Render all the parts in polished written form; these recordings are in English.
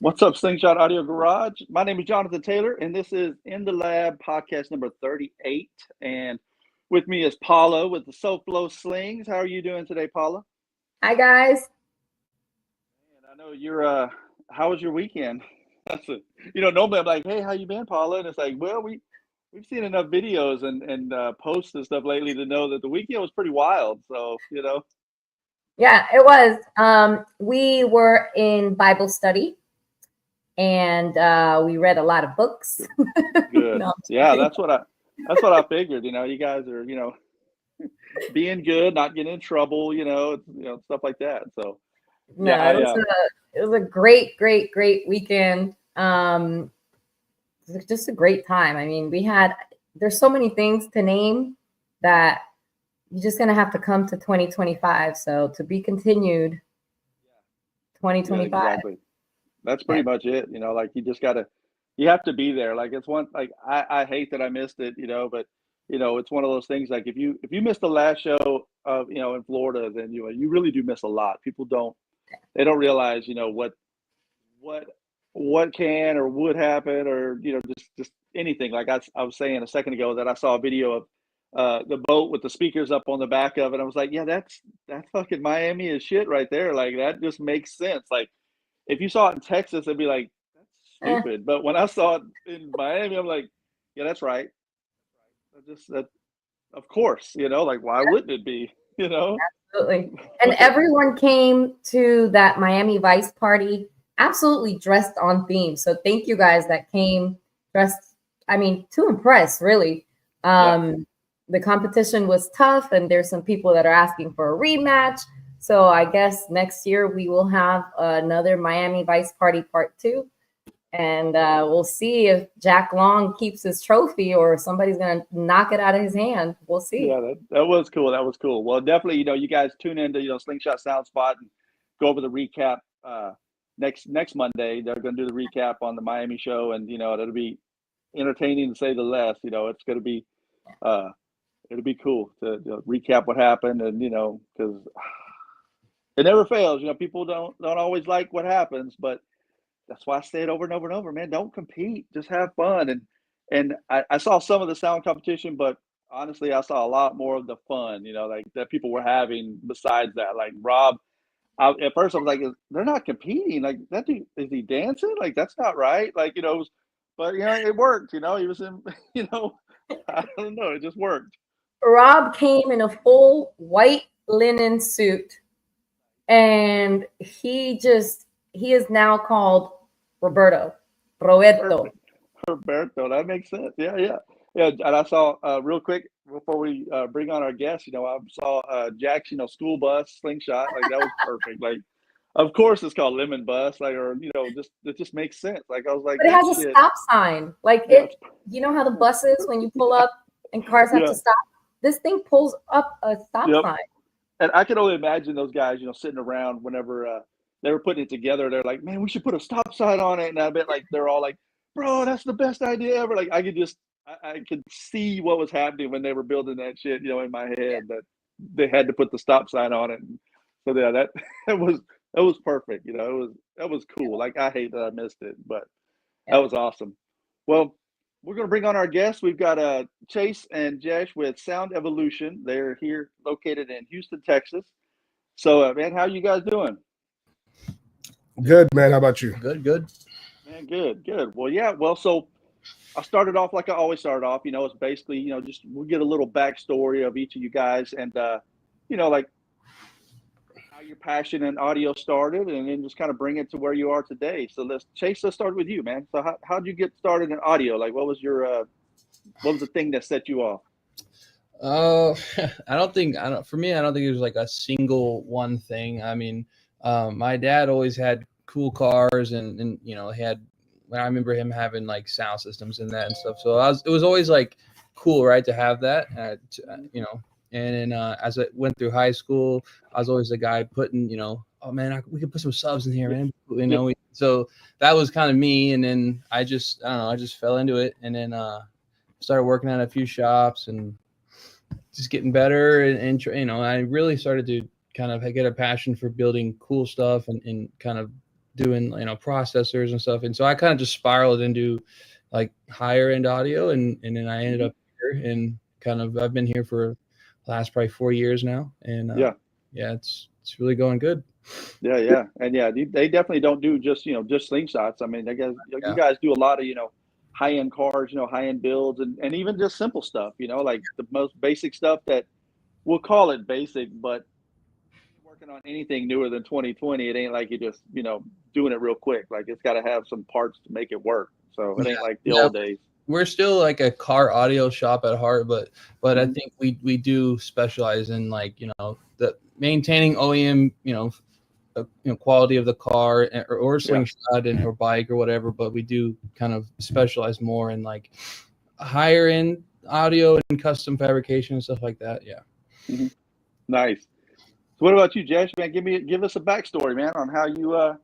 What's up, Slingshot Audio Garage? My name is Jonathan Taylor, and this is In the Lab podcast number 38. And with me is Paula with the SoFlo Slings. How are you doing today, Paula? Hi, guys. And I know you're. How was your weekend? Normally I'm like, hey, how you been, Paula? And it's like, well, we've seen enough videos and posts and stuff lately to know that the weekend was pretty wild. So Yeah, it was. We were in Bible study. And we read a lot of books. Good. Yeah, that's what I figured. You guys are, being good, not getting in trouble, stuff like that. So it was a great weekend. Just a great time. I mean, there's so many things to name that you're just gonna have to come to 2025. So to be continued, 2025. Yeah, exactly. That's pretty much it. You have to be there. Like I hate that I missed it, but it's one of those things. Like if you missed the last show of, in Florida, then you really do miss a lot. People don't realize, what can or would happen, or, just anything. Like I was saying a second ago that I saw a video of the boat with the speakers up on the back of it. I was like, yeah, that's fucking Miami as shit right there. Like that just makes sense. Like, if you saw it in Texas, it'd be like, that's stupid. But when I saw it in Miami, I'm like, yeah, that's right. Of course, like, why wouldn't it be, Absolutely. And everyone came to that Miami Vice party absolutely dressed on theme. So thank you guys that came dressed, to impress, really. The competition was tough, and there's some people that are asking for a rematch. So I guess next year we will have another Miami Vice Party Part 2. And we'll see if Jack Long keeps his trophy or somebody's going to knock it out of his hand. We'll see. Yeah, that was cool. That was cool. Well, definitely, you guys tune into, Slingshot Sound Spot and go over the recap next Monday. They're going to do the recap on the Miami show, and, it'll be entertaining to say the least. It's going to be it'll be cool to recap what happened, and, because it never fails. People don't always like what happens, but that's why I say it over and over and over, man. Don't compete, just have fun. And I saw some of the sound competition, but honestly, I saw a lot more of the fun, like that people were having besides that. Like Rob, at first I was like, they're not competing. Like that dude, is he dancing? Like that's not right. Like, but it worked, he was in, I don't know, it just worked. Rob came in a full white linen suit, and he is now called Roberto. That makes sense. Yeah. And I saw real quick before we bring on our guest, I saw Jack's, school bus slingshot. Like that was perfect. Like, of course it's called Lemon Bus, like, or it just makes sense. Like I was like, but it has a stop sign. Like you know how the buses, when you pull up and cars have to stop, this thing pulls up a stop sign. And I can only imagine those guys, sitting around whenever they were putting it together. They're like, man, we should put a stop sign on it. And I bet like they're all like, bro, that's the best idea ever. Like I could see what was happening when they were building that shit, in my head, that they had to put the stop sign on it. And so yeah, that was perfect. That was cool. Like I hate that I missed it, but that was awesome. Well, we're going to bring on our guests. We've got Chase and Jesh with Sound Evolution. They're here located in Houston, Texas. So, man, how you guys doing? Good, man. How about you? Good. Man, good. Well, yeah. Well, so I started off like I always start off. It's basically, just we'll get a little backstory of each of you guys, and like how how your passion in audio started, and then just kind of bring it to where you are today. So let's start with you, man. So how'd you get started in audio? Like, what was the thing that set you off? I don't think for me, I don't think it was like a single one thing. I mean, my dad always had cool cars and I remember him having like sound systems and that and stuff. So it was always like cool, right, to have that, And then as I went through high school, I was always the guy putting, oh man, we could put some subs in here, man. So that was kind of me. And then I just fell into it, and then started working at a few shops and just getting better. And I really started to kind of get a passion for building cool stuff and kind of doing, processors and stuff. And so I kind of just spiraled into like higher end audio, and then I ended up here, and kind of I've been here for last probably 4 years now, and it's really going good. And they definitely don't do just slingshots. I mean, you guys do a lot of high end cars, high end builds, and even just simple stuff, like the most basic stuff that we'll call it basic, but working on anything newer than 2020, it ain't like you just doing it real quick. Like, it's got to have some parts to make it work. So it ain't like the old days. We're still like a car audio shop at heart, but I think we do specialize in like the maintaining OEM quality of the car or slingshot or bike or whatever. But we do kind of specialize more in like higher end audio and custom fabrication and stuff like that. Yeah. Mm-hmm. Nice. So what about you, Josh? Man, give us a backstory, man, on how you.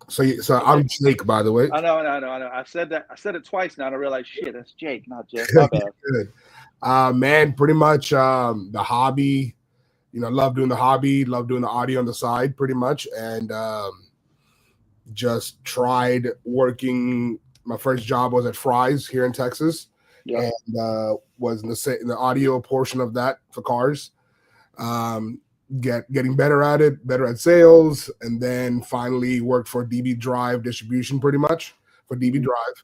So I'm Jake, by the way. I know. I said it twice now, and I realized, shit, that's Jake, not Jeff. My bad. Good. Man, pretty much the hobby. Love doing the hobby, love doing the audio on the side, pretty much, and just tried working. My first job was at Fry's here in Texas, and was in the audio portion of that for cars. Getting better at it, better at sales, and then finally worked for DB Drive distribution, pretty much for DB Drive.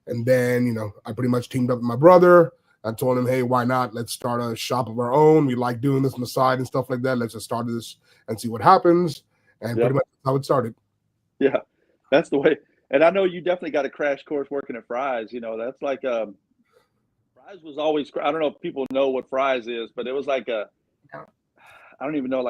And then, I pretty much teamed up with my brother. I told him, hey, why not? Let's start a shop of our own. We like doing this on the side and stuff like that. Let's just start this and see what happens. And pretty much that's how it started. Yeah, that's the way. And I know you definitely got a crash course working at Fry's. That's like Fry's was always, I don't know if people know what Fry's is, but it was like I don't even know,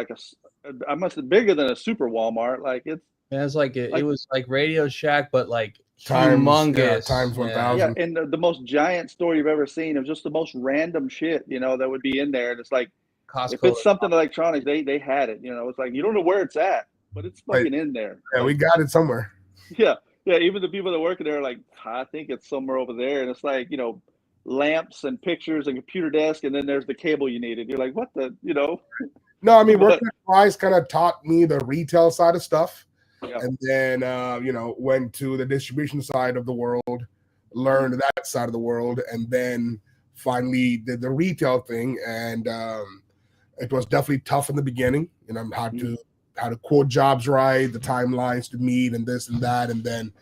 I must have bigger than a super Walmart. Like it was like it was like Radio Shack, but like humongous, times 1,000. Yeah, and the most giant store you've ever seen of just the most random shit, that would be in there. And it's like, Costco, if it's something electronics, they had it. It's like you don't know where it's at, but it's fucking in there. Yeah, we got it somewhere. Yeah. Even the people that work there are like, I think it's somewhere over there, and it's like lamps and pictures and computer desk, and then there's the cable you needed. You're like, what the No, I mean, working at Fry's kind of taught me the retail side of stuff. Yeah. And then, went to the distribution side of the world, learned that side of the world, and then finally did the retail thing. And it was definitely tough in the beginning, how to quote jobs right, the timelines to meet and this and that. And then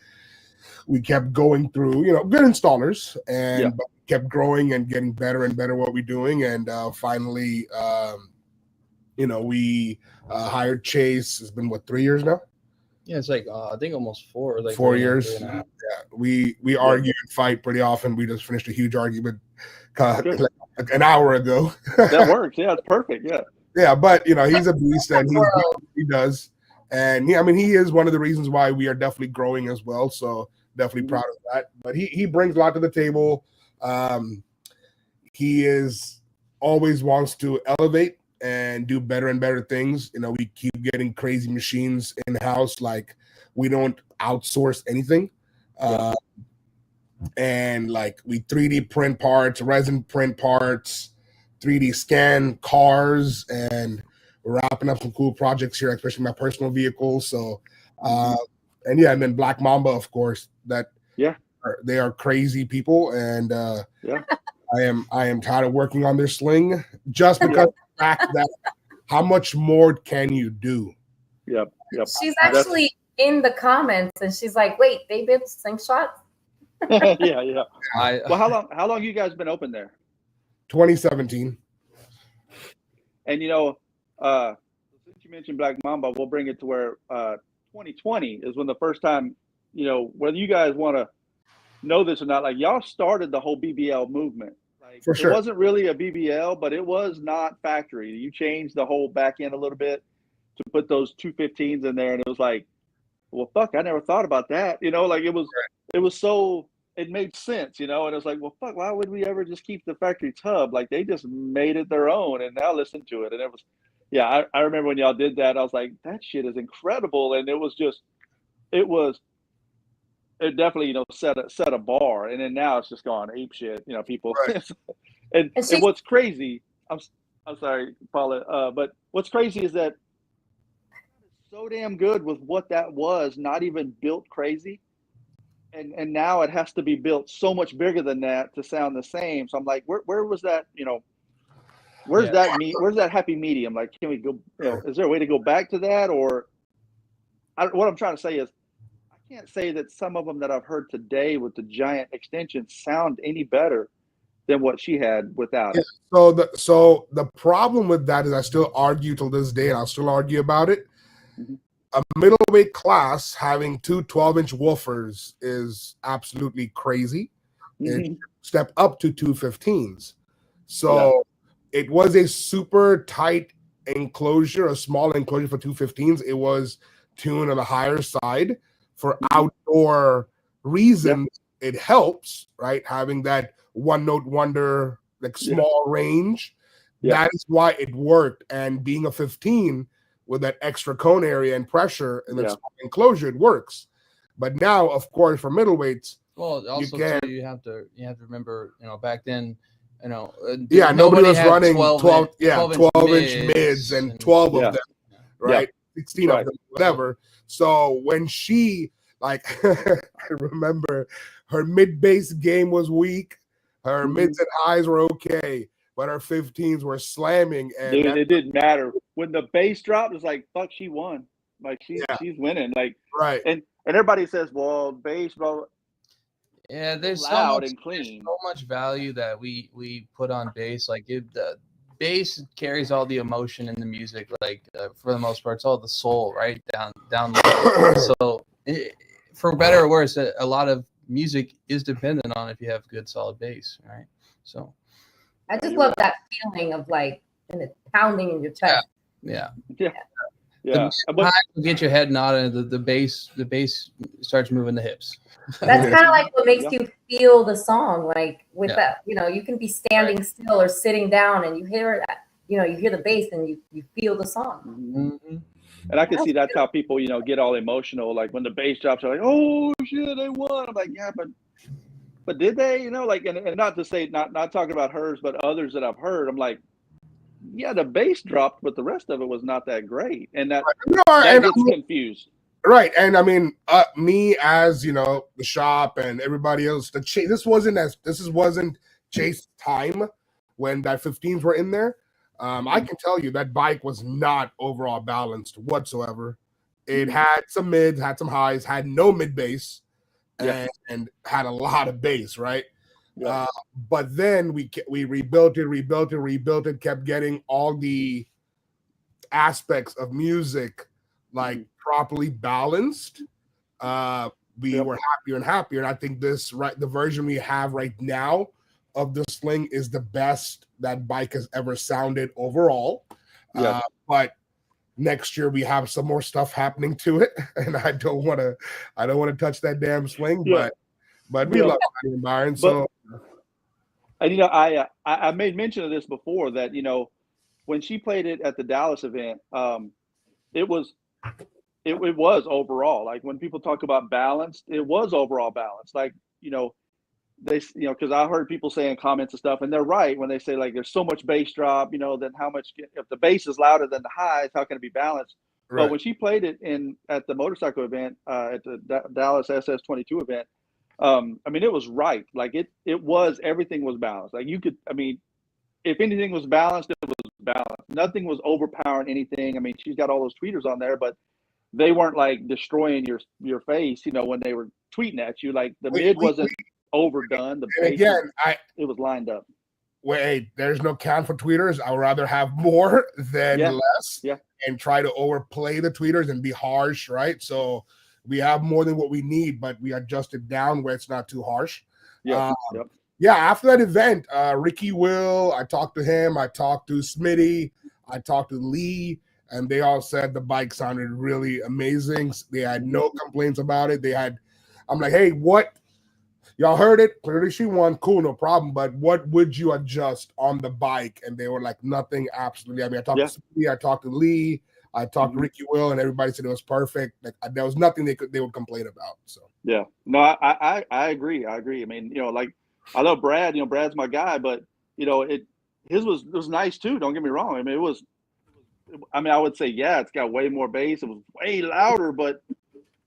we kept going through, good installers, and but kept growing and getting better and better what we're doing. And finally, we hired Chase. It's been 3 years now? Yeah, it's like I think almost 4. Like 4 years. Yeah, we argue and fight pretty often. We just finished a huge argument like an hour ago. That works. Yeah, it's perfect. Yeah. Yeah, but he's a beast, and he does. And he is one of the reasons why we are definitely growing as well. So definitely proud of that. But he brings a lot to the table. He always wants to elevate and do better and better things. We keep getting crazy machines in house. Like, we don't outsource anything. And like, we 3D print parts, resin print parts, 3D scan cars, and we're wrapping up some cool projects here, especially my personal vehicles. So, and then Black Mamba, of course, they are crazy people. And I am tired of working on their sling, just because of the fact that how much more can you do? Yep. She's actually in the comments, and she's like, "Wait, they did Slingshot?" Yeah. Well, how long you guys been open there? 2017. And since you mentioned Black Mamba, we'll bring it to where 2020 is when the first time, whether you guys want to know this or not, like y'all started the whole BBL movement. Like For sure. It wasn't really a BBL, but it was not factory. You changed the whole back end a little bit to put those 215s in there, and it was like, well, fuck, I never thought about that. Like it was so, it made sense, and it was like, well, fuck, why would we ever just keep the factory tub? Like they just made it their own, and now listen to it. And it was, yeah, I remember when y'all did that, I was like, that shit is incredible. And it definitely, set a bar. And then now it's just gone ape shit, people. Right. and what's crazy, I'm sorry, Paula, but what's crazy is that it's so damn good with what that was, not even built crazy. And now it has to be built so much bigger than that to sound the same. So I'm like, where was that, where's that happy medium? Like, can we go, is there a way to go back to that? Or what I'm trying to say is, I can't say that some of them that I've heard today with the giant extensions sound any better than what she had without it. So the problem with that is I still argue till this day, and I'll still argue about it. Mm-hmm. A middleweight class having two 12-inch woofers is absolutely crazy. Mm-hmm. It step up to 215s. So it was a super tight enclosure, a small enclosure for 215s. It was tuned on the higher side for outdoor reasons. It helps, right? Having that one note wonder, like small range. That is why it worked. And being a 15 with that extra cone area and pressure in that small enclosure, it works. But now, of course, for middleweights, well, also you have to remember, back then, nobody was running 12-inch mids and 12 of them, right? 16 of them, whatever. So when she, like, I remember her mid-bass game was weak, her mids and highs were okay, but her 15s were slamming. And dude, it didn't matter. When the bass dropped, it's like, fuck, she won. Like, she's winning. Like, right. And everybody says, well, bass, blah. Yeah, there's loud and clean. So much value that we put on bass. Like, the bass carries all the emotion in the music. Like, for the most part, it's all the soul, right? Down low. So, for better or worse, a lot of music is dependent on if you have good, solid bass, right? So, I just love that feeling of like, and it's pounding in your chest. Yeah. The highs will get your head nodded. The bass starts moving the hips. That's kind of like what makes you feel the song. Like with that, you can be standing still or sitting down, and you hear that. You hear the bass, and you feel the song. Mm-hmm. And I can see that's how people, get all emotional. Like when the bass drops, they're like, "Oh shit, they won!" I'm like, "Yeah, but did they?" Like, and not to say, not talking about hers, but others that I've heard. I'm like, yeah, the bass dropped, but the rest of it was not that great, and that gets confused. Right, and I mean, me as the shop and everybody else, this wasn't Chase's time when that 15s were in there. I can tell you that bike was not overall balanced whatsoever. It had some mids, had some highs, had no mid bass, and had a lot of bass, right? Yeah. But then we rebuilt it, kept getting all the aspects of music like properly balanced. We were happier and happier. And I think the version we have right now of the Sling is the best that bike has ever sounded overall. But next year we have some more stuff happening to it, and I don't want to touch that damn Sling. But we love it, Byron. So. And I made mention of this before that when she played it at the Dallas event, it was overall, like when people talk about balanced, it was overall balanced. Like they because I heard people saying comments and stuff, and they're right when they say like there's so much bass drop, then how much if the bass is louder than the highs, how can it be balanced? Right. But when she played it at the motorcycle event at the Dallas SS22 event. I mean, it was right. Like it was, everything was balanced. Like if anything was balanced, it was balanced. Nothing was overpowering anything. I mean, she's got all those tweeters on there, but they weren't like destroying your face, when they were tweeting at you. Like the mid wasn't overdone. The bass it was lined up. wait, there's no count for tweeters. I would rather have more than less, and try to overplay the tweeters and be harsh, right? So we have more than what we need, but we adjust it down where it's not too harsh. Yeah, after that event, Ricky Will, I talked to him, I talked to Smitty, I talked to Lee, and they all said the bike sounded really amazing. They had no complaints about it. I'm like, hey, what? Y'all heard it. Clearly she won. Cool, no problem. But what would you adjust on the bike? And they were like, nothing, absolutely. I mean, I talked to Smitty, I talked to Lee, I talked to Ricky Will, and everybody said it was perfect. Like, there was nothing they would complain about. So yeah, no, I agree. I mean, like, I love Brad. Brad's my guy, but his was nice too. Don't get me wrong. I mean, I would say it's got way more bass. It was way louder, but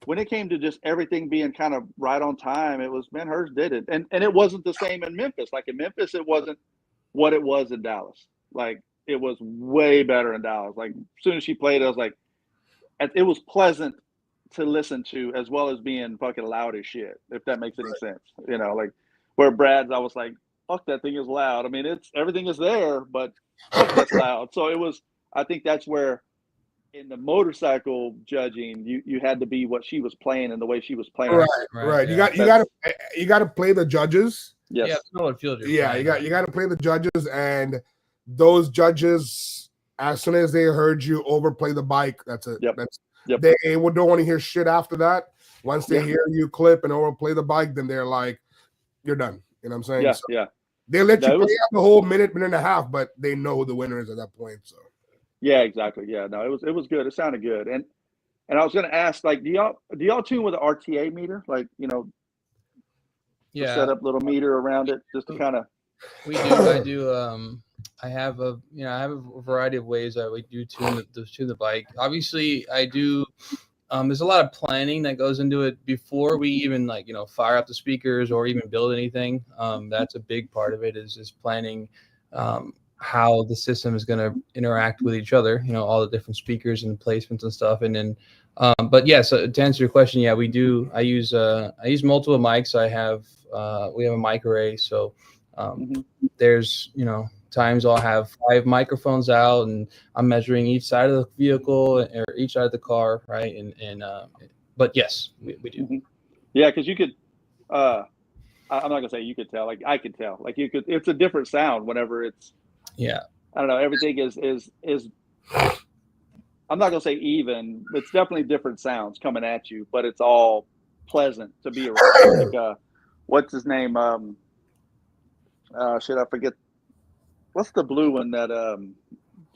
when it came to just everything being kind of right on time, it was, man, hers did it, and it wasn't the same in Memphis. Like in Memphis, it wasn't what it was in Dallas. Like it was way better in Dallas. Like as soon as she played, I was like, it was pleasant to listen to as well as being fucking loud as shit, if that makes any sense. Like where Brad's, I was like, fuck, that thing is loud. I mean, everything is there, but fuck, that's loud. So it was, I think that's where in the motorcycle judging, you had to be what she was playing and the way she was playing. Right. Yeah. You got to play the judges. Yes. Yeah, you got to play the judges, and those judges, as soon as they heard you overplay the bike, that's it. They don't want to hear shit after that. Once they hear you clip and overplay the bike, then they're like, you're done. You know what I'm saying? Yeah. They let you play out the whole minute and a half, but they know who the winner is at that point. So yeah, exactly. Yeah, no, it was good. It sounded good. And I was going to ask, like, do y'all tune with an RTA meter? Like, set up little meter around it just to kind of. We do. I do. I have a variety of ways that we do tune the bike. Obviously, I do. There's a lot of planning that goes into it before we even fire up the speakers or even build anything. That's a big part of it is planning how the system is going to interact with each other. All the different speakers and placements and stuff. And then, but yeah. So to answer your question, yeah, we do. I use multiple mics. We have a mic array. So there's times I'll have 5 microphones out, and I'm measuring each side of the vehicle or each side of the car, right? But yes, we do. Yeah, because you could. I'm not gonna say you could tell. Like I could tell. Like you could. It's a different sound whenever it's. Yeah. I don't know. Everything is. I'm not gonna say even. It's definitely different sounds coming at you, but it's all pleasant to be around. Like what's his name? Shit, I forget. What's the blue one that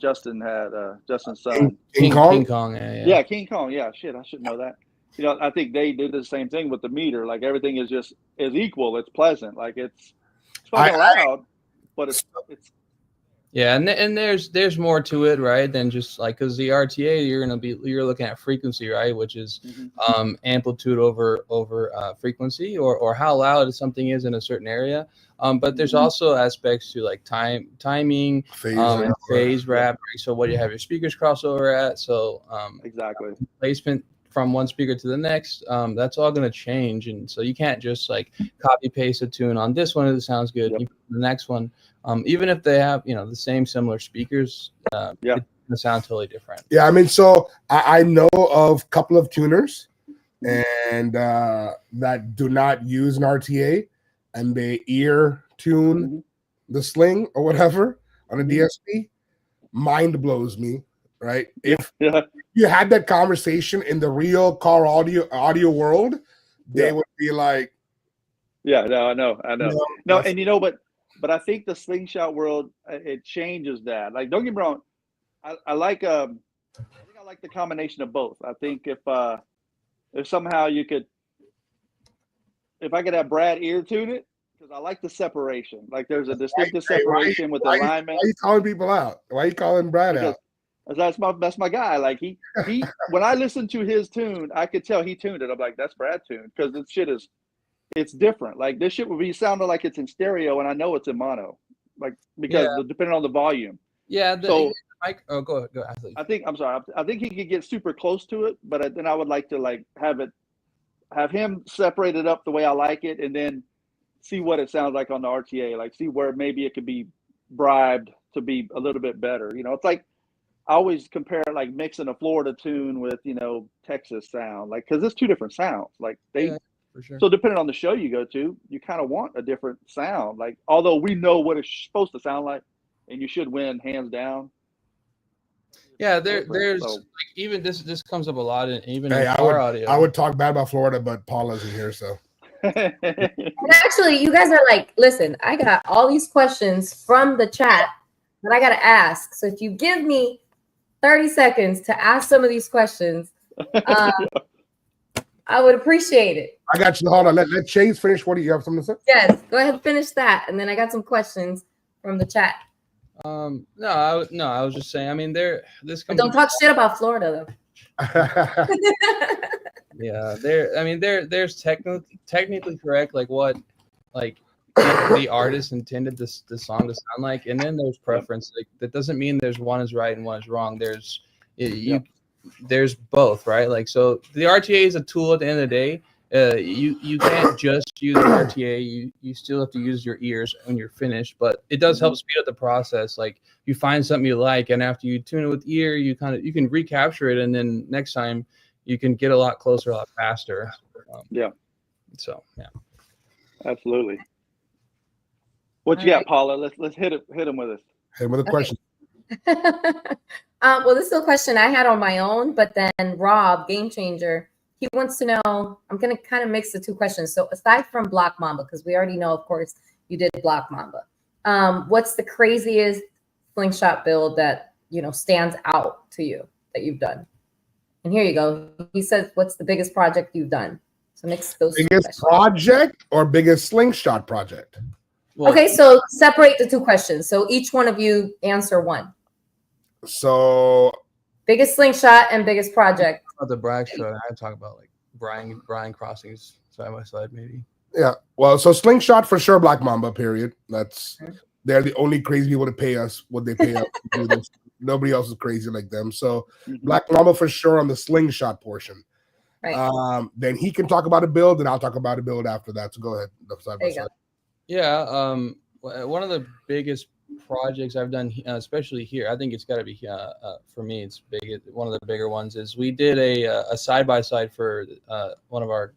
Justin had? Justin's son. King Kong. King Kong. Yeah. King Kong. Yeah. Shit, I should know that. I think they did the same thing with the meter. Like everything is equal. It's pleasant. Like it's fucking loud, but it's. Yeah, and there's more to it, right? Than just like, because the RTA you're looking at frequency, right? Which is amplitude over frequency, or how loud something is in a certain area. But there's also aspects to like timing, phase wrap. Right? So what you have your speakers crossover at. So exactly placement from one speaker to the next, that's all going to change, and so you can't just like copy paste a tune on this one. It sounds good. The next one, even if they have the same similar speakers, it's going to sound totally different. Yeah, I mean, so I know of a couple of tuners, and that do not use an RTA, and they ear tune the Sling or whatever on a DSP. Mind blows me. Right? If you had that conversation in the real car audio world, they would be like, "Yeah, no, I know, no." And but I think the Slingshot world, it changes that. Like, don't get me wrong, I like I like the combination of both. I think if somehow you could, if I could have Brad ear tune it, because I like the separation. Like, there's a distinctive separation with the alignment. Why are you calling people out? Why are you calling Brad out? That's my guy. Like he when I listened to his tune, I could tell he tuned it. I'm like, that's Brad tune, because this shit it's different. Like this shit would be sounding like it's in stereo, and I know it's in mono, like because depending on the volume. Yeah. So go ahead. I think he could get super close to it, but then I would like to like have him separate it up the way I like it, and then see what it sounds like on the RTA. Like see where maybe it could be bribed to be a little bit better. You know, it's like I always compare it like mixing a Florida tune with, you know, Texas sound, like, because it's two different sounds. Like Yeah, for sure. so depending on the show you go to, you kind of want a different sound. Like, although we know what it's supposed to sound like, and you should win hands down. Yeah, there's So, like even this comes up a lot, and even Hey, in our audio. I would talk bad about Florida, but Paul isn't here, so. And actually, you guys are like, listen, I got all these questions from the chat that I got to ask. So if you give me 30 seconds to ask some of these questions, I would appreciate it. I got you. Hold on. Let Chase finish. What do you have something to say? Yes, go ahead and finish that. And then I got some questions from the chat. No, I was just saying. I mean, this But comes. don't talk shit about Florida, though. Yeah, there's technically correct, like what, like the artist intended the song to sound like, and then there's preference. Like that doesn't mean there's one is right and one is wrong. There's both, right? Like, so the RTA is a tool at the end of the day. You can't just use the RTA. You still have to use your ears when you're finished, but it does help speed up the process. Like you find something you like, and after you tune it with ear, you can recapture it, and then next time you can get a lot closer, a lot faster. So yeah, absolutely. What you got, Paula? Let's hit him with us. Hey, with a question. Well, this is a question I had on my own, but then Rob, Game Changer, he wants to know, I'm going to kind of mix the two questions. So aside from Black Mamba, because we already know, of course, you did Black Mamba. What's the craziest Slingshot build that, you know, stands out to you that you've done? And here you go. He says, what's the biggest project you've done? So mix those two biggest project or biggest Slingshot project? Well, okay, so separate the two questions. So each one of you answer one. So biggest Slingshot and biggest project. About the brag show, I talk about like Brian crossings side by side, maybe. Yeah, well, so Slingshot for sure, Black Mamba, period. They're the only crazy people to pay us what they pay us to do this. Nobody else is crazy like them. So Black Mamba for sure on the Slingshot portion. Right. Then he can talk about a build, and I'll talk about a build after that. So go ahead. Side by side. Yeah. One of the biggest projects I've done, especially here, I think it's got to be for me. It's big. One of the bigger ones is we did a side by side for one of our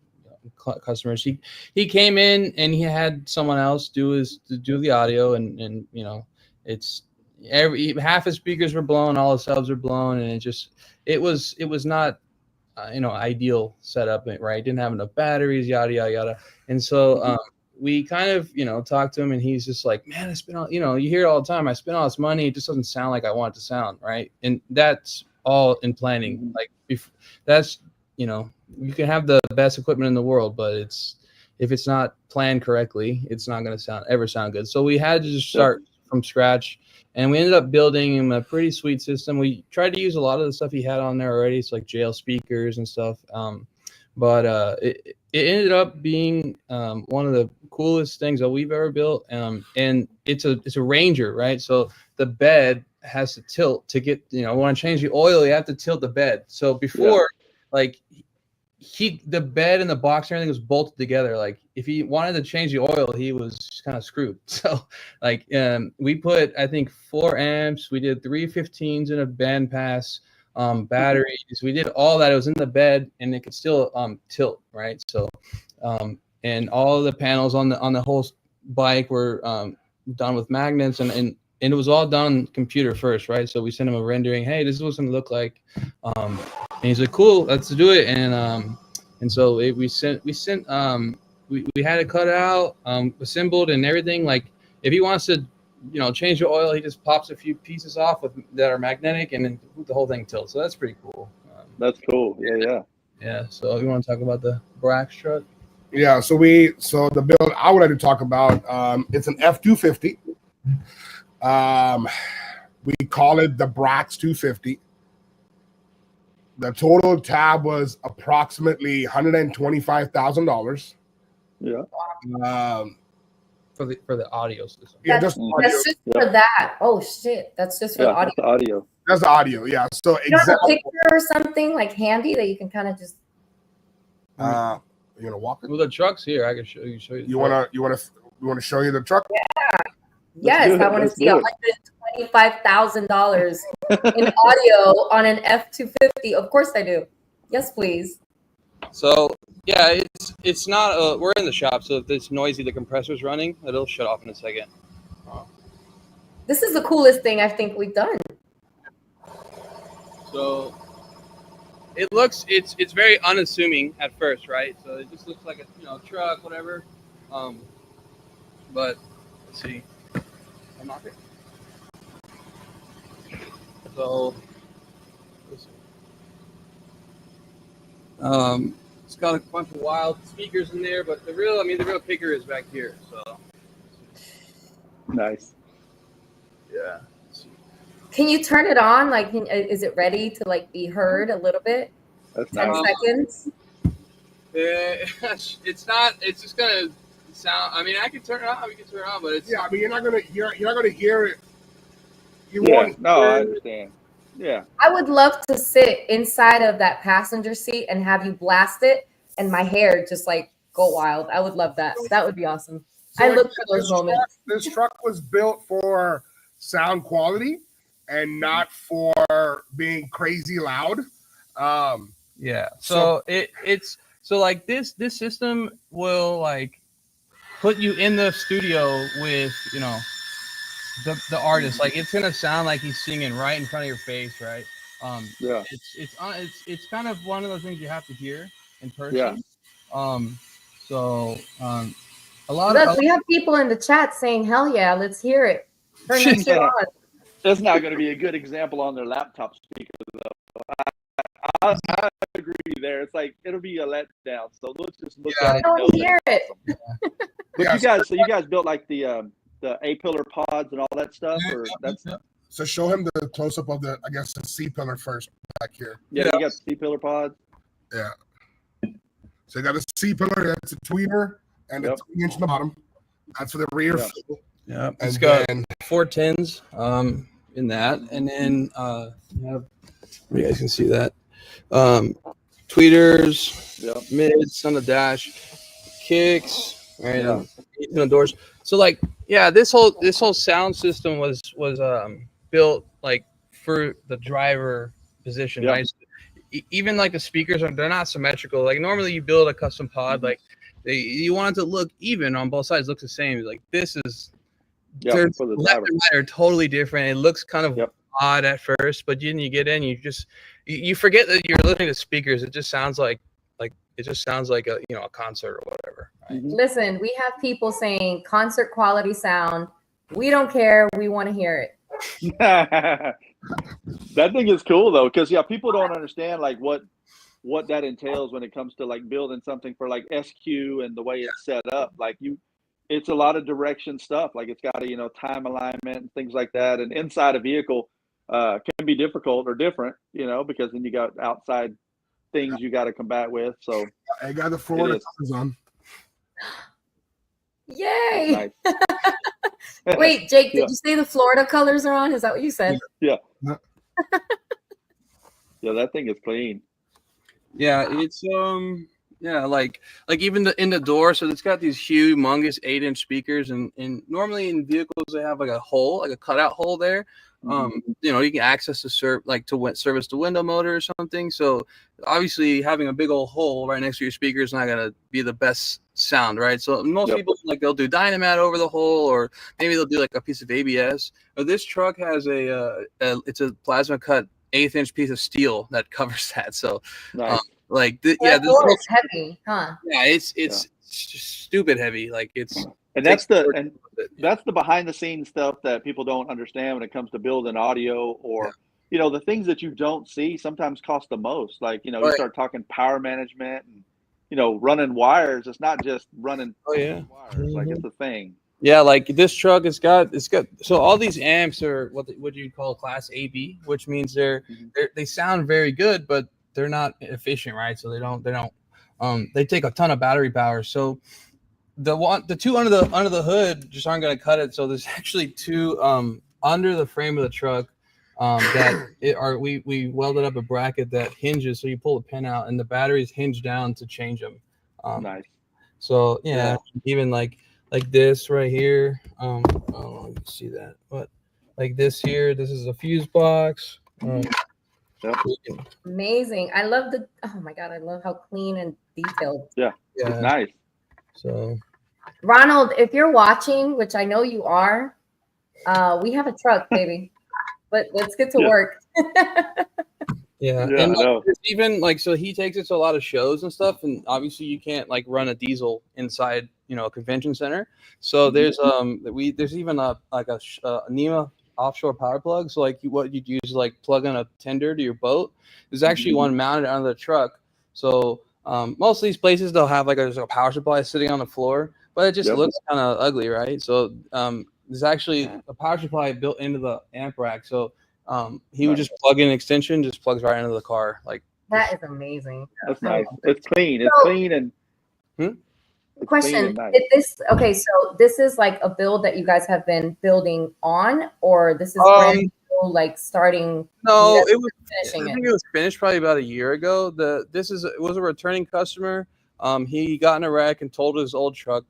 customers. He came in and he had someone else do the audio, and you know, it's half his speakers were blown, all the subs were blown, and it was not ideal setup, right? Didn't have enough batteries, yada yada yada, and so we kind of talked to him, and he's just like, man, I spent all, you hear it all the time, I spent all this money, it just doesn't sound like I want it to sound, right? And that's all in planning. Like that's you can have the best equipment in the world, but if it's not planned correctly, it's not going to ever sound good. So we had to just start from scratch, and we ended up building him a pretty sweet system. We tried to use a lot of the stuff he had on there already. It's like jail speakers and stuff. But it ended up being one of the coolest things that we've ever built. And it's a Ranger, right? So the bed has to tilt to get, want to change the oil, you have to tilt the bed. So before, the bed and the box and everything was bolted together. Like if he wanted to change the oil, he was kind of screwed. So like we put, I think, 4 amps. We did 3 15s in a bandpass. Batteries, we did all that. It was in the bed, and it could still tilt, right? So and all of the panels on the whole bike were done with magnets, and it was all done on computer first, right? So we sent him a rendering. Hey, this is what it's gonna look like, and he's like, cool, let's do it. And so we had it cut out, assembled, and everything. Like if he wants to change the oil, he just pops a few pieces off that are magnetic, and then the whole thing tilts. So that's pretty cool. That's cool. Yeah. So you want to talk about the Brax truck? Yeah. So the build I would like to talk about, it's an F-250. We call it the Brax 250. The total tab was approximately $125,000. Yeah. For the audio system. Yeah, that's just for that. Oh shit, that's just for the audio. That's the audio. That's the audio. Yeah. So you have a picture or something like handy that you can kind of just. You want to walk it? Well, the truck's here. I can show you. You want to show you the truck? Yeah. Yes, I want to see $125,000 in audio on an F-250. Of course I do. Yes, please. So yeah, it's not. We're in the shop, so if it's noisy, the compressor's running. It'll shut off in a second. This is the coolest thing I think we've done. So it looks it's very unassuming at first, right? So it just looks like a truck, whatever. But let's see. I'm not here. So it's got a bunch of wild speakers in there, but the real kicker is back here. So Nice. Yeah. Can you turn it on? Like, is it ready to like be heard a little bit? That's 10 nice. seconds. It's not. It's just gonna sound. I mean, I can turn it on. We can turn it on, but it's. Yeah, I mean, you're not gonna hear it. You Yeah. want? No, I understand. Yeah. I would love to sit inside of that passenger seat and have you blast it, and my hair just like go wild. I would love that. That would be awesome. So I like, look for those moments. This truck was built for sound quality and not for being crazy loud. Yeah. So it's like this system will like put you in the studio with the artist. Like it's gonna sound like he's singing right in front of your face, right? Yeah. It's kind of one of those things you have to hear in person. Yeah. Look, we have people in the chat saying, "Hell yeah, let's hear it." Turn that shit on. That's not going to be a good example on their laptop speaker, though. I agree there. It's like it'll be a letdown. So let's just look at it. I don't hear it. But you guys built like the A-pillar pods and all that stuff, or that's. So show him the close up of the C pillar first back here. Yeah, you got C-pillar pods. Yeah. So you got a C pillar. That's a tweeter and a 3-inch in the bottom. That's for the rear. Yeah, and it's got then 410s in that, and then you have, you guys can see that tweeters, mids on the dash, kicks, right, doors. So like, yeah, this whole sound system was built like for the driver position, right? Even like the speakers they're not symmetrical. Like normally you build a custom pod, like you want it to look even on both sides, looks the same. Like this is. They're left and right are totally different. It looks kind of odd at first, but then you get in, you forget that you're listening to speakers. It just sounds like a concert or whatever. Right? Listen, we have people saying concert quality sound. We don't care. We want to hear it. That thing is cool though, because people don't understand like what that entails when it comes to like building something for like SQ and the way it's set up. Like it's a lot of direction stuff. Like it's got a time alignment and things like that. And inside a vehicle can be difficult or different, because then you got outside things you got to combat with. So I got the Florida colors on. Yay! Nice. Wait, Jake, did you say the Florida colors are on? Is that what you said? Yeah. Yeah, that thing is clean. Yeah, it's yeah, like even in the door, so it's got these humongous 8-inch speakers, and normally in vehicles they have like a hole, like a cutout hole there. You can access to service the window motor or something. So obviously having a big old hole right next to your speaker is not gonna be the best sound, right? So most people they'll do Dynamat over the hole, or maybe they'll do like a piece of ABS. But this truck has it's a plasma cut 1/8-inch piece of steel that covers that. So nice. This door is heavy, huh? Yeah, it's stupid heavy. Like that's the behind the scenes stuff that people don't understand when it comes to building audio, or the things that you don't see sometimes cost the most. Like you start talking power management and running wires. It's not just running wires. Like it's a thing. Yeah, like this truck it's got so all these amps are what you call class AB, which means they sound very good, but they're not efficient, right? So they take a ton of battery power. So the two under the hood just aren't going to cut it. So there's actually two under the frame of the truck we welded up a bracket that hinges, so you pull the pin out and the batteries hinge down to change them. Nice. So yeah, even like like this right here. I don't know if you can see that, but like this here, this is a fuse box. Amazing. I love oh my God, I love how clean and detailed. Yeah. It's nice. So Ronald, if you're watching, which I know you are, we have a truck, baby. But let's get to work. yeah, and even like, so he takes it to a lot of shows and stuff, and obviously you can't like run a diesel inside, a convention center. So there's even a NEMA offshore power plug. So like what you'd use is like plug in a tender to your boat. There's actually one mounted under the truck. So most of these places they'll have like a power supply sitting on the floor, but it just looks kind of ugly, right? So there's actually a power supply built into the amp rack. So he would just plug in an extension, just plugs right into the car. Like that is amazing. That's nice. It's clean. It's clean and. Question: okay? So this is like a build that you guys have been building on, or this is brand new, like starting? No, it was finishing. I think it was finished probably about a year ago. It was a returning customer. He got in a wreck and told his old truck,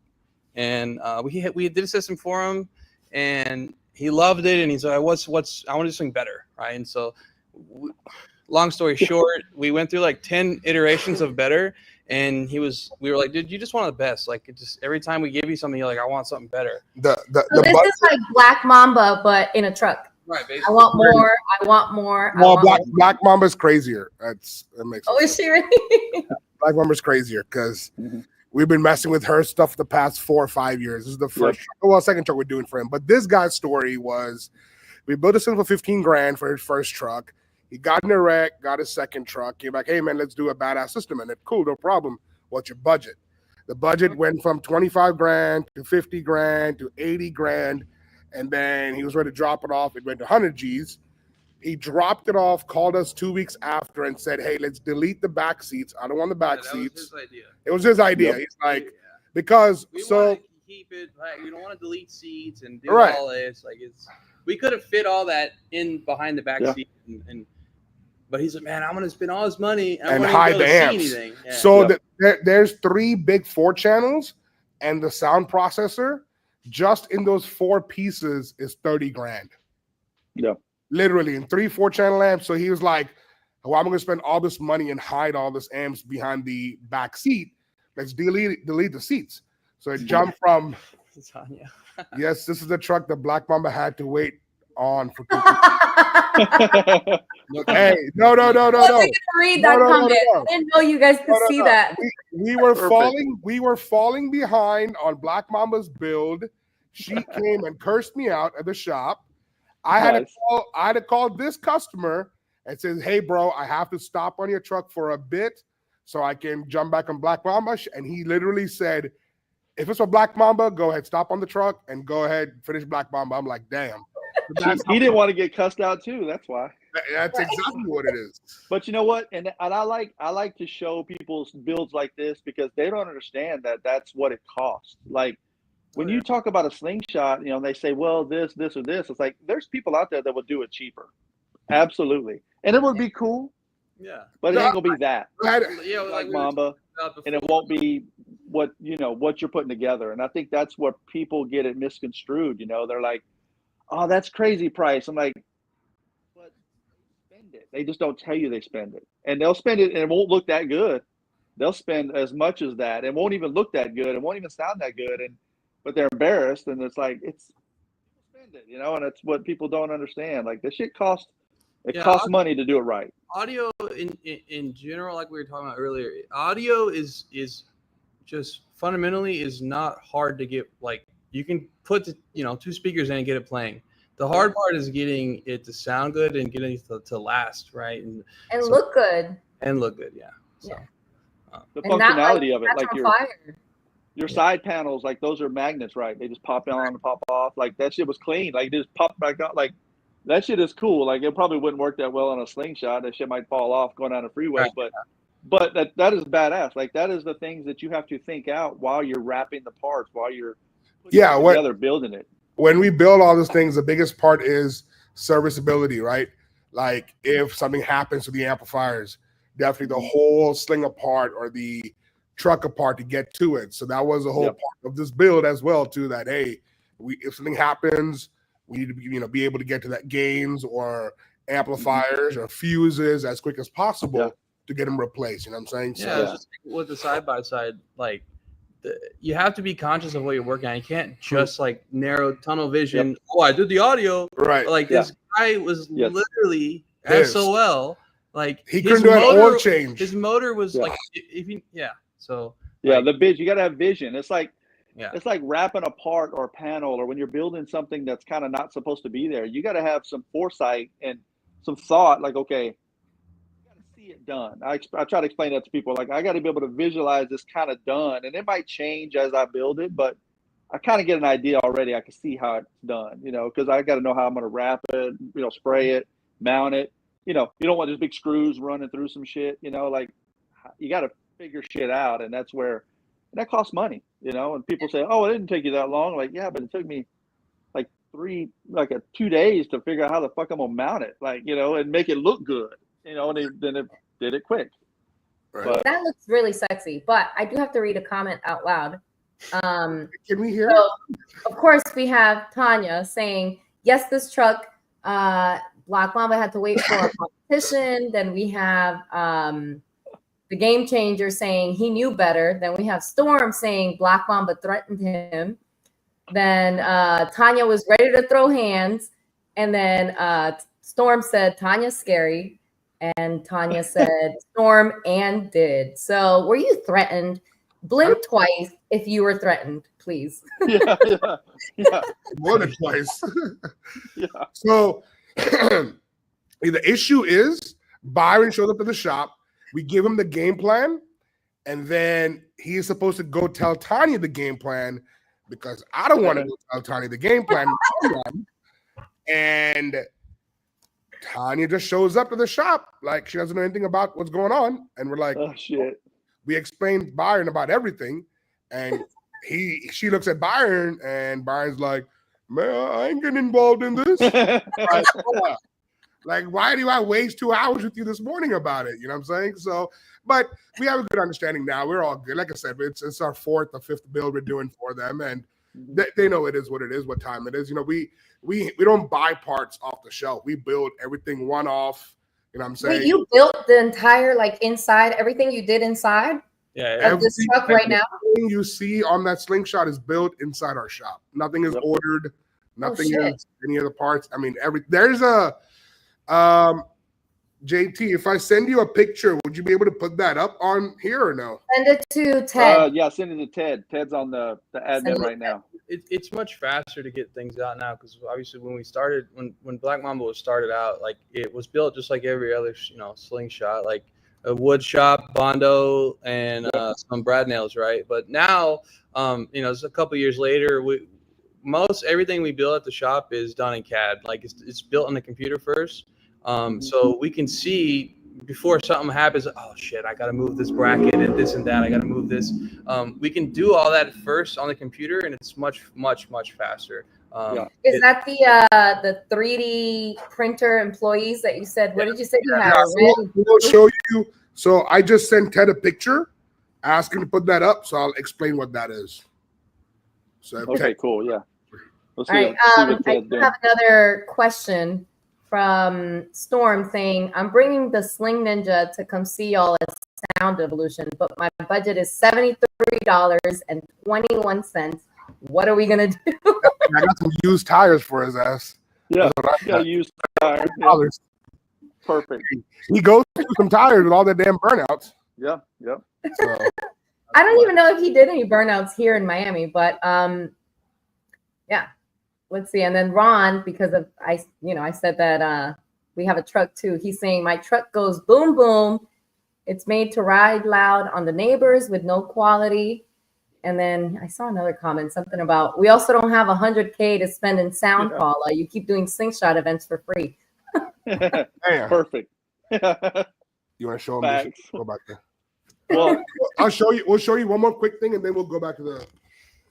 and we did a system for him, and he loved it. And he's like, "What's I want to do something better, right?" And so, long story short, we went through like 10 iterations of better. And we were like, dude, you just want the best. Like, it just every time we give you something, you're like, I want something better. So this is like Black Mamba, but in a truck. Right. Basically. I want more. I want more. Well, Black Mamba's crazier. That makes sense. Oh, is she really? Black Mamba's crazier because we've been messing with her stuff the past 4 or 5 years. This is the second truck we're doing for him. But this guy's story was, we built a system for $15,000 for his first truck. He got in a wreck, got his second truck, came back, hey, man, let's do a badass system. And it, cool, no problem. What's your budget? The budget went from $25,000 to $50,000 to $80,000. And then he was ready to drop it off. It went to 100 G's. He dropped it off, called us 2 weeks after and said, hey, let's delete the back seats. I don't want the back seats. Was his idea. It was his idea. He's like, because we so. Keep it, like, we don't want to delete seats and do all this. Like, we could have fit all that in behind the back seat but he's like, man, I'm going to spend all this money and hide the amps. Yeah. So there's 3 big 4 channels, and the sound processor just in those 4 pieces is $30,000. Yeah, literally in 3 4-channel amps. So he was like, well, I'm going to spend all this money and hide all this amps behind the back seat. Let's delete the seats. So it jumped from yes, this is the truck that Black Mamba had to wait on for. Hey, no. Read that comment. I didn't know you guys could see that. We were falling behind on Black Mamba's build. She came and cursed me out at the shop. I had to call this customer and says, hey, bro, I have to stop on your truck for a bit so I can jump back on Black Mamba. And he literally said, if it's a Black Mamba, go ahead, stop on the truck and go ahead, finish Black Mamba. I'm like, damn. He didn't want to get cussed out too. That's why. That's exactly what it is. But you know what? And I like to show people's builds like this because they don't understand that that's what it costs. Like when you talk about a Slingshot, they say, well, this or this. It's like there's people out there that would do it cheaper. Absolutely. And it would be cool. Yeah. But it ain't gonna be that. Like Mamba. And it won't be what you're putting together. And I think that's what people get it misconstrued. They're like, oh, that's crazy price. I'm like, but they spend it. They just don't tell you they spend it. And they'll spend it and it won't look that good. They'll spend as much as that. It won't even look that good. It won't even sound that good. But they're embarrassed. And it's like, people spend it, and it's what people don't understand. Like this shit costs money to do it right. Audio in general, like we were talking about earlier, audio is just fundamentally is not hard to get. Like you can put 2 speakers in and get it playing. The hard part is getting it to sound good and getting it to last, right? And look good. And look good, yeah. So, the functionality of it, like your side panels, like those are magnets, right? They just pop on and pop off. Like that shit was clean. Like just pop back out. Like that shit is cool. Like it probably wouldn't work that well on a Slingshot. That shit might fall off going down the freeway, but that is badass. Like that is the things that you have to think out while you're wrapping the parts, while you're putting it together, building it. When we build all these things, the biggest part is serviceability, right? Like if something happens to the amplifiers, definitely the whole sling apart or the truck apart to get to it. So that was a whole part of this build as well, too, that, hey, if something happens, we need to be able to get to that gains or amplifiers or fuses as quick as possible to get them replaced. You know what I'm saying? Yeah, it's just with the side-by-side, like, you have to be conscious of what you're working on. You can't just like narrow tunnel vision. Oh, I did the audio. Right. Like this guy was literally SOL. Like he couldn't do an oil change. His motor was like, So the vision. You got to have vision. It's like it's like wrapping a part or a panel, or when you're building something that's kind of not supposed to be there. You got to have some foresight and some thought. Like, okay, it done. I try to explain that to people. Like, I got to be able to visualize this kind of done, and it might change as I build it, but I kind of get an idea already. I can see how it's done, because I got to know how I'm going to wrap it, spray it, mount it. You don't want just big screws running through some shit. Like, you got to figure shit out, and that's where that costs money. And people say, "Oh, it didn't take you that long." Like, yeah, but it took me like 2 days to figure out how the fuck I'm gonna mount it, and make it look good. And then it did it quick. Right. But that looks really sexy, but I do have to read a comment out loud. Can we hear? So, of course, we have Tanya saying, yes, this truck, Black Mamba had to wait for a competition. Then we have the Game Changer saying he knew better. Then we have Storm saying Black Mamba threatened him. Then Tanya was ready to throw hands. And then Storm said, Tanya's scary. And Tanya said, Storm and did. So were you threatened? Blink twice if you were threatened, please. Yeah. More than twice. So the issue is Byron shows up to the shop. We give him the game plan. And then he is supposed to go tell Tanya the game plan because I don't want to go tell Tanya the game plan. And Tanya just shows up to the shop like she doesn't know anything about what's going on. And we're like, oh, shit. We explained Byron about everything. And she looks at Byron and Byron's like, man, I ain't getting involved in this. Like, why do I waste 2 hours with you this morning about it? You know what I'm saying? So, but we have a good understanding now. We're all good. Like I said, it's our 4th or 5th build we're doing for them. And they know it is what it is, what time it is. We don't buy parts off the shelf. We build everything one off. You know what I'm saying? Wait, you built the entire, inside, everything you did inside? Yeah. Of this truck right now? Everything you see on that Slingshot is built inside our shop. Nothing is ordered. Nothing is any other parts. I mean, there's a JT, if I send you a picture, would you be able to put that up on here or no? Send it to Ted. Yeah, send it to Ted. Ted's on the admin right now. It's much faster to get things out now because obviously when we started, when Black Mamba was started out, like it was built just like every other Slingshot, like a wood shop, Bondo, and some brad nails, right? But now, it's a couple years later. Everything we build at the shop is done in CAD. Like it's built on the computer first, so we can see before something happens. Oh shit! I got to move this bracket and this and that. I got to move this. We can do all that first on the computer, and it's much faster. Is that the 3D printer employees that you said? What did you say you had? We'll show you. So I just sent Ted a picture, ask him to put that up. So I'll explain what that is. So okay, cool. Yeah. All right. I have another question from Storm saying, I'm bringing the Sling Ninja to come see y'all at Sound Evolution, but my budget is $73.21. What are we going to do? I got some used tires for his ass. Yeah, got used tires. Yeah. Perfect. He goes through some tires with all the damn burnouts. Yeah. So, I don't even know if he did any burnouts here in Miami, but yeah. Let's see. And then Ron, because of I said that we have a truck too. He's saying my truck goes boom boom. It's made to ride loud on the neighbors with no quality. And then I saw another comment, something about we also don't have $100K to spend in sound call. You keep doing Slingshot events for free. Perfect. You want to show him? Go back there. Well, I'll show you. We'll show you one more quick thing, and then we'll go back to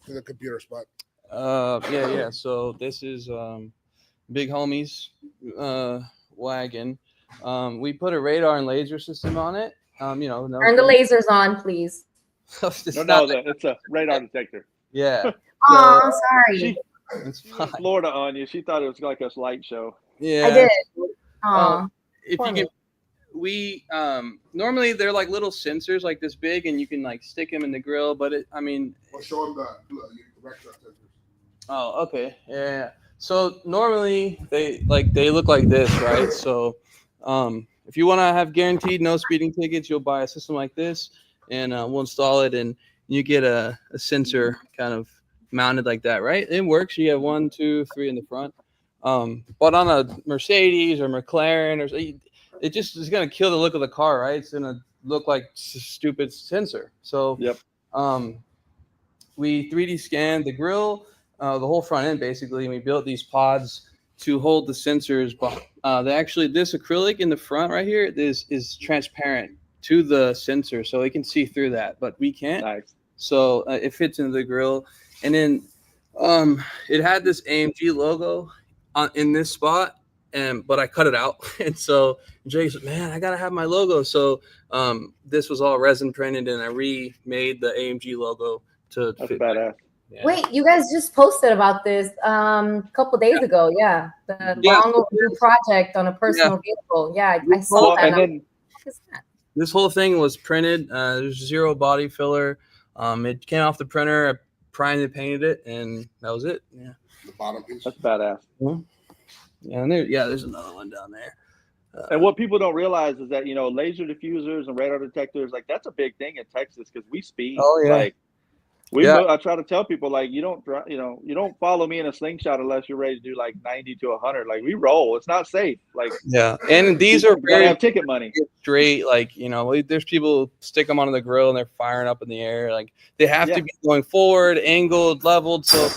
the computer spot. Yeah. So this is Big Homie's wagon. We put a radar and laser system on it. Turn the lasers on, please. It's No, it's a radar detector. Yeah. Oh, sorry. She It's went fine. Florida on you. She thought it was like a light show. Yeah. I did. Oh, If poor you me. can, we normally they're like little sensors like this big, and you can like stick them in the grill. But Well, show them the retro sensors. oh, okay, yeah. So normally they look like this, right? So, if you want to have guaranteed no speeding tickets, you'll buy a system like this, and we'll install it, and you get a sensor kind of mounted like that, right? It works. You have 1, 2, 3 in the front. But on a Mercedes or McLaren it just is going to kill the look of the car, right? It's going to look like stupid sensor. So, Yep. We 3D scanned the grill, the whole front end basically, and we built these pods to hold the sensors. But this acrylic in the front right here is transparent to the sensor, so it can see through that, but we can't. Nice. So it fits into the grill, and then it had this AMG logo in this spot, but I cut it out, and so Jay said, "Man, I gotta have my logo." So this was all resin printed, and I remade the AMG logo to That's fit. badass. Yeah. Wait, you guys just posted about this a couple days ago. Yeah, the Yeah. long overdue project on a personal vehicle. Yeah, I saw Well, that. and then What is that? This whole thing was printed. There's 0 body filler. It came off the printer. I primed and painted it, and that was it. Yeah. The bottom piece. that's badass. Yeah, and there's another one down there. And what people don't realize is that laser diffusers and radar detectors, like that's a big thing in Texas because we speed. Oh, yeah. Like I try to tell people, like, you don't follow me in a slingshot unless you're ready to do like 90 to 100. Like we roll. It's not safe. Like Yeah, and these are you gotta very have ticket money. straight. Like there's people stick them onto the grill and they're firing up in the air. Like they have Yeah. to be going forward, angled, leveled. So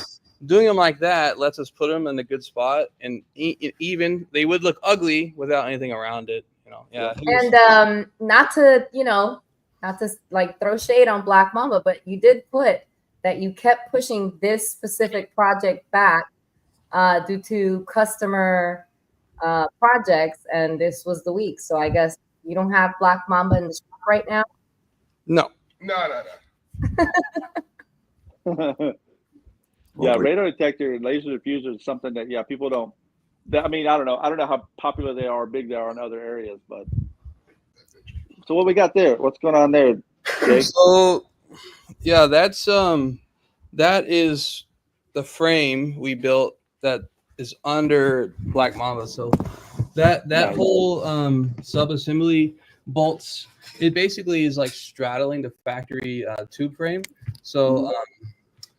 doing them like that lets us put them in a good spot, and even they would look ugly without anything around it. Yeah. And not to like throw shade on Black Mamba, but you did put that you kept pushing this specific project back due to customer projects, and this was the week. So I guess you don't have Black Mamba in the shop right now. No. No. Yeah, radar detector and laser diffuser is something that people don't. I mean, I don't know how popular they are, or big they are in other areas, but. So what we got there? What's going on there, Jake? So yeah, that is the frame we built that is under Black Mamba. So that Nice. whole sub assembly bolts, it basically is like straddling the factory tube frame. So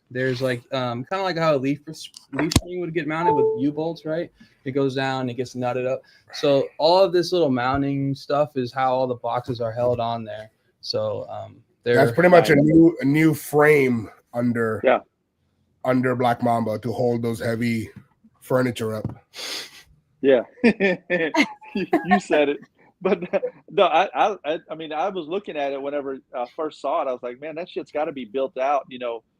there's like kind of like how a leaf spring would get mounted with U-bolts, right? It goes down, it gets nutted up. So all of this little mounting stuff is how all the boxes are held on there. So That's pretty much a new frame under Black Mamba to hold those heavy furniture up. Yeah, you said it. But no, I mean, I was looking at it whenever I first saw it. I was like, man, that shit's got to be built out,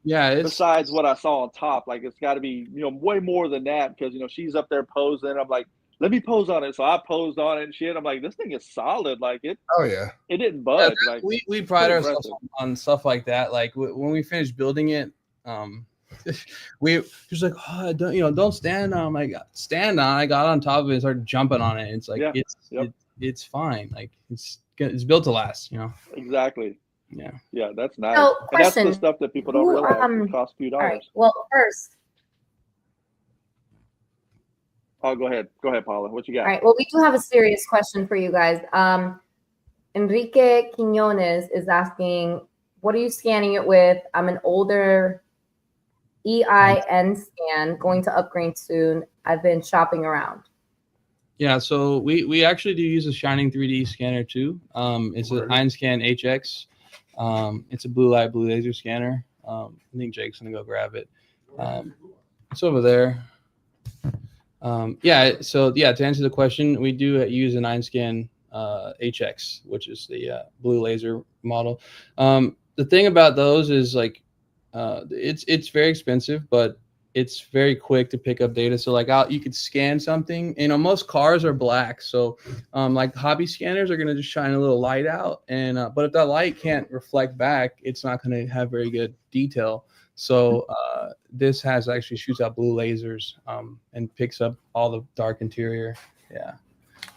Yeah. Besides what I saw on top, like it's got to be, way more than that because she's up there posing. I'm like, let me pose on it. So I posed on it and shit. I'm like, this thing is solid. Like it. Oh yeah. It didn't budge. Yeah, like we pride ourselves on stuff like that. Like when we finished building it, we just like, oh, don't stand on. I'm like, stand on. I got on top of it and started jumping on it. It's like it's fine. Like it's built to last. Exactly. Yeah, that's nice. So, and that's the question. stuff that people don't realize. It costs a few All dollars. right. Well, first, Oh, go ahead, Paula. What you got? all right. Well, we do have a serious question for you guys. Enrique Quinones is asking, what are you scanning it with? I'm an older EIN scan, going to upgrade soon. I've been shopping around. Yeah, so we actually do use a Shining 3D scanner too. It's an Einscan HX. It's a blue light, blue laser scanner. I think Jake's gonna go grab it. It's over there. To answer the question, we do use an Einscan HX, which is the blue laser model. The thing about those is like it's very expensive, but it's very quick to pick up data. So like you could scan something, and most cars are black. So like hobby scanners are gonna just shine a little light out, and but if that light can't reflect back, it's not gonna have very good detail. So this actually shoots out blue lasers and picks up all the dark interior. Yeah.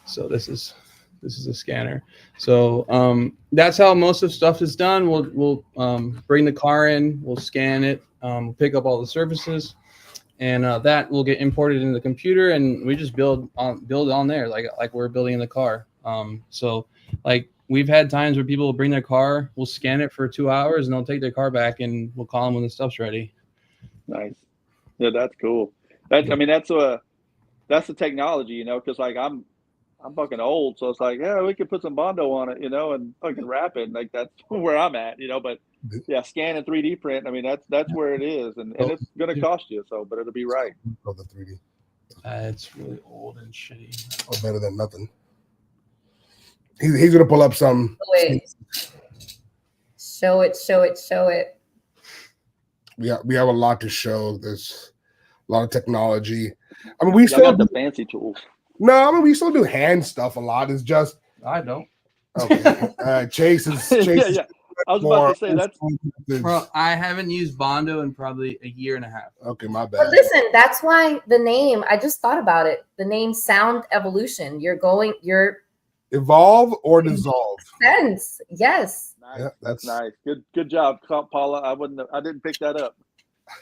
So this is a scanner. So that's how most of stuff is done. We'll bring the car in, we'll scan it, we'll pick up all the surfaces, and that will get imported into the computer, and we just build on there like we're building in the car. So like we've had times where people will bring their car, we'll scan it for 2 hours, and they'll take their car back, and we'll call them when the stuff's ready. Nice. Yeah, that's cool. That's the technology, you know, because like I'm fucking old, so it's like, yeah, we could put some Bondo on it, you know, and fucking wrap it. Like that's where I'm at, you know. But yeah, scan and 3D print. I mean, that's where it is, and it's gonna cost you. So, but it'll be right. Oh, the 3D. It's really old and shitty. Oh, better than nothing. He's gonna pull up some. Wait. Show it. We have a lot to show. There's a lot of technology. I mean, we Y'all still got the fancy tools. No, I mean we still do hand stuff a lot. It's just I don't. okay. Chase is Yeah. I was about to say that's Bro, I haven't used Bondo in probably a year and a half. okay. My bad. But listen, that's why the name. I just thought about it. The name Sound Evolution. You're Evolve or dissolve. sense. Yes. nice. Yeah, that's Nice. Good job, Paula. I didn't pick that up.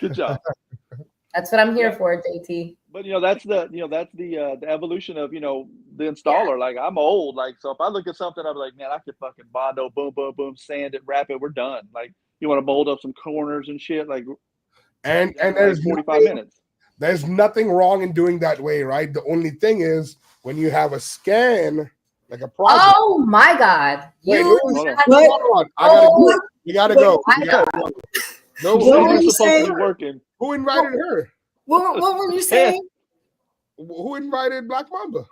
Good job. That's what I'm here for, JT. But that's the evolution of the installer. Like I'm old, like so if I look at something, I'm like, man, I could fucking Bondo, boom, boom, boom, sand it, wrap it, we're done. Like you want to mold up some corners and shit, like and there's 45 minutes. There's nothing wrong in doing that way, right? The only thing is when you have a scan, like a project. Oh my God! Wait, hold on. We gotta go. My God. No, What were was you supposed saying? to be working? who invited her? What were you saying? Who invited Black Mamba?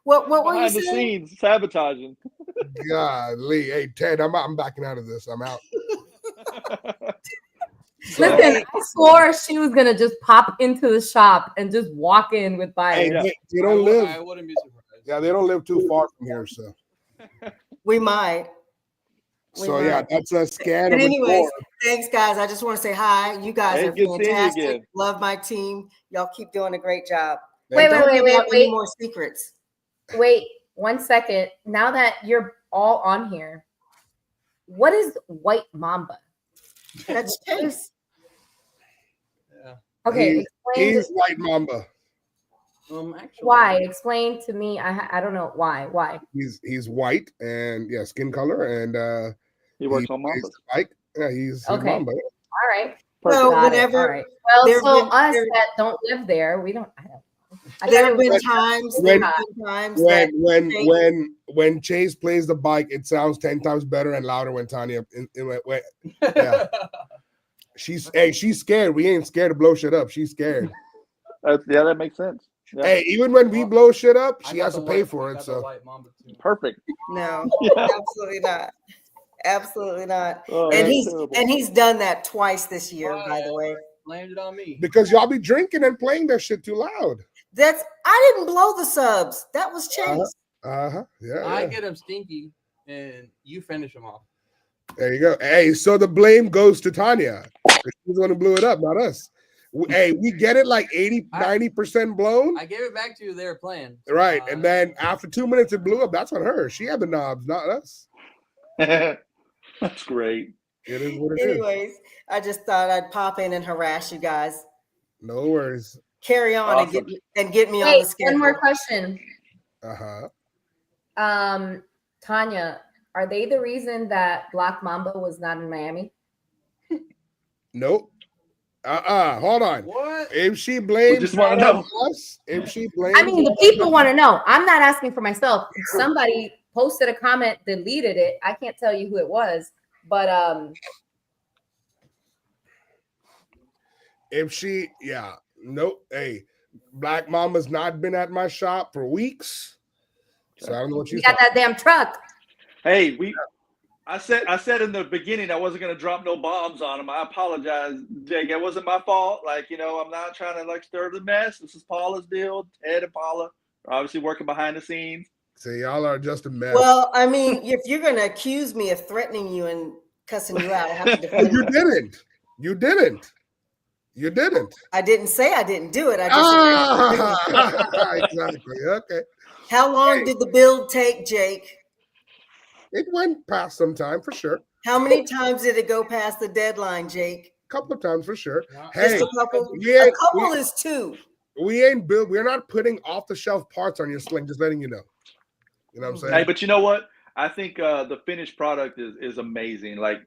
What were you Behind the saying? scenes, sabotaging. Golly, hey Ted, I'm backing out of this. I'm out. Listen, I swore she was gonna just pop into the shop and just walk in with Hey, buyers. they don't live. I wouldn't be surprised. Yeah, they don't live too far from here, so. We might. So yeah, that's a scan. But of a anyways, door. thanks guys. I just want to say hi. You guys Hey, are good seeing you fantastic. again. Love my team. Y'all keep doing a great job. Wait, Don't give out any wait. more secrets. Wait 1 second. Now that you're all on here, what is White Mamba? That's Chase. Yeah. Okay, He's explain White Mamba. Actually, why. Explain to me. I don't know why. Why? He's white and skin color and He works on plays Mambas. the bike. Yeah, he's Okay. Mamba. All right. So Got it. whenever All right. Well, there so been- us there- that don't live there, we don't. I don't know. I there thought have it was been like- times, when- that when Chase plays the bike, it sounds 10 times better and louder when Tanya yeah. She's scared. We ain't scared to blow shit up. She's scared. That makes sense. Yeah. Hey, even when we blow shit up, I she got has the to pay white- for I it. got the So white Mamba too. Perfect. no, Yeah. absolutely not. Absolutely not. Oh, And that's terrible. he's done that twice this year, by the way. Blamed it on me. because y'all be drinking and playing that shit too loud. I didn't blow the subs. That was Chase. Yeah. I get them stinky, and you finish them off. There you go. Hey, so the blame goes to Tanya. She's the one who blew it up, not us. Hey, we get it like 80-90% blown. I gave it back to you. They were playing. Right. And then after 2 minutes it blew up. That's on her. She had the knobs, not us. That's great. It is what it is. Anyways, I just thought I'd pop in and harass you guys. No worries. Carry on Awesome. and get me on Wait, the schedule. one more question. Uh-huh. Tanya, are they the reason that Black Mamba was not in Miami? Nope. Hold on. What? If she blames just wanna that on know. us, if she blames I mean, the people want to know. I'm not asking for myself. Somebody posted a comment, deleted it. I can't tell you who it was, but if she, nope. Hey, Black Mama's not been at my shop for weeks. So I don't know what you she's got that damn truck. Hey, we I said in the beginning I wasn't going to drop no bombs on him. I apologize, Jake. It wasn't my fault. Like, I'm not trying to like stir the mess. This is Paula's deal. Ted and Paula are obviously working behind the scenes. See, y'all are just a mess. Well, I mean, if you're going to accuse me of threatening you and cussing you out, I have to defend You you. didn't. You didn't. You didn't. I didn't say I didn't do it. I just Exactly. Okay. How long did the build take, Jake? It went past some time for sure. How many times did it go past the deadline, Jake? A couple of times for sure. Just Hey, a couple. yeah, A couple is 2. we ain't built. We're not putting off the shelf parts on your sling. Just letting you know. You know what I'm saying? Hey, but you know what? I think the finished product is amazing. Like,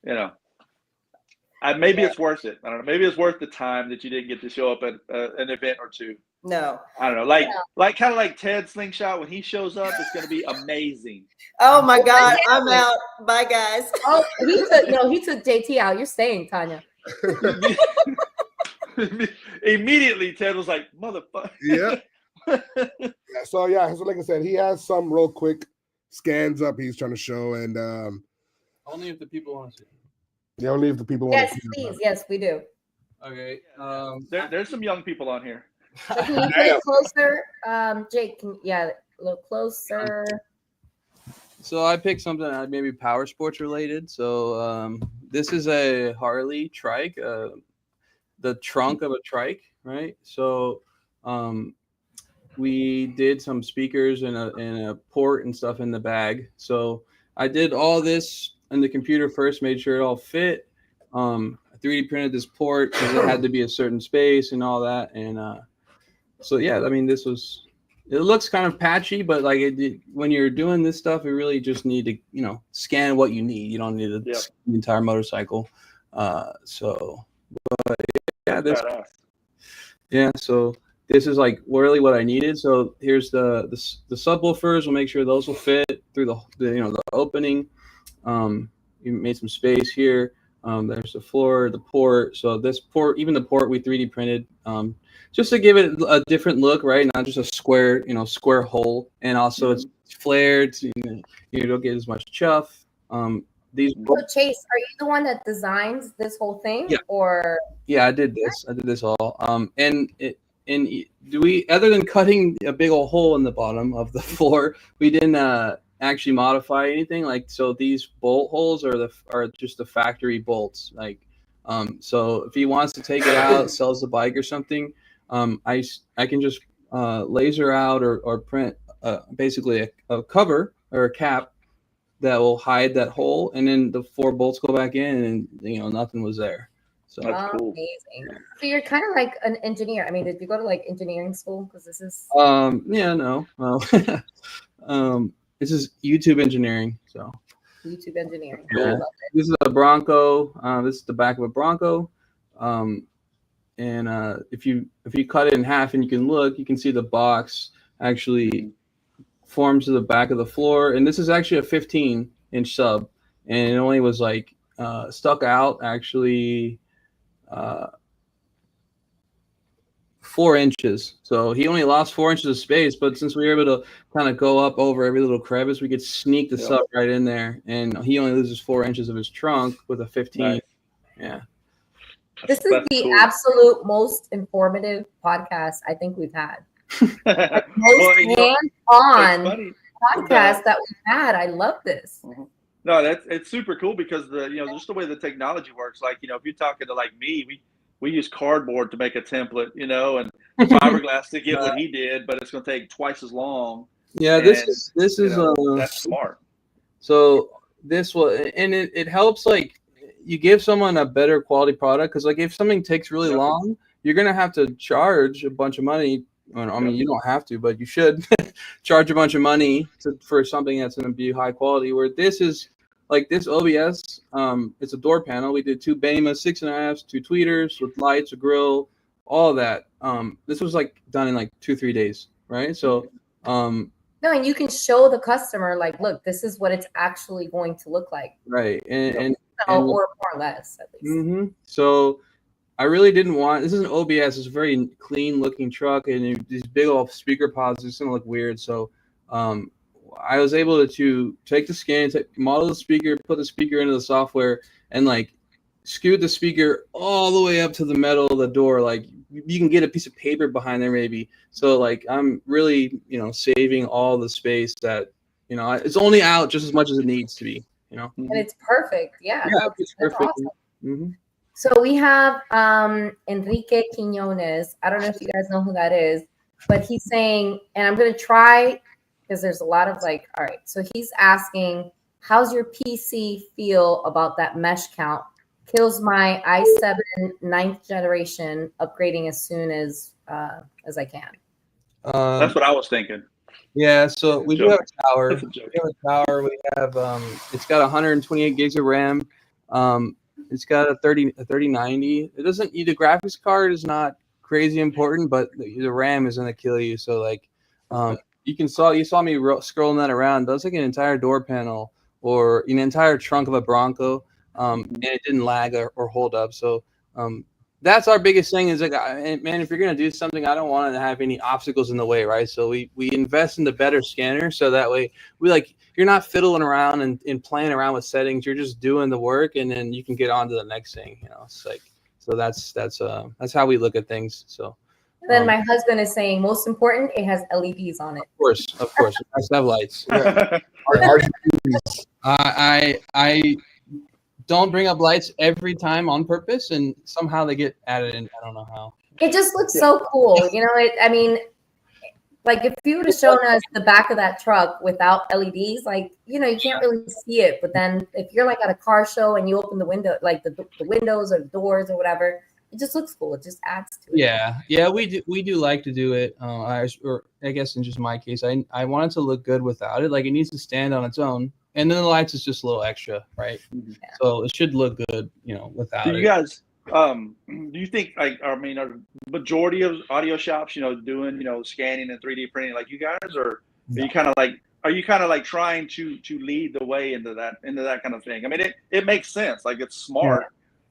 maybe it's worth it. I don't know. Maybe it's worth the time that you didn't get to show up at an event or two. No. I don't know. Like kind of like Ted Slingshot when he shows up, it's going to be amazing. Oh my God, I'm out. Bye, guys. Oh, he took JT out. You're staying, Tanya. Immediately, Ted was like, "Motherfucker." Yeah. So like I said, he has some real quick scans up he's trying to show, and Only if the people want to see. yeah, only if the people want Yes, to see please. Yes, we do. Okay. There's some young people on here. So can you get closer? Jake, a little closer. So I picked something maybe power sports related. So this is a Harley trike, the trunk of a trike, right? So we did some speakers and a port and stuff in the bag. So I did all this in the computer first, made sure it all fit. I 3D printed this port because it had to be a certain space and all that. And so yeah, I mean, it looks kind of patchy, but like when you're doing this stuff, you really just need to, scan what you need. You don't need to scan the entire motorcycle. So this is like really what I needed. So here's the subwoofers. We'll make sure those will fit through the opening. You made some space here. There's the floor, the port. So this port, even the port, we 3D printed just to give it a different look, right? Not just a square hole, and also it's flared. So you don't get as much chuff. So Chase, are you the one that designs this whole thing? Yeah. Or I did this all. And do we, other than cutting a big old hole in the bottom of the floor, we didn't actually modify anything. Like, so these bolt holes are just the factory bolts. Like, so if he wants to take it out, sells the bike or something, I can just laser out or print basically a cover or a cap that will hide that hole, and then the 4 bolts go back in, and nothing was there. So that's cool. Amazing. So you're kind of like an engineer. I mean, did you go to like engineering school? Because this is no. This is YouTube engineering. So YouTube engineering. Yeah. This is a Bronco. This is the back of a Bronco. And if you cut it in half and you can see the box actually forms to the back of the floor. And this is actually a 15-inch sub, and it only was like stuck out actually 4 inches. So he only lost 4 inches of space, but since we were able to kind of go up over every little crevice, we could sneak the sub right in there, and he only loses 4 inches of his trunk with a 15. Nice. Yeah. This is the absolute most informative podcast I think we've had. Like most hands-on podcast that we've had. I love this. No, it's super cool because just the way the technology works. Like, if you're talking to like me, we use cardboard to make a template, and fiberglass to get what he did, but it's going to take twice as long. Yeah, this is that's smart. So this will, and it helps, like, you give someone a better quality product, because like if something takes really long, you're gonna have to charge a bunch of money. I mean, you don't have to, but you should charge a bunch of money for something that's going to be high quality. Where this is like this OBS, it's a door panel. We did 2 Bema 6.5s, 2 tweeters with lights, a grill, all of that. This was like done in like 2-3 days, right? So, no, and you can show the customer like, look, this is what it's actually going to look like, right? And or more or less, at least. Mm-hmm. So I really didn't want, this is an OBS, it's a very clean looking truck, and these big old speaker pods, it's gonna look weird. So I I was able to take the scan, model the speaker, put the speaker into the software, and like scoot the speaker all the way up to the metal of the door. Like you can get a piece of paper behind there maybe. So like I'm really, saving all the space that, it's only out just as much as it needs to be, And it's perfect. Yeah, it's that's perfect. awesome. Mm-hmm. So we have Enrique Quinones. I don't know if you guys know who that is, but he's saying, and I'm going to try because there's a lot of like, all right. So he's asking, how's your PC feel about that mesh count? Kills my i7 9th generation, upgrading as soon as I can. That's what I was thinking. Yeah, so we do have a tower. That's a joke. We have a tower. We have it's got 128 gigs of RAM. It's got a 3090. It doesn't. The graphics card is not crazy important, but the RAM is gonna kill you. So like, you saw me scrolling that around. That's like an entire door panel or an entire trunk of a Bronco, and it didn't lag or hold up. So that's our biggest thing is like, man, if you're gonna do something, I don't want to have any obstacles in the way, right? So we invest in the better scanner, so that way you're not fiddling around and playing around with settings. You're just doing the work, and then you can get on to the next thing. It's like, so that's how we look at things. So then my husband is saying, most important, it has LEDs on it. Of course, it has to have lights. Yeah. I don't bring up lights every time on purpose, and somehow they get added in. I don't know how. It just looks so cool. I mean, like if you would have shown us the back of that truck without LEDs, like, you can't really see it. But then if you're like at a car show and you open the window, like the windows or the doors or whatever, it just looks cool. It just adds to it. Yeah, we do like to do it. I guess in just my case, I want it to look good without it. Like it needs to stand on its own. And then the lights is just a little extra, right? Yeah. So it should look good, without it. Do you guys, do you think are the majority of audio shops, doing, scanning and 3D printing like you guys, or are you kind of like trying to lead the way into that kind of thing? I mean, it makes sense. Like it's smart.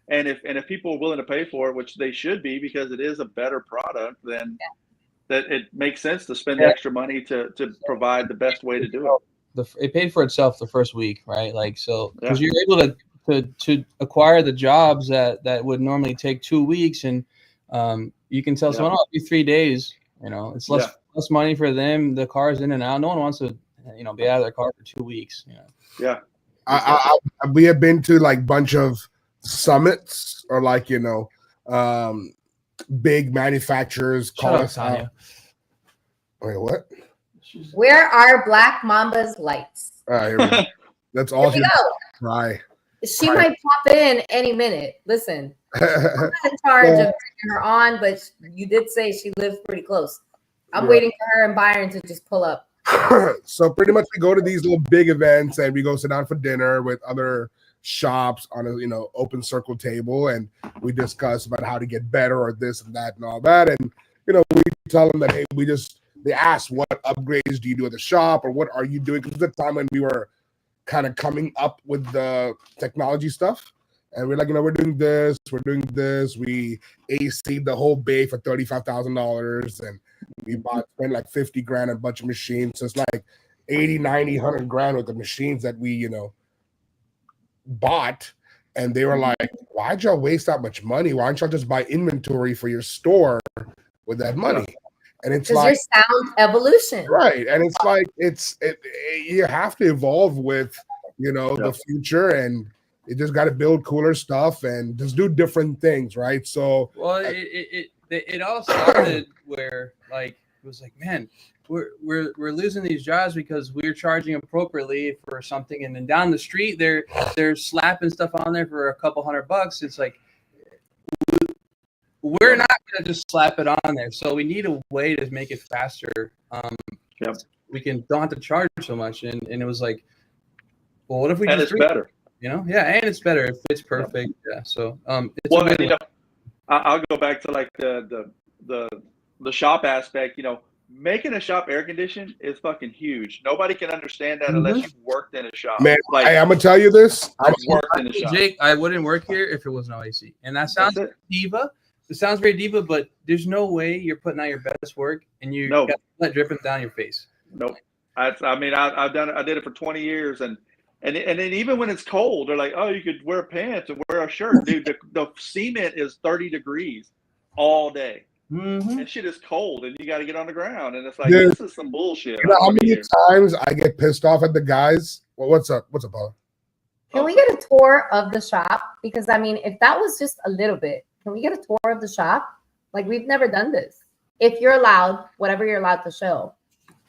Yeah. And if people are willing to pay for it, which they should be, because it is a better product, then that it makes sense to spend the extra money to provide the best way to do it. It paid for itself the first week, right? Like, so because you're able to acquire the jobs that would normally take 2 weeks, and you can tell someone, it'll be 3 days. It's less money for them. The car's in and out. No one wants to, be out of their car for 2 weeks. Yeah. We have been to like bunch of summits or like big manufacturers call us out. Wait, what? Where are Black Mamba's lights? All right, here we go. That's all she try. She might pop in any minute. Listen, I'm not in charge of bringing her on, but you did say she lives pretty close. I'm waiting for her and Byron to just pull up. So pretty much we go to these little big events and we go sit down for dinner with other shops on a open circle table, and we discuss about how to get better or this and that and all that. And we tell them that, hey, they ask, what upgrades do you do at the shop, or what are you doing? Because at the time when we were kind of coming up with the technology stuff, and we're like, we're doing this. We AC'd the whole bay for $35,000, and we spent like $50,000 on a bunch of machines. So it's like 80, 90, 100 grand with the machines that we, bought. And they were like, why'd y'all waste that much money? Why don't y'all just buy inventory for your store with that money? And it's like your sound evolution, right? And it's like you have to evolve with the future, and you just got to build cooler stuff and just do different things, right? So it all started where like it was like, man, we're losing these jobs because we're charging appropriately for something, and then down the street they're slapping stuff on there for a couple $100. It's like, we're not going to just slap it on there. So we need a way to make it faster. We don't have to charge so much. And it was like, well, what if we it's better? And it's better. It fits perfect. Yeah. So I'll go back to like the shop aspect. Making a shop air conditioned is fucking huge. Nobody can understand that unless you've worked in a shop. Man, I'm gonna tell you this. I've worked in a shop. Jake, I wouldn't work here if it was no AC. And that sounds diva. It sounds very diva, but there's no way you're putting out your best work and you got blood dripping down your face. Nope. I mean, I did it for 20 years, and then even when it's cold, they're like, oh, you could wear pants and wear a shirt, dude. The cement is 30 degrees all day. Mm-hmm. And shit is cold, and you got to get on the ground, and it's like, Dude, this is some bullshit. You know how many times I get pissed off at the guys? Well, what's up? What's up, Paula? Can we get a tour of the shop? Because I mean, if that was just a little bit, can we get a tour of the shop? Like, we've never done this. If you're allowed, whatever you're allowed to show.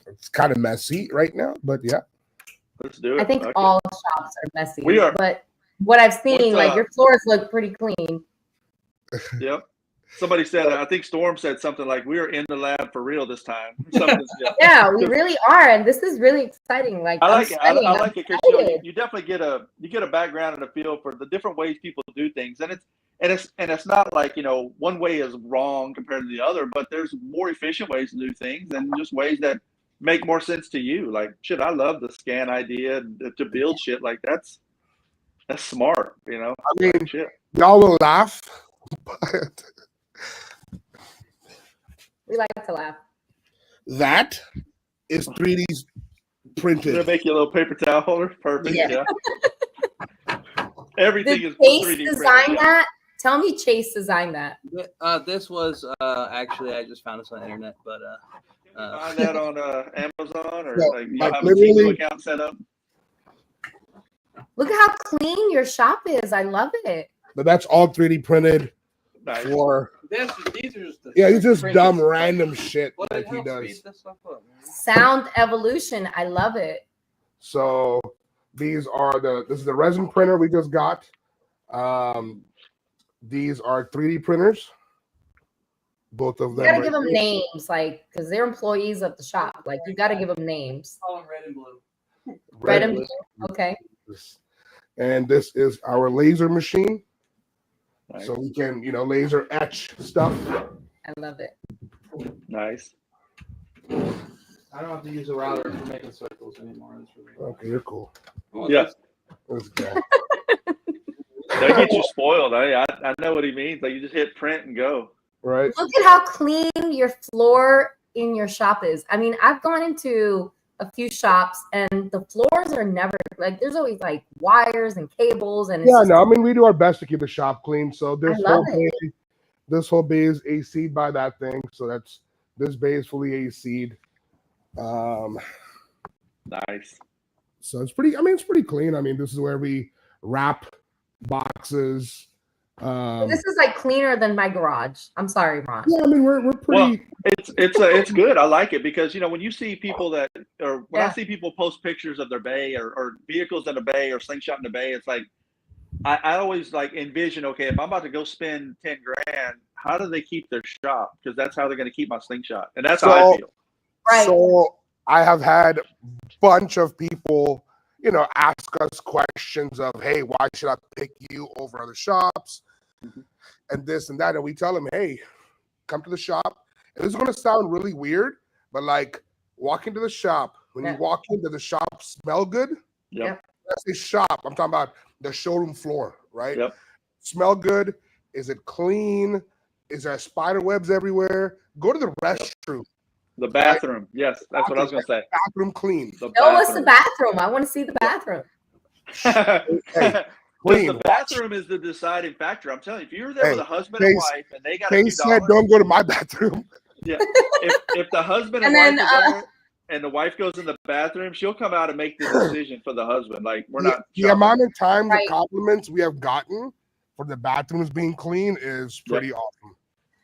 It's kind of messy right now, but yeah. Let's do it. I think Okay. all shops are messy. We are. But what I've seen, What's, like, your floors look pretty clean. Yep. Somebody said, I think Storm said something like, "We are in the lab for real this time." Yeah, we really are, and this is really exciting. Like, I like it. I I'm like it because you definitely get a background and a feel for the different ways people do things, and it's not like, you know, one way is wrong compared to the other, but there's more efficient ways to do things and just ways that make more sense to you. Like, shit, I love the scan idea to build shit. Like, that's smart, you know. I mean, like, shit. Y'all will laugh, but we like to laugh. that is 3D printed. Gonna make you a little paper towel holder. Perfect. Yeah. Everything Did is Chase 3D design printed. that? Tell me Chase designed that. This was actually, I just found this on the internet, but Find that on Amazon, or No, like you like have a Temu literally- account set up. Look at how clean your shop is. I love it. But that's all 3D printed Nice. for. these are just the Yeah, he's just printed dumb stuff. random shit Well, like it he helps does. speed this stuff up, man. Sound evolution. I love it. So this is the resin printer we just got. These are 3D printers. Both of You them. gotta right give them here. names, like, because they're employees of the shop. Like, you gotta give them names. Oh, red and blue. Red and blue. Okay. And this is our laser machine. Nice. So we can, laser etch stuff. I love it. Nice. I don't have to use a router for making circles anymore. That's really Okay, you're cool. Yeah. This guy. That gets you spoiled. I know what he means. Like, you just hit print and go. Right? Look at how clean your floor in your shop is. I mean, I've gone into a few shops and the floors are never like, there's always like wires and cables and it's Yeah, just, no, I mean, we do our best to keep the shop clean. So I love it. this whole bay is AC'd by that thing. So this bay is fully AC'd. Nice. So it's pretty clean. I mean, this is where we wrap boxes. this is like cleaner than my garage. I'm sorry, Ron. Yeah, I mean, we're pretty. Well, it's good. I like it because, when you see people I see people post pictures of their bay or vehicles in a bay or Slingshot in the bay, it's like I always like envision, okay, if I'm about to go spend 10 grand, how do they keep their shop? Because that's how they're going to keep my Slingshot, and that's how I feel. Right. So I have had a bunch of people, ask us questions of, hey, why should I pick you over other shops? Mm-hmm. And this and that. And we tell them, hey, come to the shop. And this is going to sound really weird, but like walk into the shop. When you walk in, does the shop smell good? Yep. That's a shop. I'm talking about the showroom floor, right? Yep. Smell good. Is it clean? Is there spider webs everywhere? Go to the restroom. The bathroom. Yes, that's what I was going to say. Bathroom clean. The No, it's the bathroom. I want to see the bathroom. Clean. The bathroom is the deciding factor. I'm telling you, if you're there with a husband and wife and they got They $2, said, don't go to my bathroom. yeah. If the husband And and then, wife are there and the wife goes in the bathroom, she'll come out and make the decision for the husband. Like, we're not. The amount of times Right. the compliments we have gotten for the bathrooms being clean is pretty awesome.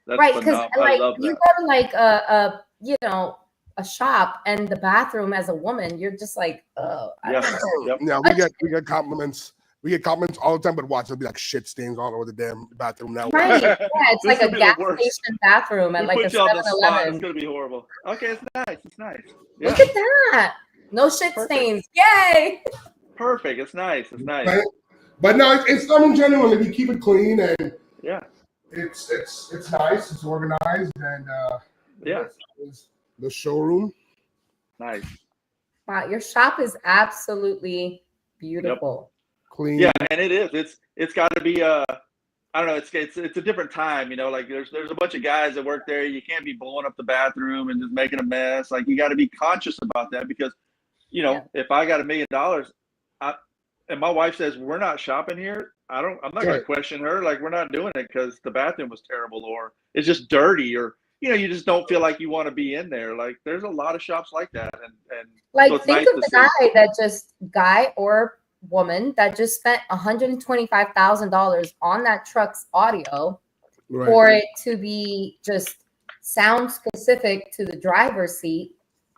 That's Right, because phenomenal. I like love you that. go to like a shop and the bathroom as a woman, you're just like, oh, I don't know. Yep. Yeah, we get compliments. We get compliments all the time, but watch, there'll be like shit stains all over the damn bathroom now. Right. Yeah, it's This like would a be the gas worst. station bathroom at We like a put you on the spot. 7-Eleven. It's gonna be horrible. Okay, it's nice. It's nice. Yeah. Look at that. No shit Perfect. stains. Yay. Perfect. It's nice. It's nice. Right? But no, it's I mean, genuinely, we keep it clean and Yeah. it's nice, it's organized, and Yeah. it's the showroom. Nice. Wow, your shop is absolutely beautiful. Clean. Yeah, and it is. It's got to be I don't know. It's a different time. Like there's a bunch of guys that work there. You can't be blowing up the bathroom and just making a mess. Like, you got to be conscious about that because you know, if I got $1 million, and my wife says we're not shopping here, I'm not going to question her. Like, we're not doing it because the bathroom was terrible or it's just dirty, or you know, you just don't feel like you want to be in there. Like, there's a lot of shops like that, and Like, so it's think nice of to the see. guy or woman that just spent $125,000 on that truck's audio for it to be just sound specific to the driver's seat,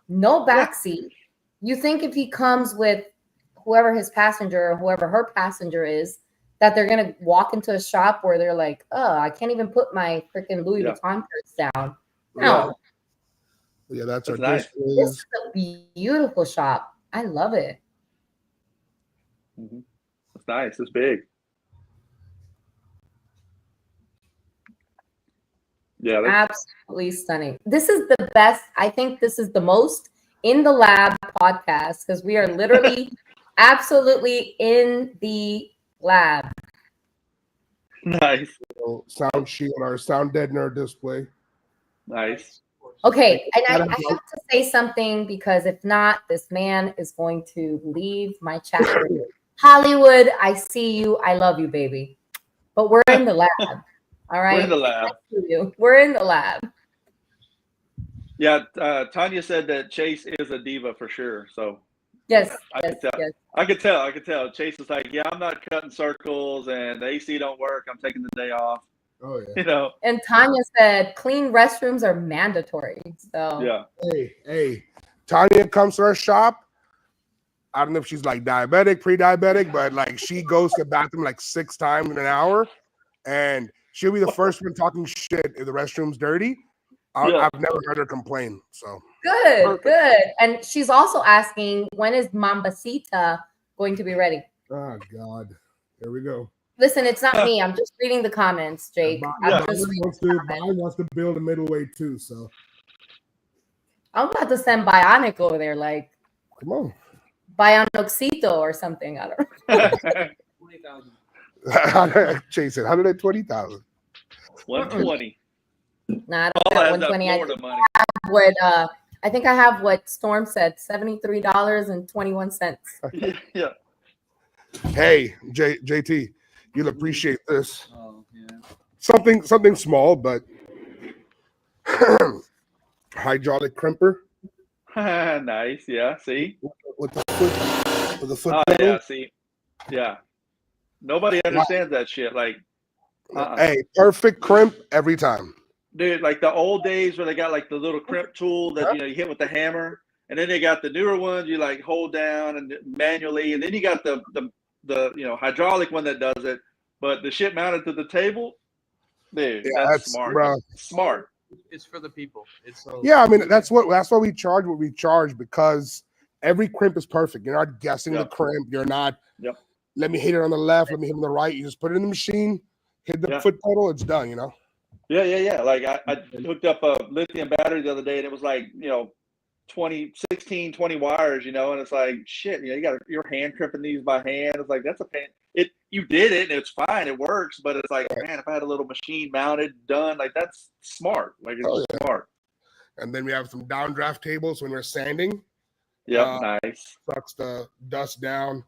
no back seat. You think if he comes with whoever his passenger or whoever her passenger is, that they're gonna walk into a shop where they're like, oh, I can't even put my freaking Louis Vuitton purse down. No. Yeah, that's our nice. This is a beautiful shop. I love it. It's nice. It's big. Yeah, absolutely stunning. This is the best. I think this is the most in the lab podcast because we are literally absolutely in the lab. Nice. Sound sheet on our sound deadener display. Nice. Okay, and I have to say something because if not, this man is going to leave my chat room. Hollywood, I see you. I love you, baby. But we're in the lab. All right. We're in the lab. We're in the lab. Yeah, Tanya said that Chase is a diva for sure. So yes, I could tell. Chase is like, yeah, I'm not cutting circles, and the AC don't work. I'm taking the day off. Oh yeah. You know. And Tanya said clean restrooms are mandatory. So yeah. Hey, Tanya comes to our shop. I don't know if she's like diabetic, pre-diabetic, but like she goes to the bathroom like 6 times in an hour, and she'll be the first one talking shit if the restroom's dirty. I've never heard her complain. So good. And she's also asking, when is Mambasita going to be ready? Oh God, here we go. Listen, it's not me. I'm just reading the comments, Jake. Wants to build a middleweight too. So I'm about to send Bionic over there, like, come on, Bionoxito or something. I don't know. 20,000. Chase it, 120,000. 120. Nah, I don't have 120. I think I have what Storm said, $73.21. Yeah. Hey, JT, you'll appreciate this. Oh, yeah. Something small, but hydraulic crimper. Nice. Yeah. See. With the foot. Oh yeah. See. Yeah. Nobody understands that shit. Like. Hey, perfect crimp every time. Dude, like the old days where they got like the little crimp tool that you hit with the hammer, and then they got the newer ones you like hold down and manually, and then you got the hydraulic one that does it, but the shit mounted to the table, dude. Yeah, that's smart. Bro. Smart. It's for the people. I mean that's why we charge what we charge, because every crimp is perfect. You're not guessing the crimp. You're not. Yep. Let me hit it on the left. Let me hit it on the right. You just put it in the machine, hit the foot pedal. It's done. You know. Yeah. Like I hooked up a lithium battery the other day, and it was like 16-20 wires, and it's like shit. You got your hand crimping these by hand. It's like that's a pain. You did it, and it's fine. It works, but it's like, man, if I had a little machine mounted, done, like that's smart. Like it's smart. And then we have some downdraft tables when we're sanding. Yeah, nice. Sucks the dust down.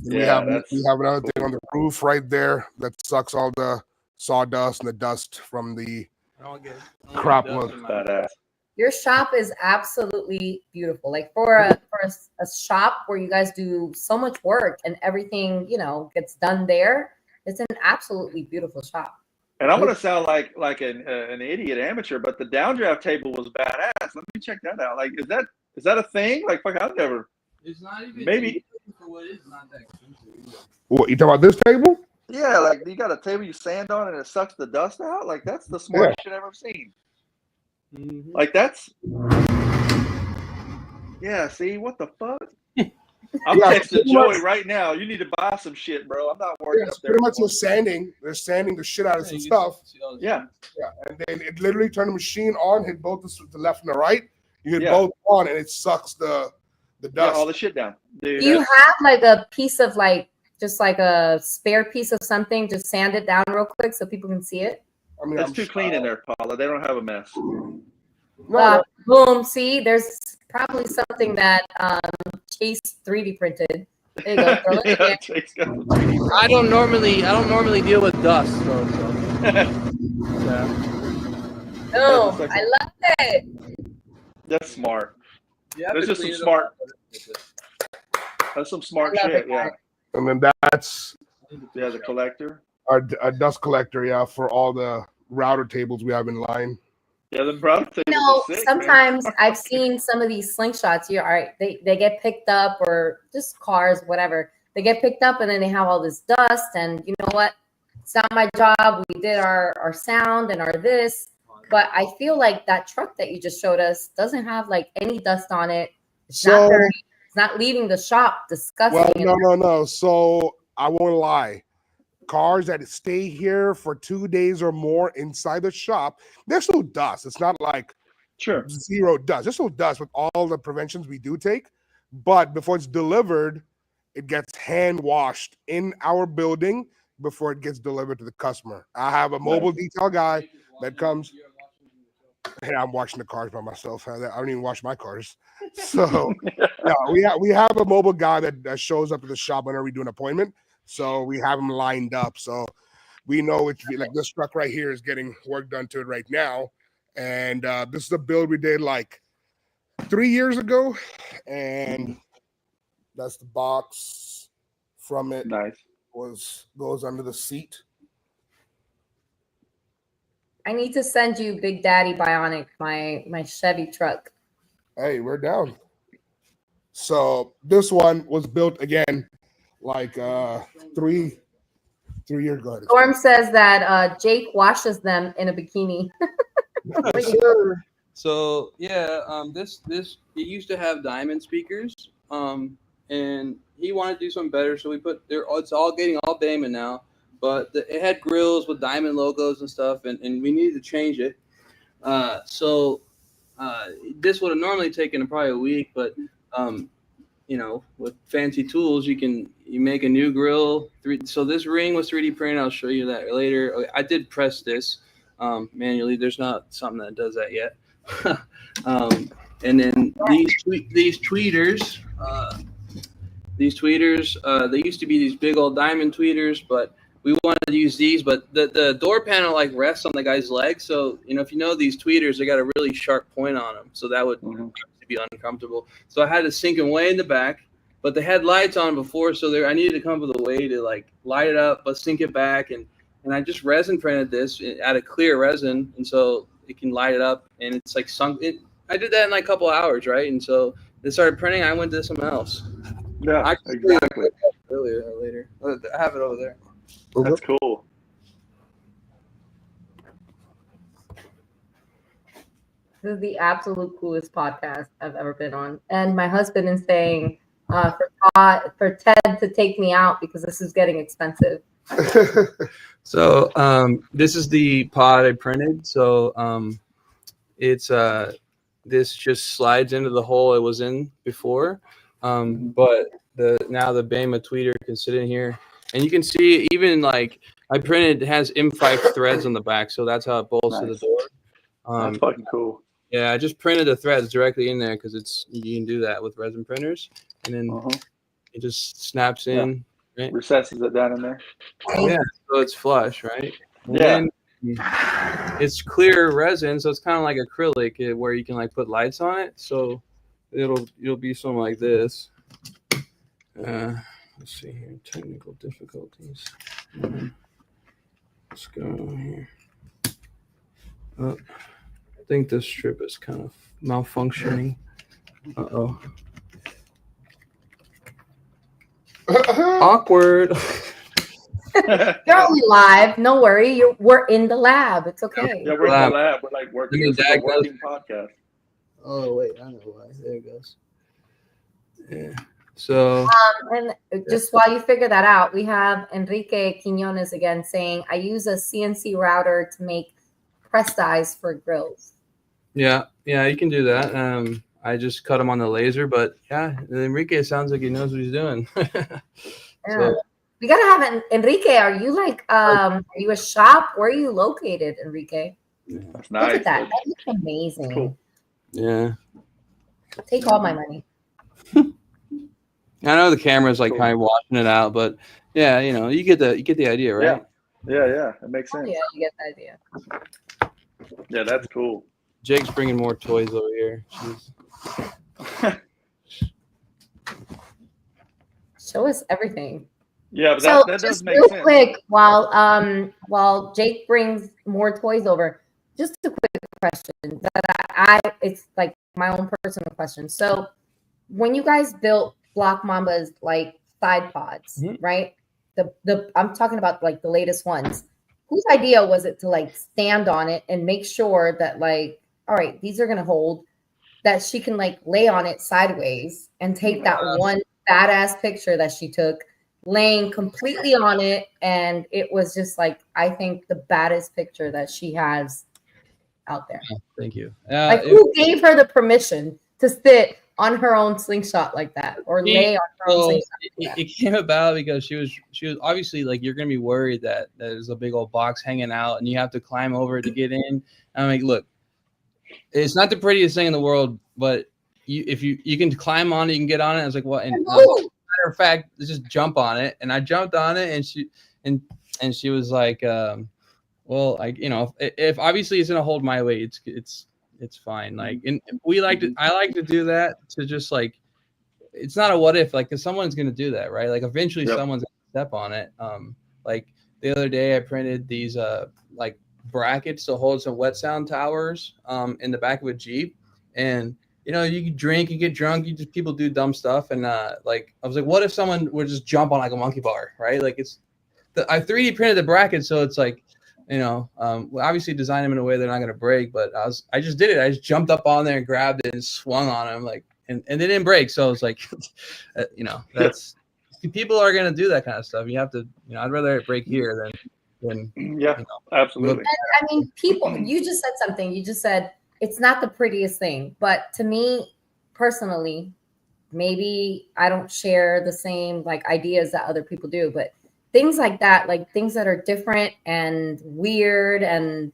We have another thing on the roof right there that sucks all the sawdust and the dust from the crop work. Your shop is absolutely beautiful. Like for a shop where you guys do so much work and everything, gets done there, it's an absolutely beautiful shop. And I'm gonna sound like an idiot amateur, but the downdraft table was badass. Let me check that out. Like, is that a thing? Like, fuck, I've never. It's not even maybe for what it is, not that expensive. What, you talking about this table? Yeah, like you got a table you sand on and it sucks the dust out. Like that's the smartest shit I've ever seen. Mm-hmm. Like that's. Yeah. See what the fuck? I'm texting Joey right now. You need to buy some shit, bro. I'm not working up there. Pretty much they're sanding the shit out of some stuff. Yeah. And then it literally turned the machine on, hit both the left and the right. You hit both on, and it sucks the dust. All the shit down. Dude, do you have like a piece of just like a spare piece of something, just sand it down real quick so people can see it? I mean, it's too clean in there, Paula. They don't have a mess. No, Boom. See, there's probably something that Chase 3D printed. There you go. Throw it in there. Chase got some I don't normally deal with dust, though. So. Yeah. Boom. I love it. That's smart. You have There's to just some clean it smart. up. That's some smart I love shit. it, Yeah. guys. and then that's Yeah. The collector. our dust collector, yeah, for all the router tables we have in line. Yeah. The brown tables No, are sick, sometimes man. I've seen some of these slingshots. All right, they get picked up, or just cars, whatever. They get picked up and then they have all this dust. And you know what? It's not my job. We did our sound and our this. But I feel like that truck that you just showed us doesn't have like any dust on it. It's not dirty. It's not leaving the shop disgusting. Well, no. So I won't lie. Cars that stay here for 2 days or more inside the shop, there's still dust. It's not like Sure. zero dust. There's still dust with all the preventions we do take. But before it's delivered, it gets hand washed in our building before it gets delivered to the customer. I have a mobile detail guy that comes. And I'm washing the cars by myself. I don't even wash my cars. So yeah, we have a mobile guy that shows up to the shop whenever we do an appointment. So we have him lined up. So we know it's like this truck right here is getting work done to it right now. And this is a build we did like 3 years ago. And that's the box from it. Nice. Goes under the seat. I need to send you Big Daddy Bionic, my Chevy truck. Hey, we're down. So this one was built again like 3 years ago. Storm says that Jake washes them in a bikini. Yes, sir. So yeah, this it used to have diamond speakers, and he wanted to do something better, so we put there. It's all getting all diamond now, but it had grills with diamond logos and stuff, and we needed to change it. So this would have normally taken probably a week, but with fancy tools, you make a new grill. So this ring was 3D printed. I'll show you that later. I did press this manually. There's not something that does that yet. And then these tweeters, they used to be these big old diamond tweeters, but we wanted to use these. But the door panel like rests on the guy's leg, so if you know these tweeters, they got a really sharp point on them, so that would be uncomfortable. So I had to sink them way in the back, but they had lights on before, so I needed to come up with a way to like light it up but sink it back, and I just resin printed this out of clear resin, and so it can light it up, and it's like sunk. I did that in like a couple hours, right? And so they started printing. I went to something else. Yeah, exactly. Earlier or later, I have it over there. That's cool. This is the absolute coolest podcast I've ever been on. And my husband is saying for Ted to take me out because this is getting expensive. So this is the pod I printed. So it's this just slides into the hole it was in before. But now the Bama tweeter can sit in here, and you can see even like I printed, it has M5 threads on the back, so that's how it bolts to the door. That's fucking cool. Yeah, I just printed the threads directly in there because you can do that with resin printers, and then it just snaps in. Right? Recesses it down in there. Yeah, so it's flush, right? And Yeah. then it's clear resin, so it's kind of like acrylic where you can like put lights on it. So you'll be something like this. Let's see here, technical difficulties. Let's go here. I think this strip is kind of malfunctioning. Uh-oh. Awkward. You're only live. No worry. We're in the lab. It's okay. Yeah, we're in the lab. We're like working. I mean, This is a working podcast. Oh, wait. I know why. There it goes. Yeah. So. And just while you figure that out, we have Enrique Quinones again saying, I use a CNC router to make press dies for grills. Yeah, you can do that. I just cut him on the laser, but yeah, Enrique sounds like he knows what he's doing. Yeah. We gotta have Enrique. Are you like are you a shop? Where are you located, Enrique? That's nice. Look at that. That looks amazing. Cool. Yeah. Take all my money. I know the camera's like Cool. kind of watching it out, but yeah, you get the idea, right? Yeah. It makes sense. Yeah, you get the idea. Yeah, that's cool. Jake's bringing more toys over here. Jeez. Show us everything. Yeah, but So that does just make real sense. quick, while Jake brings more toys over, just a quick question that it's like my own personal question. So when you guys built Block Mamba's like side pods, right? The I'm talking about like the latest ones. Whose idea was it to like stand on it and make sure that like, all right, these are gonna hold, that she can like lay on it sideways and take that one badass picture that she took laying completely on it, and it was just like, I think the baddest picture that she has out there. Thank you. Like who gave her the permission to sit on her own slingshot like that, or lay on her own slingshot like that? It came about because she was obviously like, you're gonna be worried that there's a big old box hanging out and you have to climb over to get in. And I'm like, look, it's not the prettiest thing in the world, but if you can climb on it, you can get on it. I was like, well, and matter of fact, let's just jump on it. And I jumped on it, and she was like, well, if obviously it's gonna hold my weight, it's fine. Like, and I like to do that to just like, it's not a what if, like, because someone's gonna do that, right? Like eventually someone's gonna step on it. Like the other day I printed these like brackets to hold some wet sound towers in the back of a Jeep, and you can drink and get drunk, people do dumb stuff, and like I was like, what if someone would just jump on like a monkey bar, right? Like I 3D printed the brackets, so it's like, obviously design them in a way they're not going to break, but I just did it. I just jumped up on there and grabbed it and swung on them, like, and they didn't break. So it's like, that's people are going to do that kind of stuff. You have to, I'd rather it break here than absolutely. I mean, people, you just said something. You just said it's not the prettiest thing, but to me personally, maybe I don't share the same like ideas that other people do, but things like that, like things that are different and weird and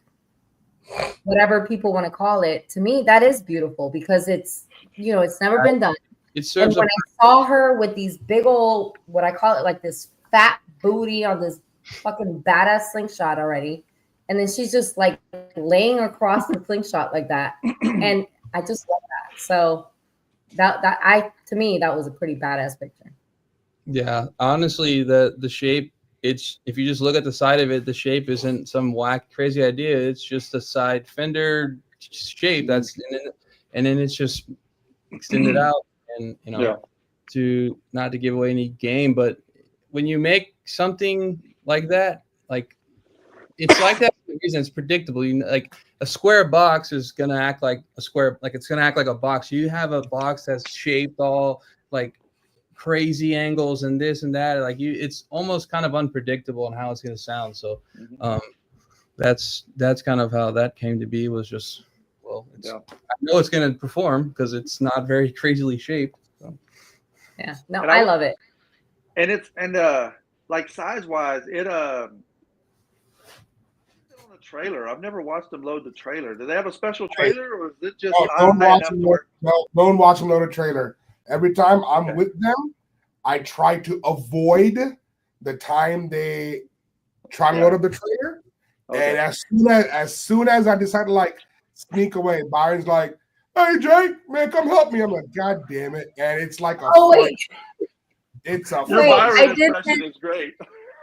whatever people want to call it, to me, that is beautiful because it's, it's never been done. It serves. And when I saw her with these big old, what I call it, like this fat booty on this fucking badass slingshot already, and then she's just like laying across the slingshot like that, and I just love that. So to me, that was a pretty badass picture. Yeah, honestly, the shape, it's, if you just look at the side of it, the shape isn't some whack crazy idea. It's just a side fender shape and then it's just extended out, and to not to give away any game, but when you make something like that, like it's like that for a reason. It's predictable. Like a square box is gonna act like a square, like it's gonna act like a box. You have a box that's shaped all like crazy angles and this and that, like it's almost kind of unpredictable in how it's going to sound. So that's kind of how that came to be, was just, well, I know it's going to perform because it's not very crazily shaped. So. Yeah, no, I love it. And it's like size wise, it on the trailer. I've never watched them load the trailer. Do they have a special trailer, or is it just don't watch them load a trailer? Every time I'm with them, I try to avoid the time they try to load up the trailer. Okay. And as soon as I decide to like sneak away, Byron's like, "Hey Jake, man, come help me." I'm like, "God damn it!" And it's like a it's a your Byron impression is great.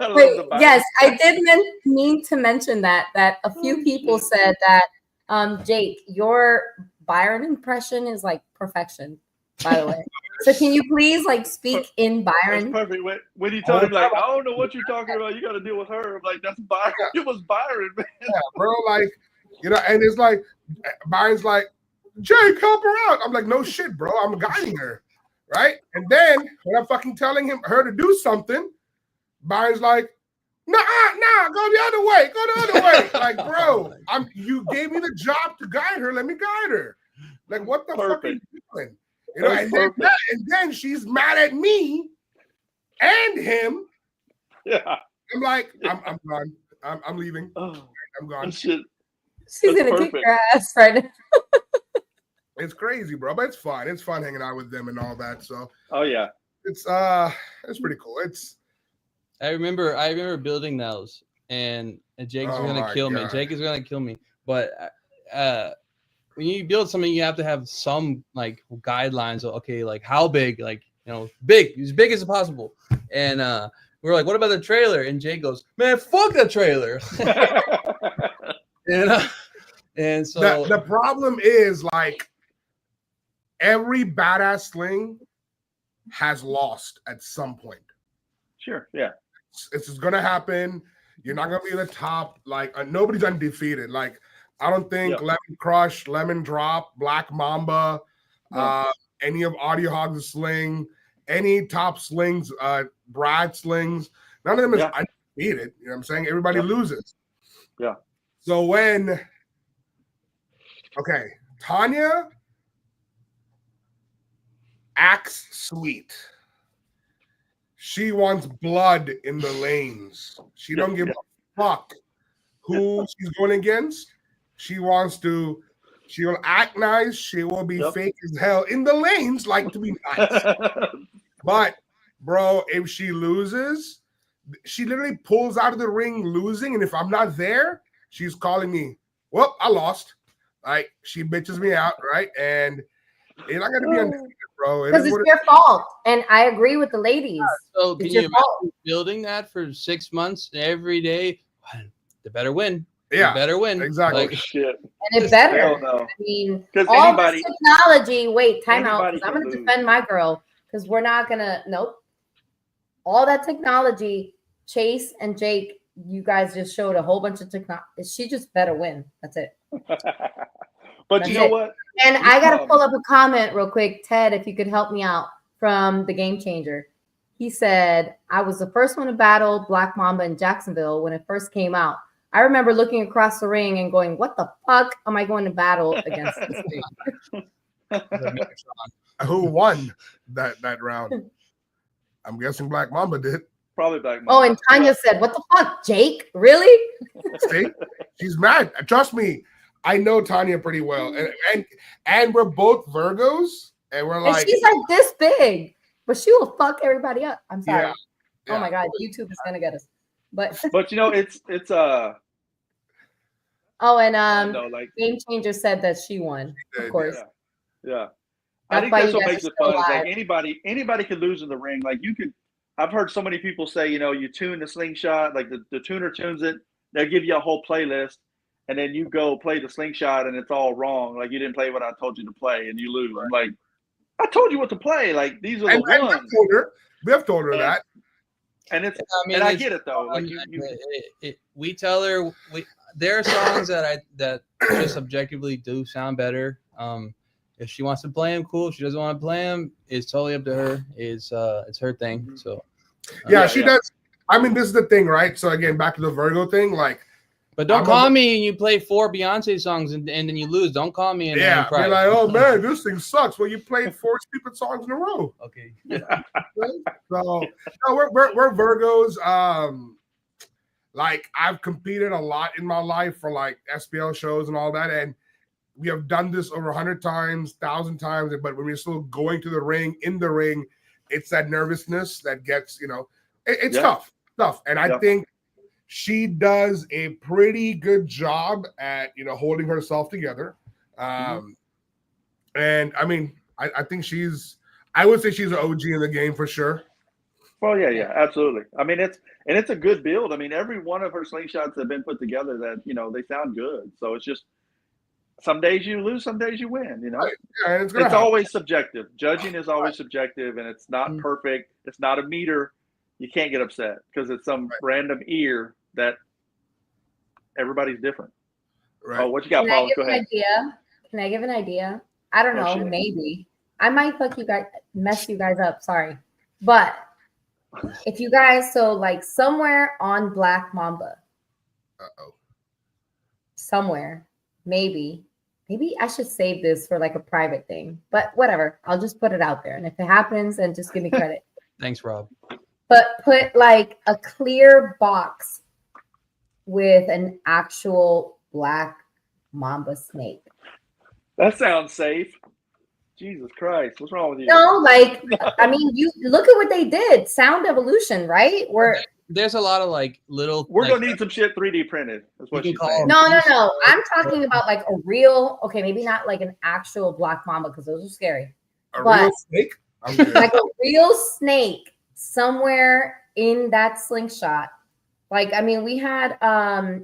Yes, I did mean to mention that a few people said that Jake, your Byron impression is like perfection, by the way. So can you please like speak in Byron? That's perfect. When you told him like, I don't know what you're talking about, you got to deal with her. I'm like, that's Byron. It was Byron, man. Yeah, bro. Like, and it's like Byron's like, Jake, help her out. I'm like, no shit, bro. I'm guiding her, right? And then when I'm fucking telling her to do something, Byron's like, nah, go the other way. Go the other way. Like, bro, you gave me the job to guide her. Let me guide her. Like, what the fuck are you doing? And then she's mad at me and him. Yeah. I'm like, I'm gone. I'm leaving. I'm gone. She's gonna kick your ass right now. It's crazy, bro, but it's fun. It's fun hanging out with them and all that. So Oh yeah. it's pretty cool. I remember building those, and Jake's Oh gonna my kill me. God. Jake is gonna kill me. But when you build something, you have to have some like guidelines. Okay, like how big, like big, as big as possible. And we're like, what about the trailer? And Jake goes, man, fuck the trailer. And so the problem is like every badass sling has lost at some point. Sure. Yeah. It's just gonna happen. You're not gonna be the top. Like nobody's undefeated. Like I don't think Yep. Lemon Crush, Lemon Drop, Black Mamba, No. any of Audio Hog's sling, any top slings, Brad slings. None of them is undefeated. You know what I'm saying? Everybody loses. Yeah. So when Tanya acts sweet. She wants blood in the lanes. She don't give a fuck who she's going against. She will act nice. She will be fake as hell in the lanes, like to be nice. But, bro, if she loses, she literally pulls out of the ring losing. And if I'm not there, she's calling me, well, I lost. Like, she bitches me out, right? And it's not going to be undefeated, bro. Because it's your fault. And I agree with the ladies. So can you imagine building that for 6 months every day? The better win. Yeah. The better win. Exactly. Oh, shit. And it better. Hell no. I mean, 'Cause all anybody- this technology. Wait, time out. anybody Because I'm can going to lose. defend my girl. Because we're not going to. Nope. All that technology, Chase and Jake, you guys just showed a whole bunch of technology. She just better win. That's it. But you know what? And I got to pull up a comment real quick. Ted, if you could help me out from the Game Changer. He said, I was the first one to battle Black Mamba in Jacksonville when it first came out. I remember looking across the ring and going, what the fuck am I going to battle against this thing? Who won that round? I'm guessing Black Mamba did. Probably Black Mamba. Oh, and Tanya said, what the fuck, Jake? Really? See? She's mad. Trust me. I know Tanya pretty well. And we're both Virgos. And we're like. And she's like this big. But she will fuck everybody up. I'm sorry. Yeah. Oh my God. YouTube is going to get us. But you know, it's oh, and no, like Game Changer said that she won, of course. Yeah. I think why that's you what guys makes are it still fun. Is like alive. anybody could lose in the ring. Like you could. I've heard so many people say, you tune the Slingshot, like the tuner tunes it. They'll give you a whole playlist, and then you go play the Slingshot, and it's all wrong. Like you didn't play what I told you to play, and you lose. I'm like, I told you what to play. Like these are the ones. We have told her that. And it's, and I get it though. Like we tell her there are songs that just objectively do sound better. If she wants to play them, cool. If she doesn't want to play them, it's totally up to her. It's her thing. So she does. I mean, this is the thing, right? So again, back to the Virgo thing, like. But don't call me and you play 4 Beyonce songs and then you lose. Don't call me and be like, oh man, this thing sucks. Well, you played 4 stupid songs in a row. Okay. So no, we're Virgos. Like I've competed a lot in my life for like SPL shows and all that, and we have done this over 100 times, 1,000 times. But when we're still going to the ring, in the ring, it's that nervousness that gets, it's tough. And I think she does a pretty good job at, holding herself together. And I mean, I think I would say she's an OG in the game for sure. Well, yeah, absolutely. I mean, it's a good build. I mean, every one of her slingshots have been put together that, they sound good. So it's just some days you lose, some days you win, Yeah, and it's always subjective. Judging is always subjective, and it's not perfect. It's not a meter. You can't get upset because it's some random ear that everybody's different. Right. Oh, what you got, Paul? Go ahead. Can I give an idea? I don't know. Maybe I might mess you guys up. Sorry, but if you guys like somewhere on Black Mamba, somewhere, maybe I should save this for like a private thing. But whatever, I'll just put it out there, and if it happens, then just give me credit. Thanks, Rob. But put like a clear box with an actual Black Mamba snake. That sounds safe. Jesus Christ, what's wrong with you? No, like I mean, you look at what they did. Sound evolution, right? Where There's a lot of like little. We're like, gonna need some shit 3D printed. That's what You she's can saying. call no. I'm talking about like a real. Okay, maybe not like an actual black mamba because those are scary. A But- real snake? I'm good. Like a real snake somewhere in that slingshot. Like I mean, we had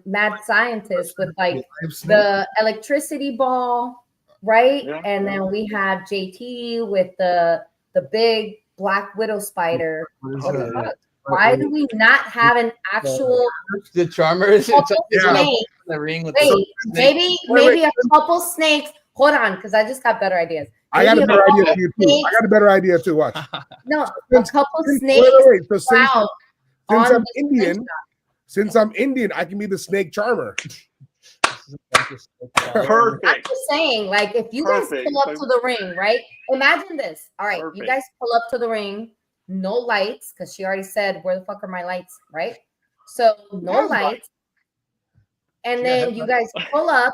mad scientists with like Live snake? the electricity ball, right? Yeah, And then we had JT with the big black widow spider. What is What the that? fuck? Why do we not have an actual the charmer. It's couple Yeah. snakes? the ring with Wait, the snake. maybe a couple snakes. Hold on, because I just got better ideas. I got a Maybe better idea couple too. I got a better idea too. Watch. No, a Since- couple Wait, snakes wait. So since out on I'm the Indian, slingshot. since I'm Indian, I can be the snake charmer. I'm Perfect. just saying, like, if you guys Perfect. pull up to the ring, right? Imagine this. All right, you Perfect. guys pull up to the ring, no lights, because she already said, "Where the fuck are my lights?" Right? So no Yes, lights, and Yeah, then you guys pull up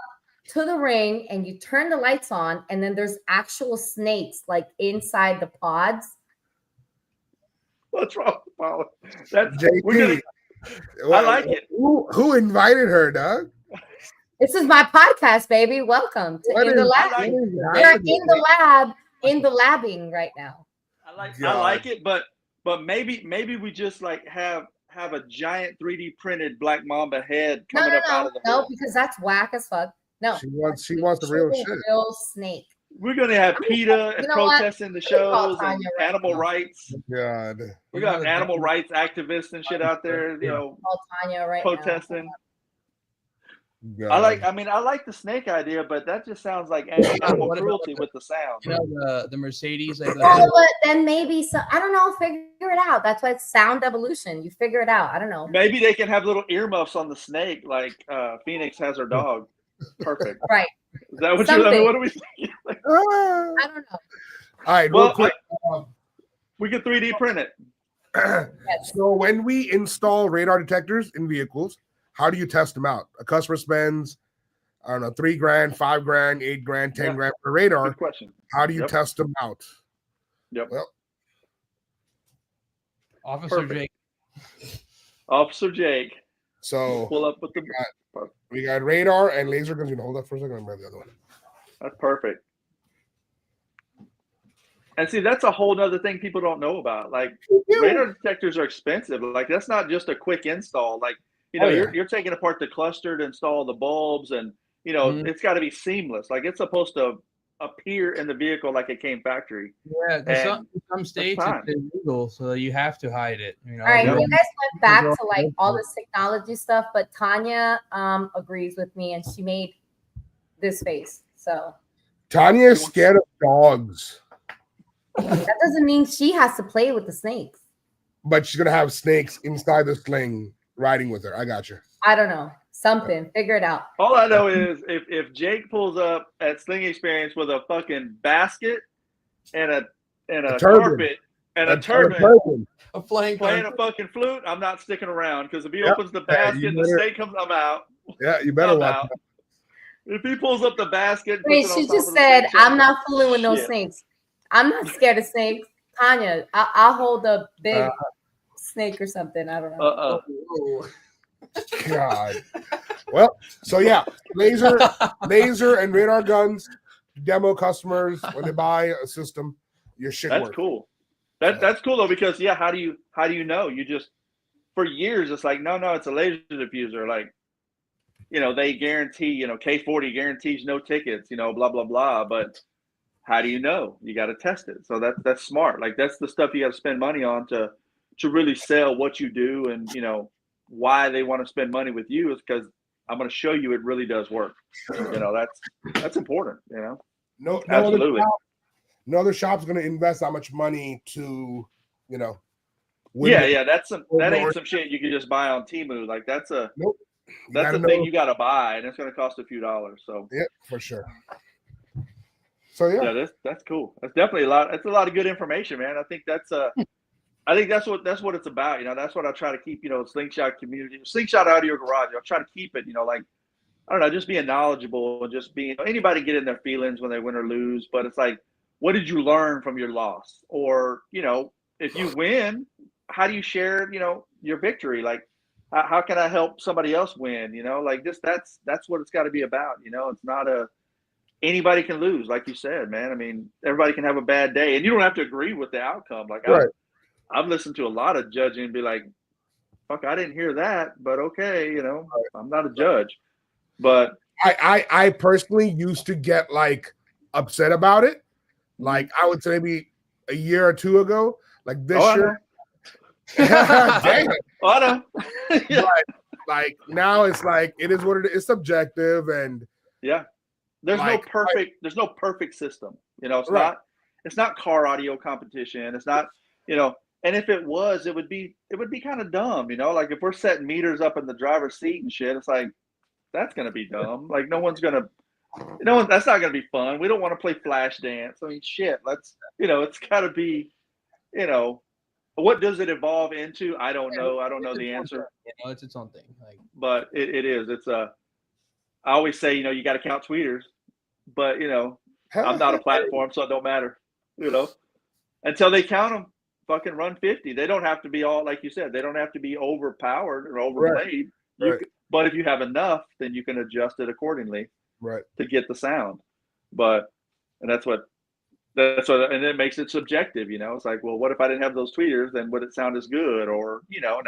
to the ring and you turn the lights on, and then there's actual snakes like inside the pods. What's wrong with Paula? That's JP. I like it. Who invited her, Doug? This is my podcast, baby. Welcome to What In the is- Lab. I like what is We're happening? in the lab, in the labbing right now. I like God. it, but maybe we just like have a giant 3D printed black mamba head No, coming up out of the no, hole. because that's whack as fuck. No, She wants the real actual shit. real snake. We're gonna have PETA You know what? protesting the me call shows and Tanya right animal now. rights. God. We got animal rights activists and shit out there, you know, Call Tanya right protesting. God. I like the snake idea, but that just sounds like animal What about cruelty with the sound. You know the Mercedes. Like now. Oh, but then maybe so. I don't know. Figure it out. That's why it's sound evolution. You figure it out. I don't know. Maybe they can have little earmuffs on the snake, like Phoenix has her dog. Perfect. Right. Is that what you? I mean, what are we thinking? Like, Ah. I don't know. All right, well, real quick. we could 3D print it. So when we install radar detectors in vehicles, how do you test them out? A customer spends, I don't know, $3 grand, $5 grand, $8 grand, 10 Yeah. grand for radar. Good question. How do you Yep. test them out? Yep. Well, Officer Perfect. Jake. Officer Jake, so pull up with the. we got radar and laser guns. You know, hold up for a second. I'll grab the other one. That's perfect. And see, that's a whole other thing people don't know about. Like radar detectors are expensive. Like that's not just a quick install. Like Oh, yeah. you're taking apart the cluster to install the bulbs, and Mhm. it's got to be seamless. Like it's supposed to appear in the vehicle like it came factory. Yeah, 'cause And some states time. it's illegal, so you have to hide it. You know. All right, Yep. you guys went back to like all this technology stuff, but Tanya agrees with me, and she made this face. So Tanya is scared of dogs, that doesn't mean she has to play with the snakes. but she's gonna have snakes inside the sling riding with her. I got you. I don't know. Something. Figure it out. All I know is if Jake pulls up at Sling Experience with a fucking basket and a turban. carpet and a That's turban turban. A flying playing car. a fucking flute, I'm not sticking around because if he Yep. opens the you basket, the better- snake comes, I'm out. Yeah, you better I'm watch. out. If he pulls up the basket, Wait, puts it on she top just of the said, slingshot, "I'm not fooling with no shit. snakes. I'm not scared of snakes." Tanya, I'll hold a big snake or something. I don't know. God. Well, so yeah, laser and radar guns, demo customers when they buy a system, your shit That's works. cool. That's cool though, because how do you know? You just for years it's like no, it's a laser diffuser. Like they guarantee K40 guarantees no tickets. Blah blah blah. But how do you know? You got to test it. So that's smart. Like that's the stuff you got to spend money on to really sell what you do, and why they want to spend money with you is because I'm going to show you it really does work. That's important. No Absolutely. No other shop's going to invest that much money to, win Yeah. That Over- ain't some shit you can just buy on Temu. Like that's a You that's gotta a thing know- you got to buy, and it's going to cost a few dollars. So Yeah, for sure. So yeah, that's cool. That's definitely a lot. That's a lot of good information, man. I think that's what it's about. That's what I try to keep. Slingshot community, Slingshot out of your garage. I try to keep it. I don't know, just being knowledgeable and just being, anybody get in their feelings when they win or lose, but it's like, what did you learn from your loss? Or, if you win, how do you share, your victory? Like, how can I help somebody else win? Like this, that's what it's got to be about. It's not anybody can lose, like you said, man. I mean, everybody can have a bad day, and you don't have to agree with the outcome. Like Right. I've listened to a lot of judging and be like, fuck, I didn't hear that, but okay, I'm not a judge. But I personally used to get like upset about it. Like I would say maybe a year or two ago. Like this year. Damn. I know. Yeah. But like now it's like it is what it is. It's subjective, and yeah. There's like, there's no perfect system. It's right. it's not car audio competition. It's not, and if it was, it would be kind of dumb, like if we're setting meters up in the driver's seat and shit, it's like, that's going to be dumb. Like that's not going to be fun. We don't want to play flash dance. I mean, shit, it's got to be, what does it evolve into? I don't know. I don't know the answer. It's its own thing. Like, but it is. I always say, you got to count tweeters, but I'm not a platform, so it don't matter. Until they count them, fucking run 50. They don't have to be all, like you said. They don't have to be overpowered or overplayed. Right. But if you have enough, then you can adjust it accordingly, right, to get the sound. And that's what, and it makes it subjective. It's like, well, what if I didn't have those tweeters? Then would it sound as good? Or and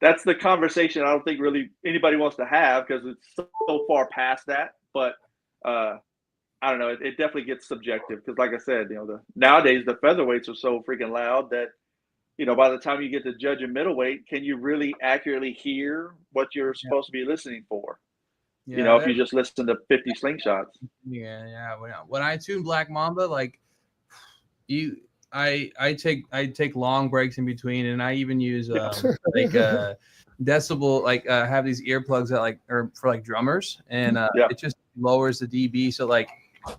that's the conversation I don't think really anybody wants to have, because it's so far past that. But I don't know. It definitely gets subjective, because, like I said, nowadays the featherweights are so freaking loud that by the time you get to judge a middleweight, can you really accurately hear what you're supposed to be listening for? Yeah, if you just listen to 50 slingshots. Yeah. When I tune Black Mamba, like I take long breaks in between, and I even use decibel, like have these earplugs that are for like drummers, and it just lowers the dB. So like,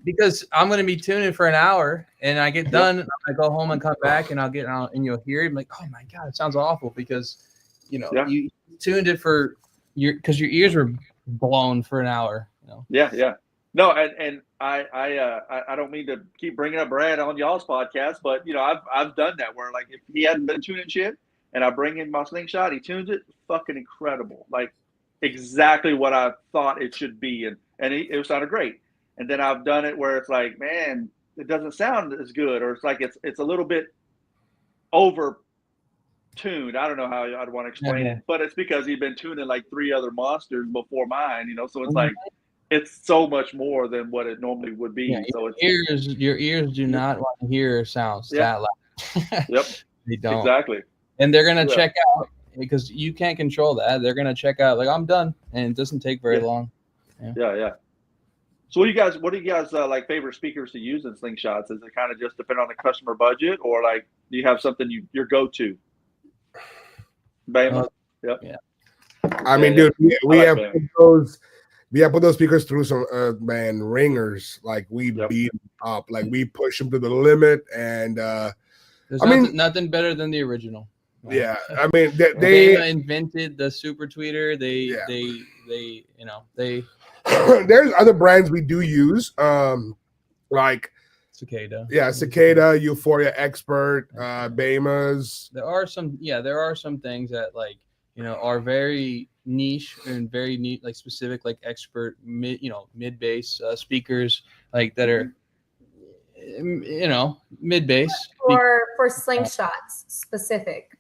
because I'm going to be tuning for an hour, and I get done, I go home and come back, and I'll get out, and you'll hear it. I'm like, oh my God, it sounds awful, because you tuned it for because your ears were blown for an hour. Yeah. No, and I don't mean to keep bringing up Brad on y'all's podcast, but I've done that where, like, if he hadn't been tuning shit and I bring in my Slingshot, he tunes it, fucking incredible, like exactly what I thought it should be, and it sounded great. And then I've done it where it's like, man, it doesn't sound as good, or it's like it's a little bit over tuned. I don't know how I'd want to explain it, but it's because he'd been tuning like 3 other monsters before mine, so it's like, it's so much more than what it normally would be. So your ears do not want to hear sounds that loud. Yep. They don't. Exactly. And they're gonna check out, because you can't control that. They're gonna check out like, I'm done, and it doesn't take very long. Yeah. So what do you guys like favorite speakers to use in Slingshots? Is it kind of just depend on the customer budget, or like, do you have something your go-to? Bama? Yep. Yeah. I mean, dude, we have put those speakers through some ringers. Like, we beat them up, like we push them to the limit, and there's nothing better than the original. Yeah, I mean, they invented the super tweeter. They there's other brands we do use, like Cicada. Yeah, Cicada, Euphoria Expert, Bamas. There are some things that are very niche and very neat, like specific, like expert mid bass speakers, like that are mid bass for slingshots specific.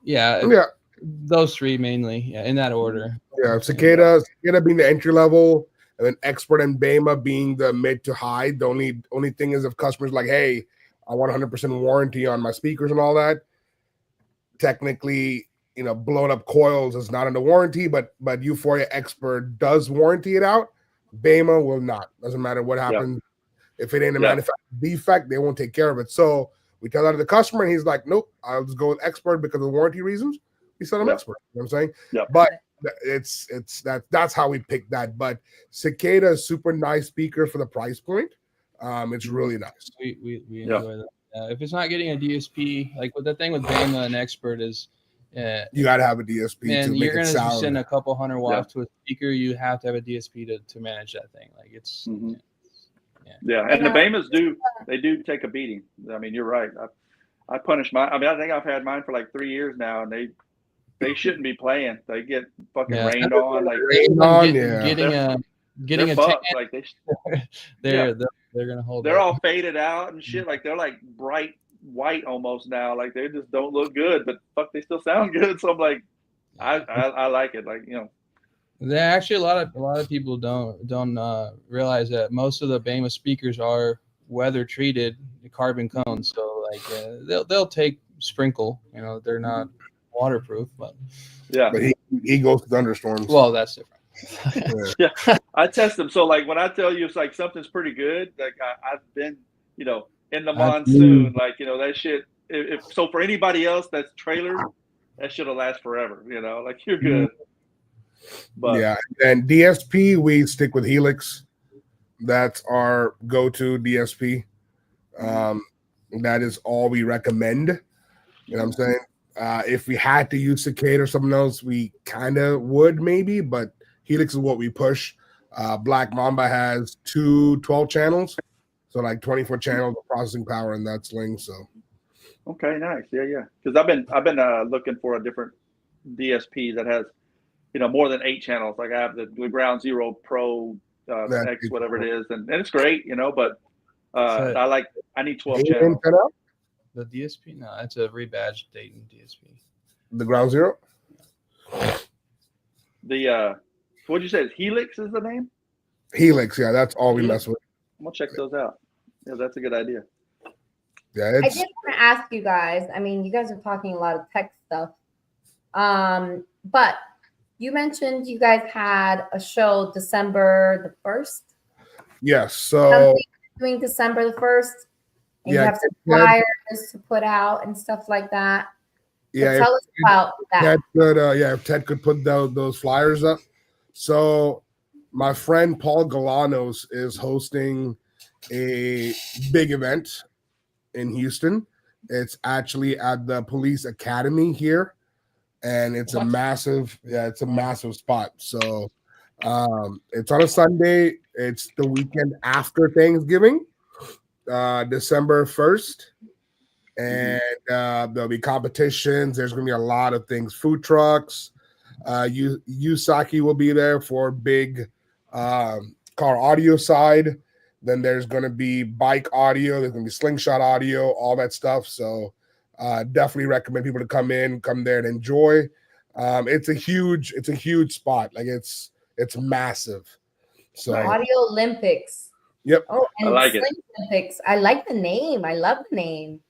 Yeah. Those 3 mainly, in that order. Yeah, Cicada being the entry level, and then Expert and Bama being the mid to high. The only thing is, if customers like, hey, I want 100% warranty on my speakers and all that, technically, blown up coils is not under warranty, but Euphoria Expert does warranty it out. Bama will not. Doesn't matter what happens. If it ain't a manufacturing defect, they won't take care of it. So we tell that to the customer, and he's like, nope, I'll just go with Expert because of warranty reasons. We sell them Expert. You know what I'm saying? Yeah. But that's how we pick that. But Cicada is super nice speaker for the price point. It's really nice. We enjoy that. If it's not getting a DSP, like, what the thing with Bama and Expert is, You got to have a DSP and to you're make it gonna sound. send a couple hundred watts to a speaker. You have to have a DSP to manage that thing. Like it's yeah. And the Behemoths do take a beating. I mean, you're right. I punish mine. I mean, I think I've had mine for like 3 years now, and they shouldn't be playing. They get fucking rained on. Like getting a fucked. tan, Like they're gonna hold. They're all faded out and shit. Like they're like bright white almost now. Like they just don't look good, but fuck, they still sound good. So I'm like, I like it. Like, you know. There actually a lot of people don't realize that most of the Behemoth speakers are weather treated carbon cones. So like they'll take sprinkle. You know, they're not waterproof, but but he goes to thunderstorms. Well, that's different. Yeah, I test them. So like when I tell you it's like something's pretty good, like I've been, you know, in the monsoon, like, you know, that shit. If so, for anybody else that's trailer, that shit'll last forever. You know, like you're good. But yeah, and DSP we stick with Helix. That's our go-to DSP. That is all we recommend. You know what I'm saying? If we had to use Cicada or something else, we kind of would maybe, but Helix is what we push. Black Mamba has 12 channels, so like 24 channels of processing power in that sling. So okay, nice, yeah. Because I've been looking for a different DSP that has, you know, more than 8 channels. Like I have the Ground Zero Pro X, whatever it is, and it's great, you know. But I need 12 channels. The DSP? No, it's a rebadged Dayton DSP. The Ground Zero? The what'd you say? Helix is the name? Helix, yeah, that's all we mess with. I'm gonna check those out. Yeah, that's a good idea. Yeah, I did want to ask you guys. I mean, you guys are talking a lot of tech stuff, but you mentioned you guys had a show December the 1st. Yes, so doing December the 1st. And you have some flyers to put out and stuff like that. Yeah, so tell us about that. If Ted could put those flyers up. So my friend Paul Galanos is hosting a big event in Houston. It's actually at the police academy here, and it's a massive spot. So it's on a Sunday. It's the weekend after Thanksgiving. December 1st, and there'll be competitions. There's going to be a lot of things, food trucks. Yusaki will be there for big car audio side. Then there's going to be bike audio. There's going to be Slingshot audio, all that stuff. So definitely recommend people to come there and enjoy. It's a huge spot. Like it's massive. So Audio Olympics. Yep. Oh, and I like it. Olympics. I like the name. I love the name.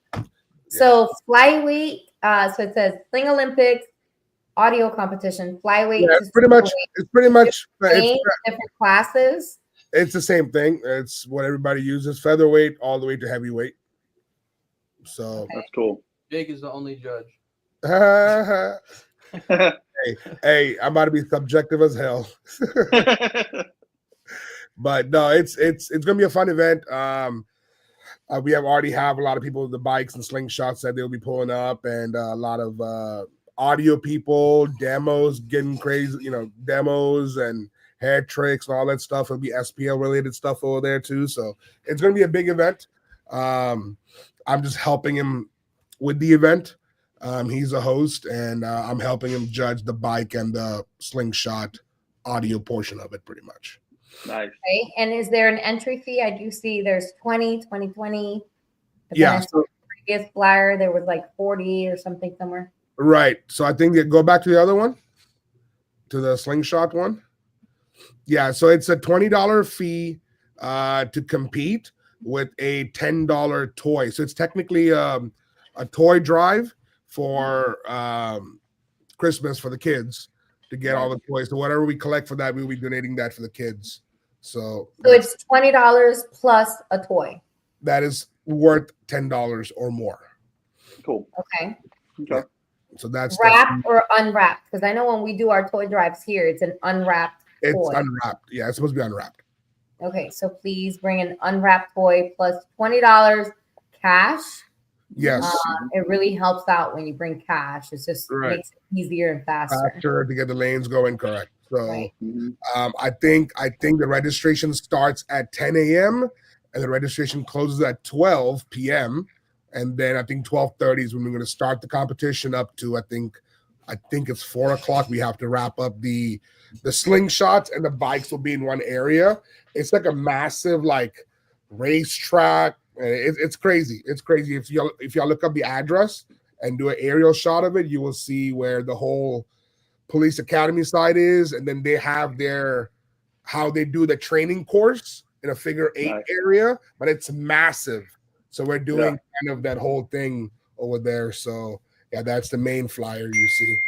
So flyweight. So it says Sling Olympics audio competition. Flyweight. Yeah, it's pretty much different classes. It's the same thing. It's what everybody uses. Featherweight all the way to heavyweight. So that's cool. Jake is the only judge. hey, I'm about to be subjective as hell. But no, it's gonna be a fun event. We already have a lot of people with the bikes and slingshots that they'll be pulling up, and a lot of audio people, demos, getting crazy, you know, demos and hair tricks and all that stuff. It'll be SPL related stuff over there too. So it's gonna be a big event. I'm just helping him with the event. He's a host, and I'm helping him judge the bike and the slingshot audio portion of it pretty much. Nice. Okay. And is there an entry fee? I do see there's 20. Yeah. So previous flyer, there was like 40 or something somewhere. Right. So I think go back to the other one, to the slingshot one. Yeah. So it's a $20 fee to compete with a $10 toy. So it's technically a toy drive for Christmas for the kids to get all the toys. So whatever we collect for that, we'll be donating that for the kids. So it's $20 plus a toy. That is worth $10 or more. Cool. Okay. Yeah. So that's wrapped or unwrapped, because I know when we do our toy drives here, it's an unwrapped toy. It's unwrapped. Yeah, it's supposed to be unwrapped. Okay, so please bring an unwrapped toy plus $20 cash. Yes. It really helps out when you bring cash. It just Right. makes it easier and faster. Faster to get the lanes going, correct. So Right. I think the registration starts at 10 a.m. and the registration closes at 12 p.m. And then I think 12:30 is when we're going to start the competition up to I think it's 4 o'clock. We have to wrap up the slingshots, and the bikes will be in one area. It's like a massive like racetrack. It's crazy. It's crazy. If y'all look up the address and do an aerial shot of it, you will see where the whole police academy side is, and then they have how they do the training course in a figure 8 area, but it's massive. So we're doing kind of that whole thing over there. So yeah, that's the main flyer you see.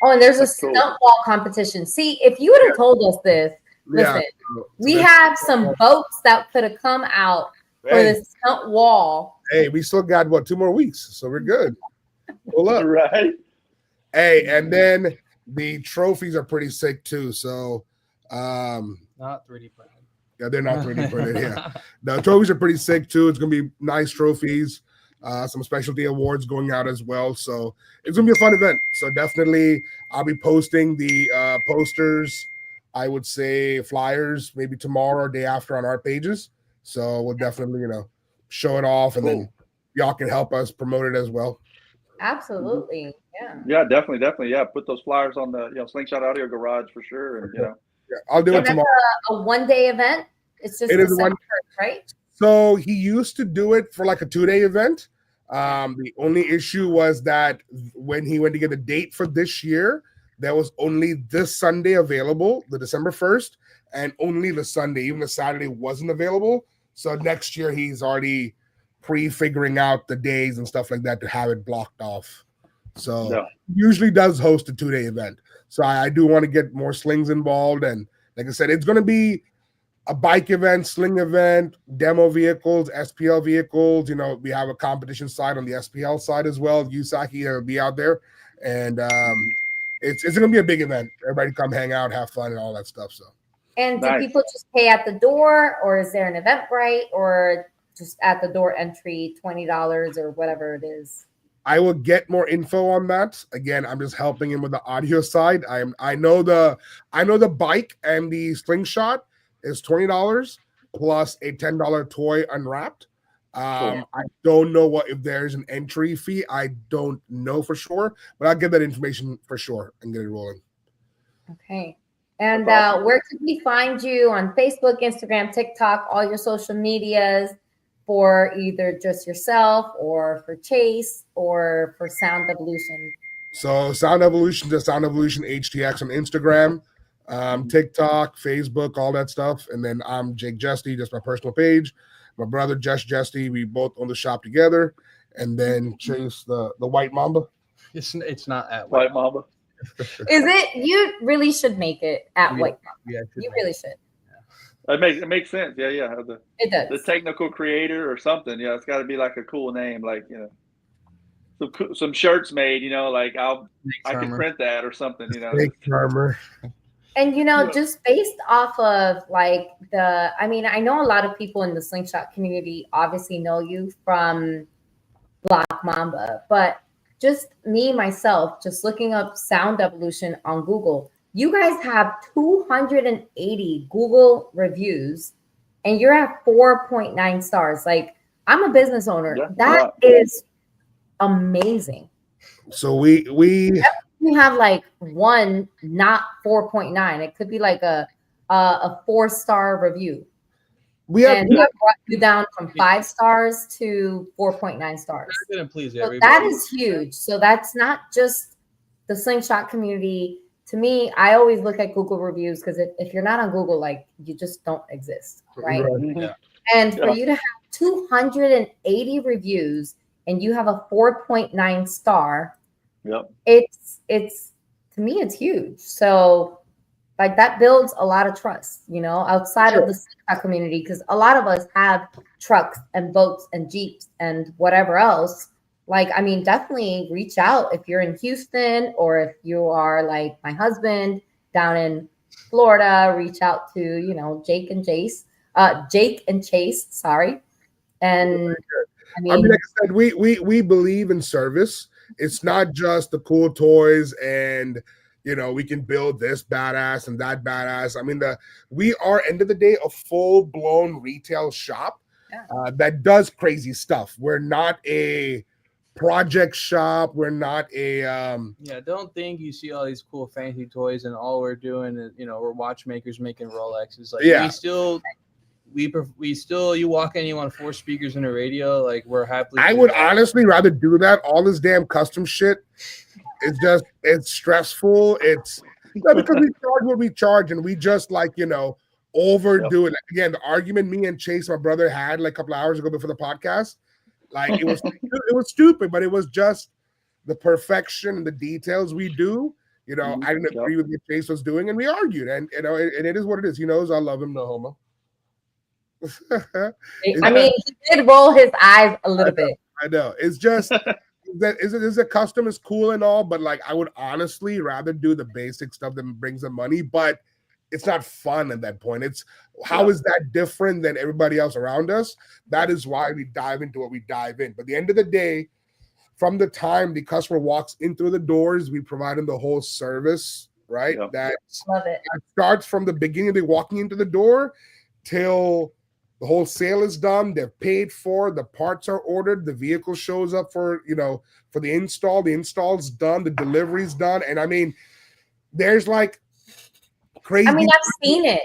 Oh, and there's a stunt wall competition. See, if you would have told us this, listen, we have some boats that could have come out for the stunt wall. Hey, we still got 2 more weeks, so we're good. Pull up. Right. Hey, and then the trophies are pretty sick too. So not 3D printed. Yeah, they're not 3D printed. Yeah, the trophies are pretty sick too. It's gonna be nice trophies. Some specialty awards going out as well. So it's gonna be a fun event. So definitely, I'll be posting the posters. I would say flyers maybe tomorrow or day after on our pages. So we'll definitely show it off, and then y'all can help us promote it as well. Absolutely, yeah. Yeah, definitely. Yeah, put those flyers on the Slingshot Audio Garage for sure, and Yeah, I'll do it tomorrow. A 1-day event. It's just December 1st, right? So he used to do it for like a 2-day event. The only issue was that when he went to get a date for this year, there was only this Sunday available, the December 1st, and only the Sunday. Even the Saturday wasn't available. So next year he's already pre-figuring out the days and stuff like that to have it blocked off. So usually does host a 2-day event. So I do want to get more slings involved. And like I said, it's going to be a bike event, sling event, demo vehicles, SPL vehicles. We have a competition side on the SPL side as well. Yusaki will be out there. And it's going to be a big event. Everybody come hang out, have fun, and all that stuff. So. And do people just pay at the door, or is there an Eventbrite, or just at the door entry, $20 or whatever it is? I will get more info on that. Again, I'm just helping him with the audio side. I know the bike and the slingshot is $20 plus a $10 toy unwrapped. I don't know if there's an entry fee. I don't know for sure, but I'll get that information for sure and get it rolling. Okay. And where can we find you on Facebook, Instagram, TikTok, all your social medias for either just yourself or for Chase or for Sound Evolution? So Sound Evolution to Sound Evolution HTX on Instagram, TikTok, Facebook, all that stuff. And then I'm Jake Jesty, just my personal page. My brother Jess Jesty, we both own the shop together. And then Chase the White Mamba. It's not at White Mamba. Is it? You really should make it at White Mamba. Yeah, you really should. It makes sense. Yeah. It does. The technical creator or something. Yeah, it's got to be like a cool name, like some shirts made. Like I can print that or something. Charmer. And just based off of like I know a lot of people in the Slingshot community obviously know you from Black Mamba, but just me myself, just looking up Sound Evolution on Google. You guys have 280 Google reviews, and you're at 4.9 stars. Like, I'm a business owner. That is amazing. So we have like one, not 4.9. It could be like a 4-star review. That brought you down from 5 stars to 4.9 stars. So that is huge. So that's not just the Slingshot community. To me, I always look at Google reviews because if you're not on Google, like you just don't exist, right? Yeah. And for you to have 280 reviews and you have a 4.9 star, it's to me it's huge. So like that builds a lot of trust, outside of the Slingshot community, because a lot of us have trucks and boats and Jeeps and whatever else. Like, definitely reach out if you're in Houston, or if you are like my husband down in Florida, reach out to, Jake and Chase, sorry. And I I mean, mean, like I said, we believe in service. It's not just the cool toys and we can build this badass and that badass. I mean, we are end of the day a full blown retail shop that does crazy stuff. We're not a project shop. We're not a Don't think you see all these cool fancy toys and all we're doing is we're watchmakers making Rolexes. Like we still you walk in, you want 4 speakers and a radio, like we're happily. I would honestly rather do that. All this damn custom shit is just it's stressful. It's because we charge what we charge and we just overdo it. Like, again, the argument me and Chase, my brother, had like a couple of hours ago before the podcast, like it was stupid, but it was just the perfection and the details we do. I didn't agree with what Chase was doing, and we argued, and and it is what it is. He knows I love him, no homo. I mean, he did roll his eyes a little bit. I know. It's just that is a custom is cool and all, but like I would honestly rather do the basic stuff that brings the money, but it's not fun at that point. It's how is that different than everybody else around us? That is why we dive into what we dive in. But at the end of the day, from the time the customer walks in through the doors, we provide them the whole service, right? Love it. That starts from the beginning of the walking into the door till the whole sale is done. They're paid for. The parts are ordered. The vehicle shows up for the install. The install's done. The delivery's done. And I mean, there's like crazy. I mean, I've seen it.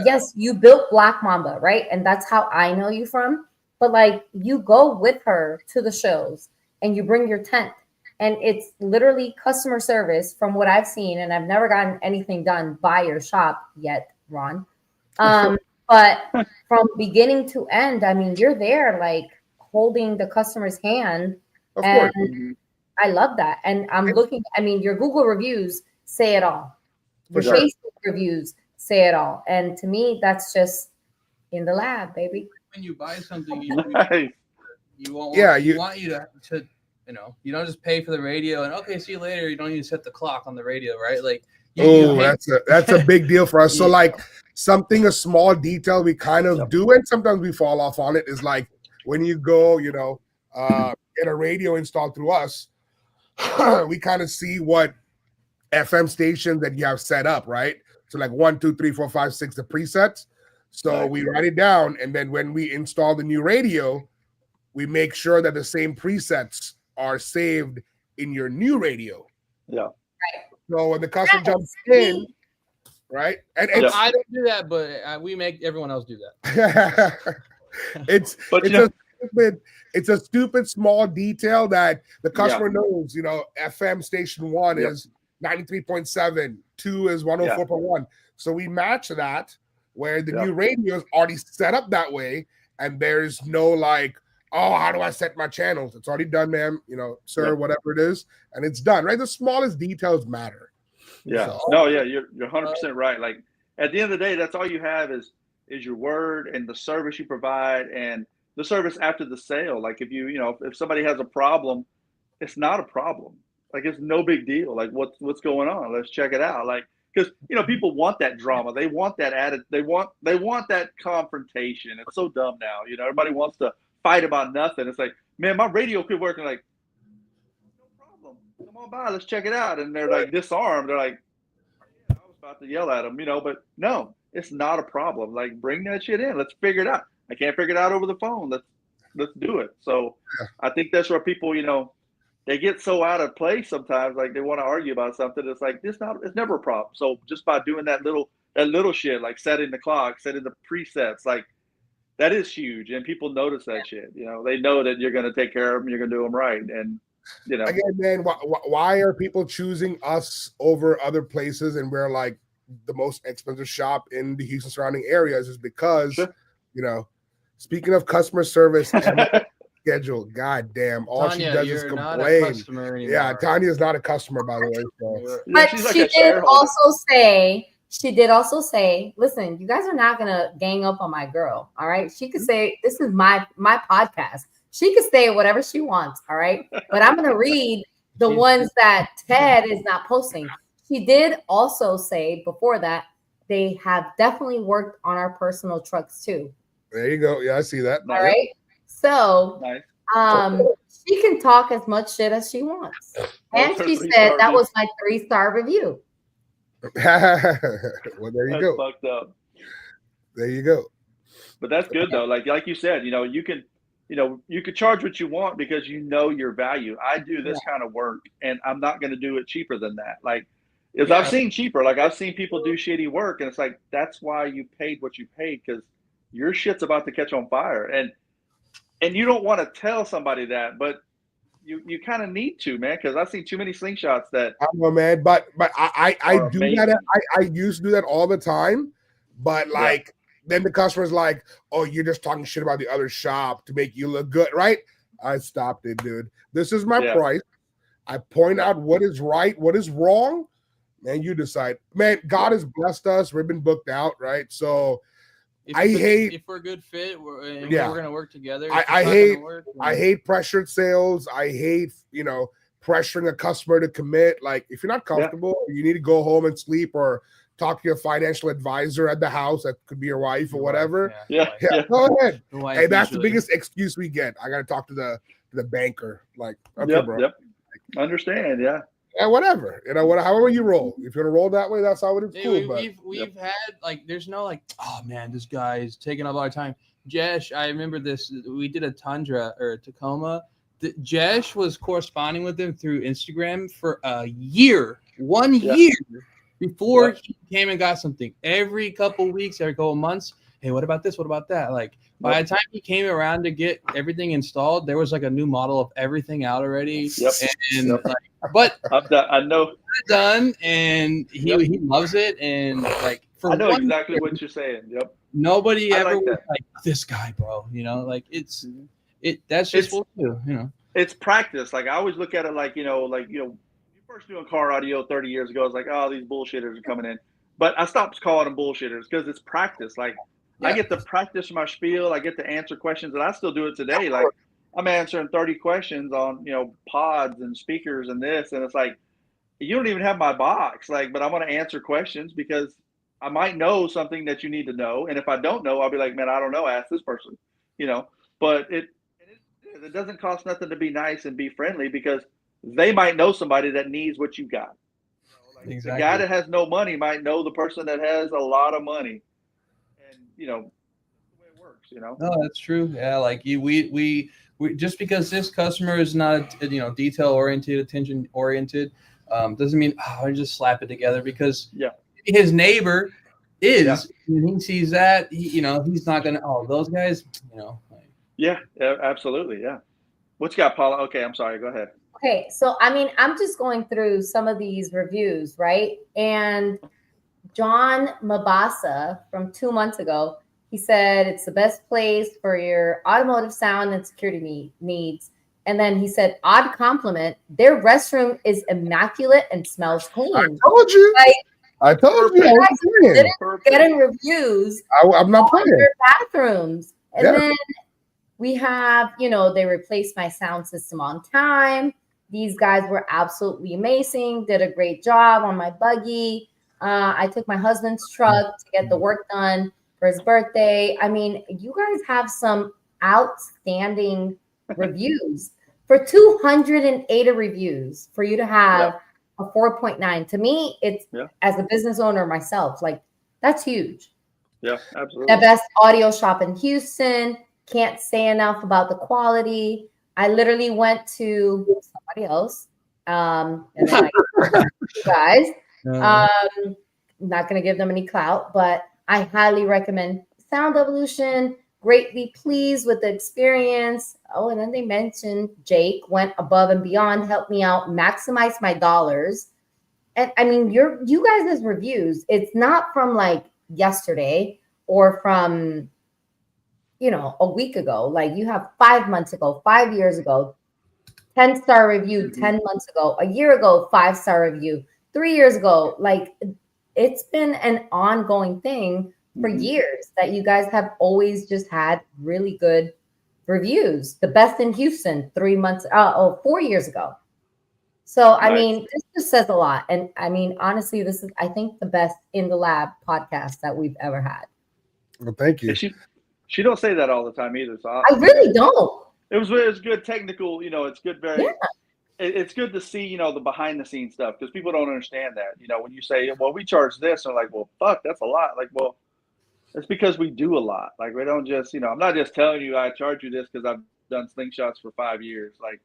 Yes, you built Black Mamba, right? And that's how I know you from. But like, you go with her to the shows and you bring your tent, and it's literally customer service from what I've seen. And I've never gotten anything done by your shop yet, Ron. But from beginning to end, I mean, you're there like holding the customer's hand. Of and course. I love that. And I'm looking, I mean, your Google reviews say it all. Your Facebook reviews say it all. And to me, that's just in the lab, baby. When you buy something, you want you to you don't just pay for the radio and okay, see you later. You don't need to set the clock on the radio, right? Like that's a big deal for us. So like a small detail we kind of do, and sometimes we fall off on it, is like when you go, get a radio installed through us, we kind of see what FM stations that you have set up, right? So like 1, 2, 3, 4, 5, 6, the presets. So we write it down, and then when we install the new radio, we make sure that the same presets are saved in your new radio. Yeah. So when the customer jumps in, right? And I don't do that, but we make everyone else do that. It's a stupid small detail that the customer knows. FM station 1 is 93.7, 2 is 104.1. So we match that where the new radio is already set up that way, and there's no like, oh, how do I set my channels? It's already done, ma'am. Sir, whatever it is, and it's done. Right, the smallest details matter. Yeah. So, no, yeah, you're 100% right. Like at the end of the day, that's all you have is your word and the service you provide and the service after the sale. Like if if somebody has a problem, it's not a problem. Like it's no big deal. Like what's going on? Let's check it out. Like because people want that drama. They want that added. They want that confrontation. It's so dumb now. Everybody wants to fight about nothing. It's like, man, my radio quit working. Like, no problem. Come on by. Let's check it out. And they're like disarmed. They're like, yeah, I was about to yell at them, but no, it's not a problem. Like, bring that shit in. Let's figure it out. I can't figure it out over the phone. Let's do it. So I think that's where people, they get so out of place sometimes. Like they want to argue about something. It's like it's never a problem. So just by doing that little shit, like setting the clock, setting the presets, like that is huge. And people notice that shit. They know that you're going to take care of them. You're going to do them right. And again, man, why are people choosing us over other places? And we're like the most expensive shop in the Houston surrounding areas is because, speaking of customer service and schedule, goddamn, all Tanya, she does is complain. Yeah, Tanya is not a customer, by the way. So. But she did also say, listen, you guys are not gonna gang up on my girl. All right. She could say, this is my podcast. She could say whatever she wants. All right. But I'm gonna read the ones that Ted is not posting. She did also say before that they have definitely worked on our personal trucks too. There you go. Yeah, I see that. All right. So Nice. she can talk as much shit as she wants. And her she 3 said star that review. was my 3-star review. Well, there you That's go. fucked up. There you go. But that's good though. Like you said, you can, you could charge what you want because you know your value. I do this kind of work, and I'm not going to do it cheaper than that. Like, as I've seen cheaper, like I've seen people do shitty work, and it's like that's why you paid what you paid, because your shit's about to catch on fire, and you don't want to tell somebody that, but you kind of need to, man, because I've seen too many slingshots that I don't know, man, but I are do that. amazing. I used to do that all the time, but like then the customer's like, "Oh, you're just talking shit about the other shop to make you look good, right?" I stopped it, dude. This is my price. I point out what is right, what is wrong, and you decide. Man, God has blessed us. We've been booked out, right? So if we're a good fit, we're gonna work together. I hate pressured sales. I hate pressuring a customer to commit. Like, if you're not comfortable, you need to go home and sleep, or talk to your financial advisor at the house. That could be your wife or whatever. Go ahead. Hey, that's the biggest excuse we get. I got to talk to the banker. Like, okay, bro. Understand, yeah, whatever. However you roll. If you're gonna roll that way, that's how it is. Cool. We've had like, there's no like, oh man, this guy is taking up our time. Jesh, I remember this. We did a Tundra or a Tacoma. Jesh was corresponding with him through Instagram for a year, 1 year before he came and got something. Every couple weeks, every couple months. Hey, what about this? What about that? Like, by the time he came around to get everything installed, there was like a new model of everything out already. Like, but I know done, and he loves it. And like, I know exactly what you're saying. Yep. Nobody ever was like, this guy, bro. Like that's just what we do. It's practice. Like, I always look at it like, you first doing car audio 30 years ago, it's like, oh, these bullshitters are coming in. But I stopped calling them bullshitters because it's practice. Like, I get to practice my spiel. I get to answer questions, and I still do it today. Like, I'm answering 30 questions on, pods and speakers and this. And it's like, you don't even have my box. Like, but I'm going to answer questions because I might know something that you need to know. And if I don't know, I'll be like, man, I don't know. Ask this person, but it doesn't cost nothing to be nice and be friendly, because they might know somebody that needs what you got. Exactly. The guy that has no money might know the person that has a lot of money. And, that's the way it works, No, that's true. Yeah, like we just because this customer is not detail oriented, attention oriented, doesn't mean I just slap it together, because his neighbor is, and he sees that he's not gonna. Oh, those guys, Yeah, absolutely, yeah. What you got, Paula? Okay, I'm sorry. Go ahead. Okay, so I'm just going through some of these reviews, right? And John Mabasa from 2 months ago, he said it's the best place for your automotive sound and security needs. And then he said, odd compliment, their restroom is immaculate and smells clean. I told you. I told you. Didn't get in reviews. I'm not playing. Their bathrooms. And then we have, they replaced my sound system on time. These guys were absolutely amazing, did a great job on my buggy. I took my husband's truck to get the work done for his birthday. I mean, you guys have some outstanding reviews. For 208 reviews, for you to have a 4.9, to me, it's as a business owner myself, like, that's huge. Yeah, absolutely. The best audio shop in Houston. Can't say enough about the quality. I literally went to somebody else, and then you guys. Not going to give them any clout, but I highly recommend Sound Evolution. Greatly pleased with the experience. Oh, and then they mentioned Jake went above and beyond, helped me out, maximize my dollars. And I mean, you guys' reviews, it's not from like yesterday or from a week ago. Like, you have 5 months ago, 5 years ago, 10-star review, 10 months ago, a year ago, 5-star review, 3 years ago. Like, it's been an ongoing thing for years that you guys have always just had really good reviews. The best in Houston 4 years ago. So, I mean, this just says a lot. And I mean, honestly, this is, I think, the best In the Lab podcast that we've ever had. Well, thank you. She don't say that all the time either. So I really don't. It was good technical. It's good. Yeah. It's good to see the behind the scenes stuff because people don't understand that. When you say, well, we charge this, they're like, well, fuck, that's a lot. Like, well, it's because we do a lot. Like, we don't just I'm not just telling you I charge you this because I've done slingshots for 5 years. Like,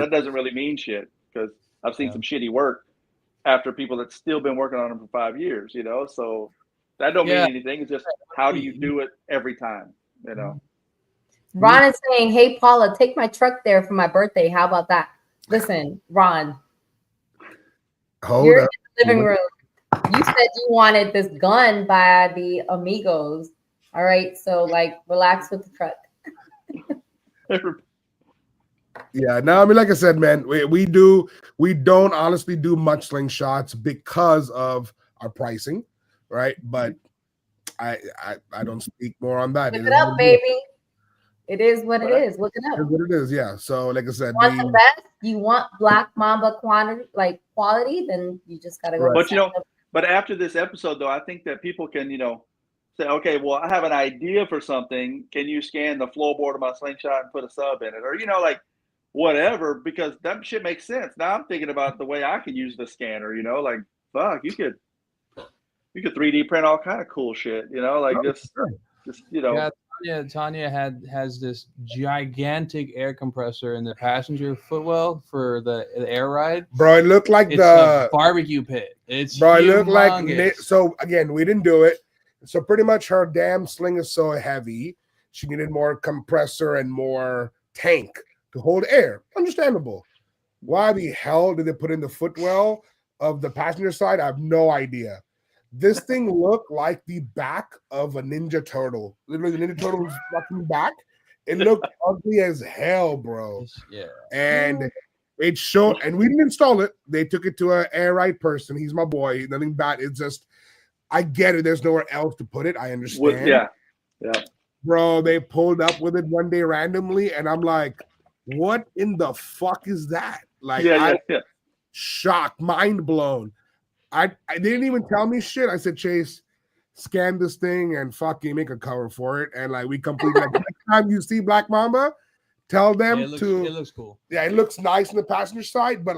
that doesn't really mean shit because I've seen some shitty work after people that's still been working on them for 5 years. So that don't mean anything. It's just how do you do it every time? Ron is saying, "Hey Paula, take my truck there for my birthday. How about that?" Listen, Ron, you're in the living room. You said you wanted this gun by the Amigos. All right, so relax with the truck. Yeah, no, I mean, like I said, man, we don't honestly do much slingshots because of our pricing, right? But I don't speak more on that. Look it up, baby. It is what it is. Look it up. It is what it is. Yeah. So, like I said, you want the best. You want Black Mamba quality, then you just gotta go. But after this episode, though, I think that people can, say, okay, well, I have an idea for something. Can you scan the floorboard of my slingshot and put a sub in it, or whatever? Because that shit makes sense. Now I'm thinking about the way I could use the scanner. Fuck, you could 3D print all kind of cool shit. Yeah, Tanya has this gigantic air compressor in the passenger footwell for the air ride. Bro, it looked like it's a barbecue pit. It looked like. So again, we didn't do it. So pretty much her damn sling is so heavy, she needed more compressor and more tank to hold air. Understandable. Why the hell did they put in the footwell of the passenger side? I have no idea. This thing looked like the back of a Ninja Turtle. Literally, the Ninja Turtle's fucking back. It looked ugly as hell, bro. Yeah. And it showed, and we didn't install it. They took it to an air right person. He's my boy. Nothing bad. It's just, I get it. There's nowhere else to put it. I understand. Yeah. Bro, they pulled up with it one day randomly, and I'm like, what in the fuck is that? Like, shocked, mind blown. I didn't even tell me shit. I said, Chase, scan this thing and fucking make a cover for it. And we completely next time you see Black Mamba, tell them it looks cool. Yeah, it looks nice on the passenger side, but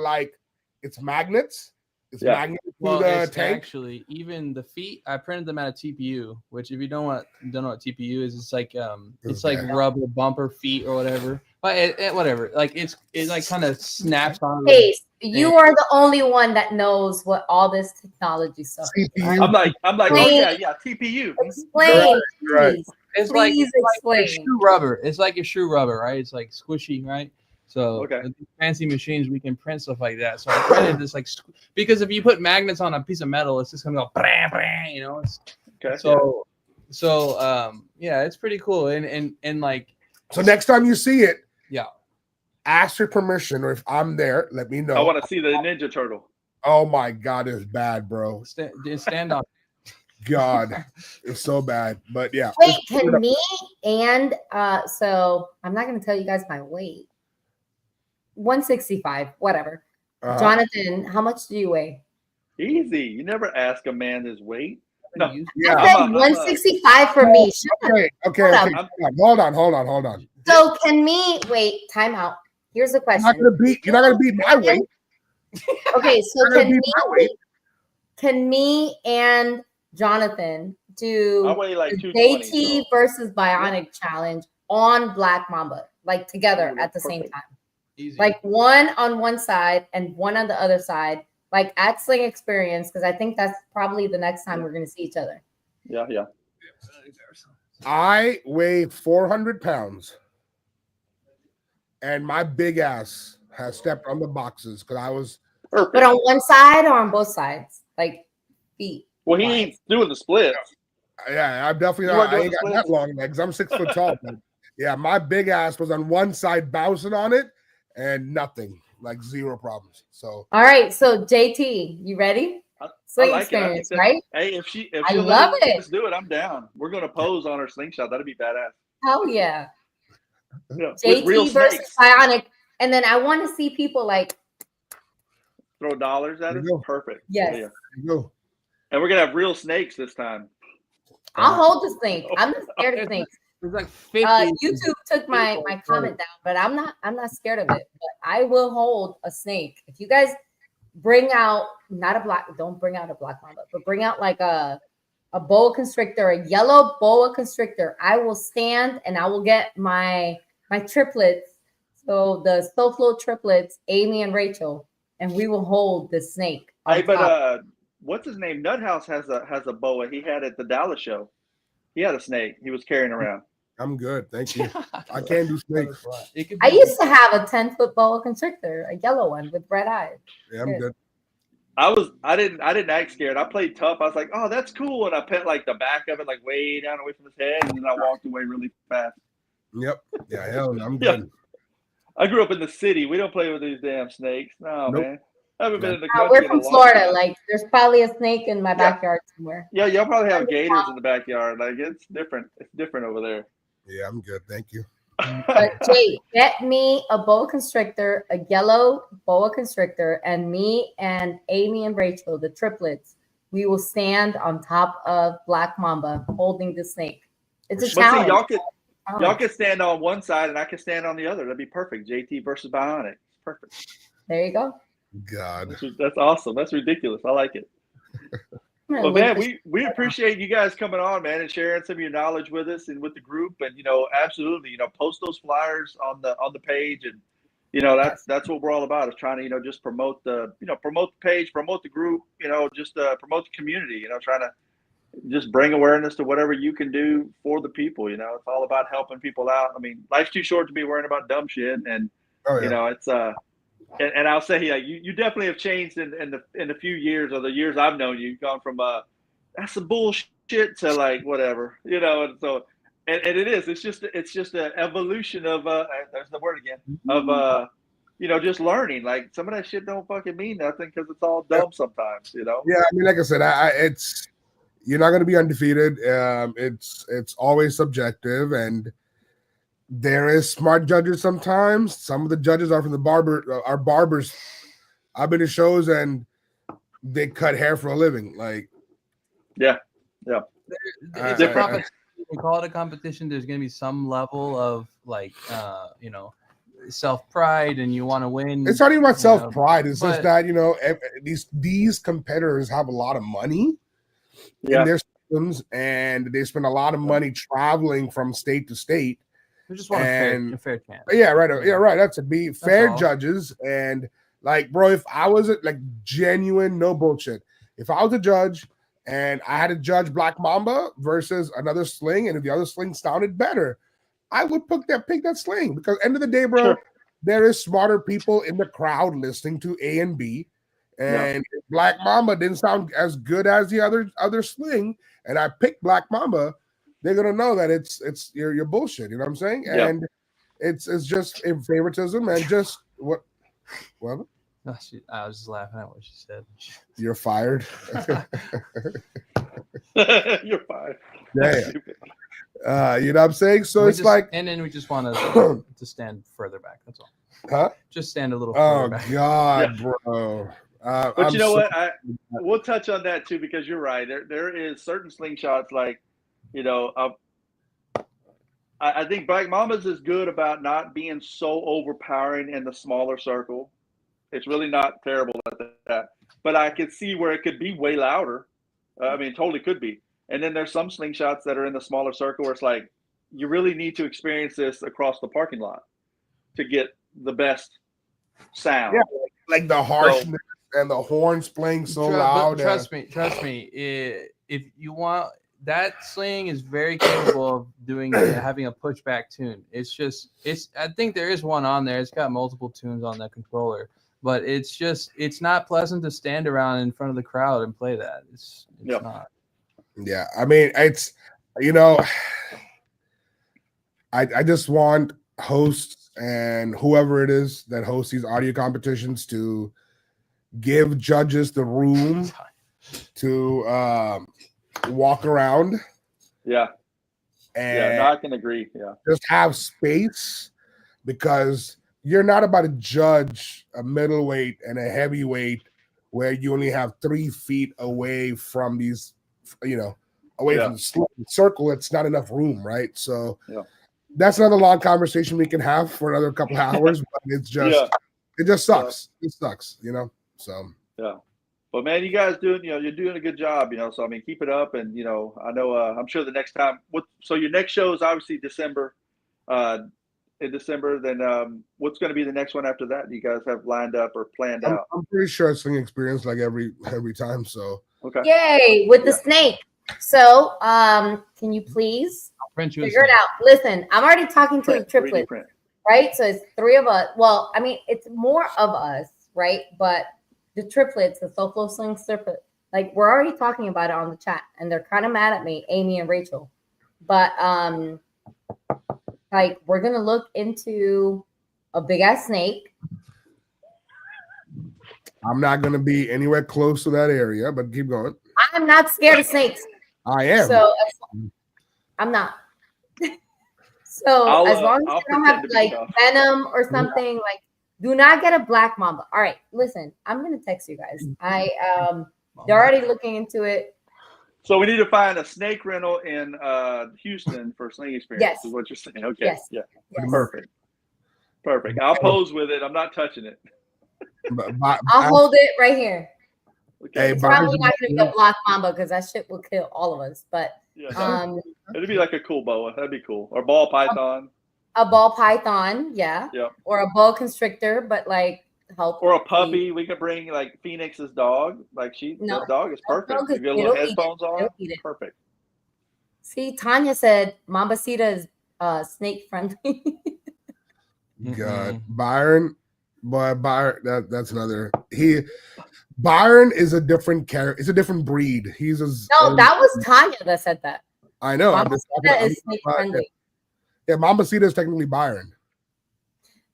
it's magnets. It's magnets to the tank. Actually, even the feet, I printed them out of TPU, which if you don't know what TPU is, it's like rubber bumper feet or whatever. But whatever, it kind of snaps on. Hey, you are the only one that knows what all this technology stuff is. I'm like, oh yeah, TPU. Explain, right. It's please explain. Like shoe rubber. It's like a shoe rubber, right? It's like squishy, right? So with these fancy machines, we can print stuff like that. So I printed this because if you put magnets on a piece of metal, it's just gonna go bang, bang, it's pretty cool. And so next time you see it, yeah, ask for permission, or if I'm there, let me know. I want to see the Ninja Turtle. Oh my God, it's bad, bro. Stand on. God, it's so bad. But yeah. Wait, can me and so I'm not gonna tell you guys my weight. 165, whatever. Jonathan, how much do you weigh? Easy. You never ask a man his weight. No. Yeah. I said 165 for me. Okay. Hold on. So can me wait? Time out. Here's the question. You're not gonna beat my weight. Okay, so can me and Jonathan do I weigh like JT versus Bionic challenge on Black Mamba, together at the same time? Easy. One on one side and one on the other side, at Sling Experience, because I think that's probably the next time we're going to see each other. Yeah. I weigh 400 pounds, and my big ass has stepped on the boxes because I was. But on one side or on both sides, feet. Well, he ain't doing the splits. Yeah, I'm definitely not. I ain't got that long legs. I'm 6 foot tall. But yeah, my big ass was on one side bouncing on it. And nothing, zero problems. So all right, so JT, you ready? Sling Experience, right? Hey, if she love it. Let's do it. I'm down. We're gonna pose on her slingshot. That'd be badass. Hell yeah. JT versus Bionic, and then I want to see people throw dollars at it. Perfect. Yes. There you go. And we're gonna have real snakes this time. I'll hold the snake. I'm not scared of snakes. There's like 50. YouTube took my comment down, but I'm not scared of it. But I will hold a snake. If you guys bring out don't bring out a black mamba, but bring out like a boa constrictor, a yellow boa constrictor. I will stand and I will get my triplets. So the SoFlo triplets, Amy and Rachel, and we will hold the snake. What's his name? Nuthouse has a boa. He had at the Dallas show. He had a snake he was carrying around. I'm good, thank you. I can't do snakes. I used to have a 10-foot boa constrictor, a yellow one with red eyes. Yeah, I'm good. I didn't act scared. I played tough. I was like, oh, that's cool. And I pet like the back of it, like way down away from his head, and then I walked away really fast. Yep. Yeah, hell no, I'm good. I grew up in the city. We don't play with these damn snakes. No, Nope. Man. I haven't been in the country. We're from Florida. Like, there's probably a snake in my backyard somewhere. Yeah, y'all probably have gators in the backyard. Like, it's different. It's different over there. Yeah, I'm good. Thank you. But Jay, get me a boa constrictor, a yellow boa constrictor, and me and Amy and Rachel, the triplets, we will stand on top of Black Mamba holding the snake. It's a challenge. See, y'all can stand on one side and I can stand on the other. That'd be perfect. JT versus Bionic. Perfect. There you go. God. That's awesome. That's ridiculous. I like it. Well, man, we appreciate you guys coming on, man, and sharing some of your knowledge with us and with the group. And absolutely, post those flyers on the page, and that's what we're all about, is trying to just promote the page, promote the group, just promote the community. Trying to just bring awareness to whatever you can do for the people. It's all about helping people out. I mean, life's too short to be worrying about dumb shit, and it's And I'll say, you definitely have changed in the few years, or the years I've known you. You've gone from that's some bullshit to like whatever, and so and it is. It's just an evolution of there's the word again of just learning. Like, some of that shit don't fucking mean nothing because it's all dumb sometimes. Yeah, I mean, like I said, it's you're not going to be undefeated. It's always subjective, and there is smart judges sometimes. Some of the judges are from are barbers. I've been to shows and they cut hair for a living. Like, yeah. It's a competition. We call it a competition. There's going to be some level of like, self-pride, and you want to win. It's not even about self-pride. It's just that, these competitors have a lot of money in their systems, and they spend a lot of money traveling from state to state. We just want a fair chance. Yeah, right. Yeah, right. That's fair judges. And like, bro, if I was like genuine, no bullshit, if I was a judge and I had to judge Black Mamba versus another sling, and if the other sling sounded better, I would pick that sling, because end of the day, bro, there is smarter people in the crowd listening to A and B. And if Black Mamba didn't sound as good as the other sling, and I picked Black Mamba, they're gonna know that it's your bullshit. You know what I'm saying? Yeah. And it's just favoritism and just what? No, I was just laughing at what she said. You're fired. You're fired. Yeah. You know what I'm saying? So it's and then we just want to stand further back. That's all. Huh? Just stand a little further back. Oh God, bro. But what? We'll touch on that too, because you're right. There is certain slingshots, like, I think Black Mama's is good about not being so overpowering in the smaller circle. It's really not terrible at that. But I could see where it could be way louder. I mean, it totally could be. And then there's some slingshots that are in the smaller circle where it's like, you really need to experience this across the parking lot to get the best sound. Yeah, like the harshness and the horns playing so loud. Trust me. If you want, that sling is very capable of having a pushback tune. I think there is one on there. It's got multiple tunes on the controller, but it's not pleasant to stand around in front of the crowd and play that. It's not. Yeah, I mean, it's I just want hosts and whoever it is that hosts these audio competitions to give judges the room to walk around. Yeah. And no, I can agree. Yeah. Just have space, because you're not about to judge a middleweight and a heavyweight where you only have 3 feet away from these, away from the circle, it's not enough room, right? So that's another long conversation we can have for another couple hours, but it's just it just sucks. It sucks, you know. So but man, you guys you're doing a good job, so I mean, keep it up. And I know I'm sure the next time so your next show is obviously December, in December. Then what's going to be the next one after that you guys have lined up or planned out? I'm pretty sure it's an experience like every time. So yay with the snake. So can you please figure it out? Listen, I'm already talking to the triplets, right? So it's 3 of us. Well, I mean, it's more of us, right? But the triplets, the SoFlo Sling triplets, like we're already talking about it on the chat, and they're kind of mad at me, Amy and Rachel. But like we're gonna look into a big ass snake. I'm not gonna be anywhere close to that area, but keep going. I'm not scared of snakes. I am. So I'm not. So as long as you don't have like venom or something, like do not get a black mamba. All right, listen, I'm gonna text you guys. They're already looking into it. So we need to find a snake rental in Houston for Sling Experience. Yes. Is what you're saying? Okay. Yes. Yeah. Yes. Perfect. I'll pose with it. I'm not touching it. I'll hold it right here. Okay. It's probably not going to be a black mamba because that shit will kill all of us. But it'd be like a cool boa. That'd be cool. Or ball python. A ball python, yeah. Or a boa constrictor, but like help. Or a puppy. We could bring like Phoenix's dog. Like that dog is perfect. If you get little headphones on, perfect. See, Tanya said Mambacita is snake friendly. God, Byron, boy, Byron. That's another. Byron is a different character. It's a different breed. That was Tanya that said that. I know. Mambacita is snake friendly. Yeah, Mambacita is technically Byron.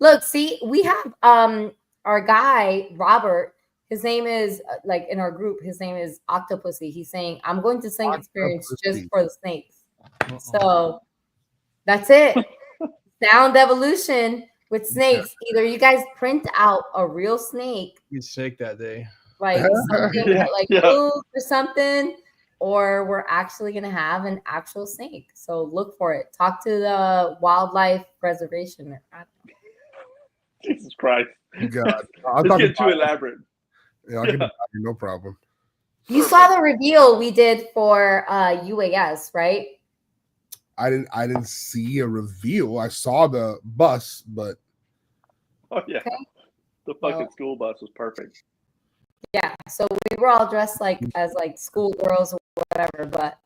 Look, see, we have our guy Robert. His name is like in our group. His name is Octopussy. He's saying, "I'm going to Sling Experience just for the snakes." So that's it. Sound evolution with snakes. Either you guys print out a real snake. He's sick that day. Like something like food or something, or we're actually gonna have an actual snake. So look for it. Talk to the wildlife preservation. Jesus Christ. God. Let's get too elaborate. Yeah, I'll give it no problem. You saw the reveal we did for UAS, right? I didn't see a reveal. I saw the bus, but the fucking school bus was perfect. Yeah, so we were all dressed as schoolgirls or whatever. But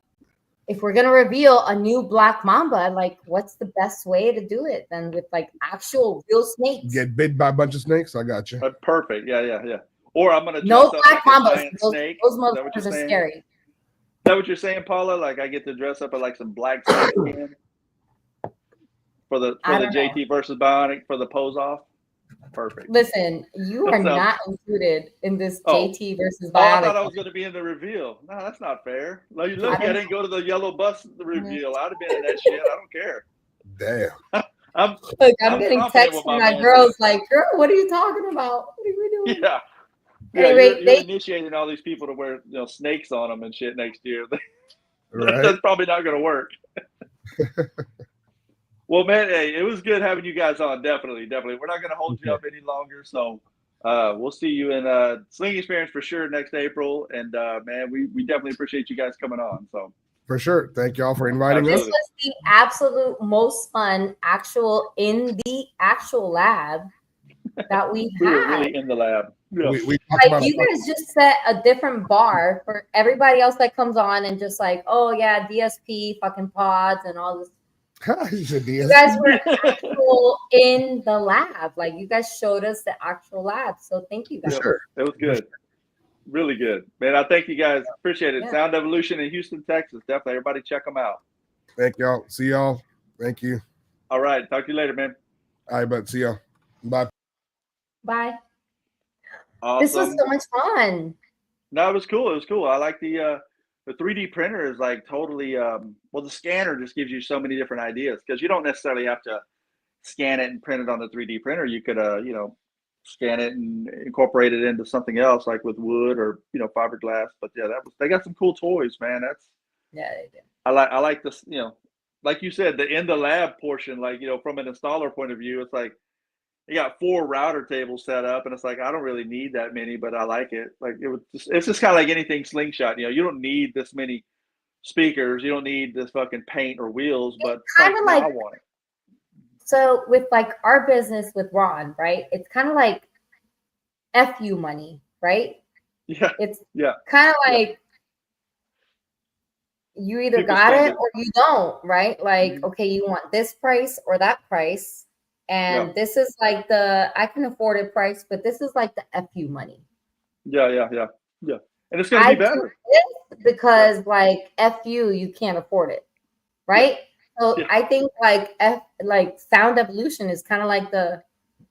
if we're gonna reveal a new black mamba, like what's the best way to do it than with like actual real snakes? Get bit by a bunch of snakes. I got you. Perfect. Yeah. Or I'm gonna no black mambas. Those motherfuckers are scary. Is that what you're saying, Paula? Like I get to dress up in like some black skin for the JT versus Bionic for the pose off. Perfect. Listen, you are not included in this JT versus Bionic. I thought I was going to be in the reveal. No, that's not fair. Look, I didn't go to the yellow bus reveal. I'd have been in that shit. I don't care. Damn. I'm getting texts from my girls like, girl, what are you talking about? What are we doing? Yeah. Anyway, you're initiating all these people to wear snakes on them and shit next year. That's probably not going to work. Well, man, hey, it was good having you guys on. Definitely. We're not going to hold you up any longer. So we'll see you in Sling Experience for sure next April. And, man, we definitely appreciate you guys coming on. So for sure. Thank y'all for inviting us. This was the absolute most fun in the actual lab that we've had. We were really in the lab. Yeah. We you guys just set a different bar for everybody else that comes on and just like, oh, yeah, DSP, fucking pods and all this. You guys were actual in the lab. Like you guys showed us the actual lab. So thank you guys. Sure. It was good. Really good. Man, I thank you guys. Appreciate it. Yeah. Sound Evolution in Houston, Texas. Definitely. Everybody check them out. Thank y'all. See y'all. Thank you. All right. Talk to you later, man. All right, bud. See y'all. Bye. Bye. Awesome. This was so much fun. No, it was cool. I like the 3D printer is like totally the scanner just gives you so many different ideas because you don't necessarily have to scan it and print it on the 3D printer. You could scan it and incorporate it into something else like with wood or fiberglass. But yeah, they got some cool toys, man. Yeah, they do. I like this, like you said, the in the lab portion, like, from an installer point of view, it's like you got 4 router tables set up, and it's like I don't really need that many, but I like it. Like it's just kind of like anything Slingshot. You don't need this many speakers, you don't need this fucking paint or wheels, but it's Kind like, of no, like, I want it. so with like our business with Ron, right? It's kind of like FU money, right? Yeah, It's yeah. kind of Yeah. like you either People got spend it it. or you don't, right? Like, Mhm. okay, you want this price or that price. And Yeah. this is like I can afford it price, but this is like the FU money. Yeah, and it's going to I be do better. this because like FU, you can't afford it, right? So Yeah. I think like Sound Evolution is kind of like the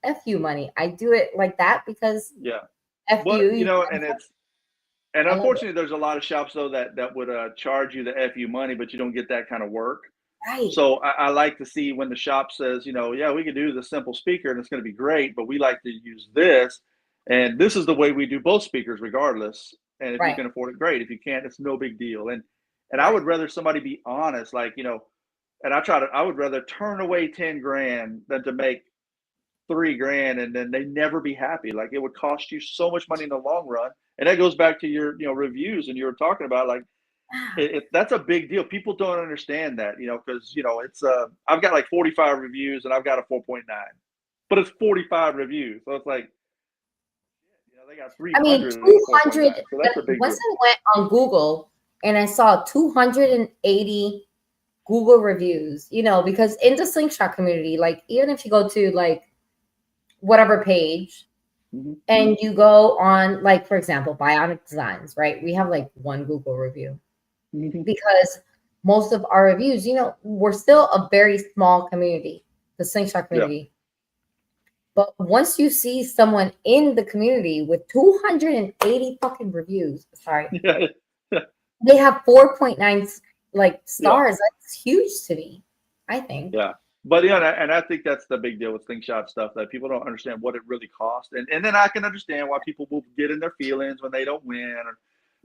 FU money. I do it like that because Yeah. FU, But you and and I love it. unfortunately there's a lot of shops though that would charge you the FU money, but you don't get that kind of work. Right. So I like to see when the shop says, yeah, we can do the simple speaker and it's going to be great, but we like to use this, and this is the way we do both speakers regardless. And if you Right. can afford it, great. If you can't, it's no big deal. And I Right. would rather somebody be honest, like, and I would rather turn away 10 grand than to make 3 grand and then they never be happy. Like it would cost you so much money in the long run. And that goes back to your, reviews, and you were talking about like that's a big deal. People don't understand that, because it's I've got like 45 reviews and I've got a 4.9, but it's 45 reviews, so it's like they got I mean, 300 and a 4.9, 200. so that's a big Once deal. I went on Google and I saw 280 Google reviews, because in the Slingshot community, like even if you go to like whatever page Mm-hmm. and you go on, like, for example, Bionic Designs, right? We have like 1 Google review Mm-hmm. because most of our reviews, we're still a very small community, the Slingshot community. But once you see someone in the community with 280 fucking reviews, sorry, Yeah. they have 4.9 like Yeah. stars. That's huge to me, I think. Yeah. But and I think that's the big deal with Slingshot stuff, that people don't understand what it really costs. And then I can understand why people will get in their feelings when they don't win.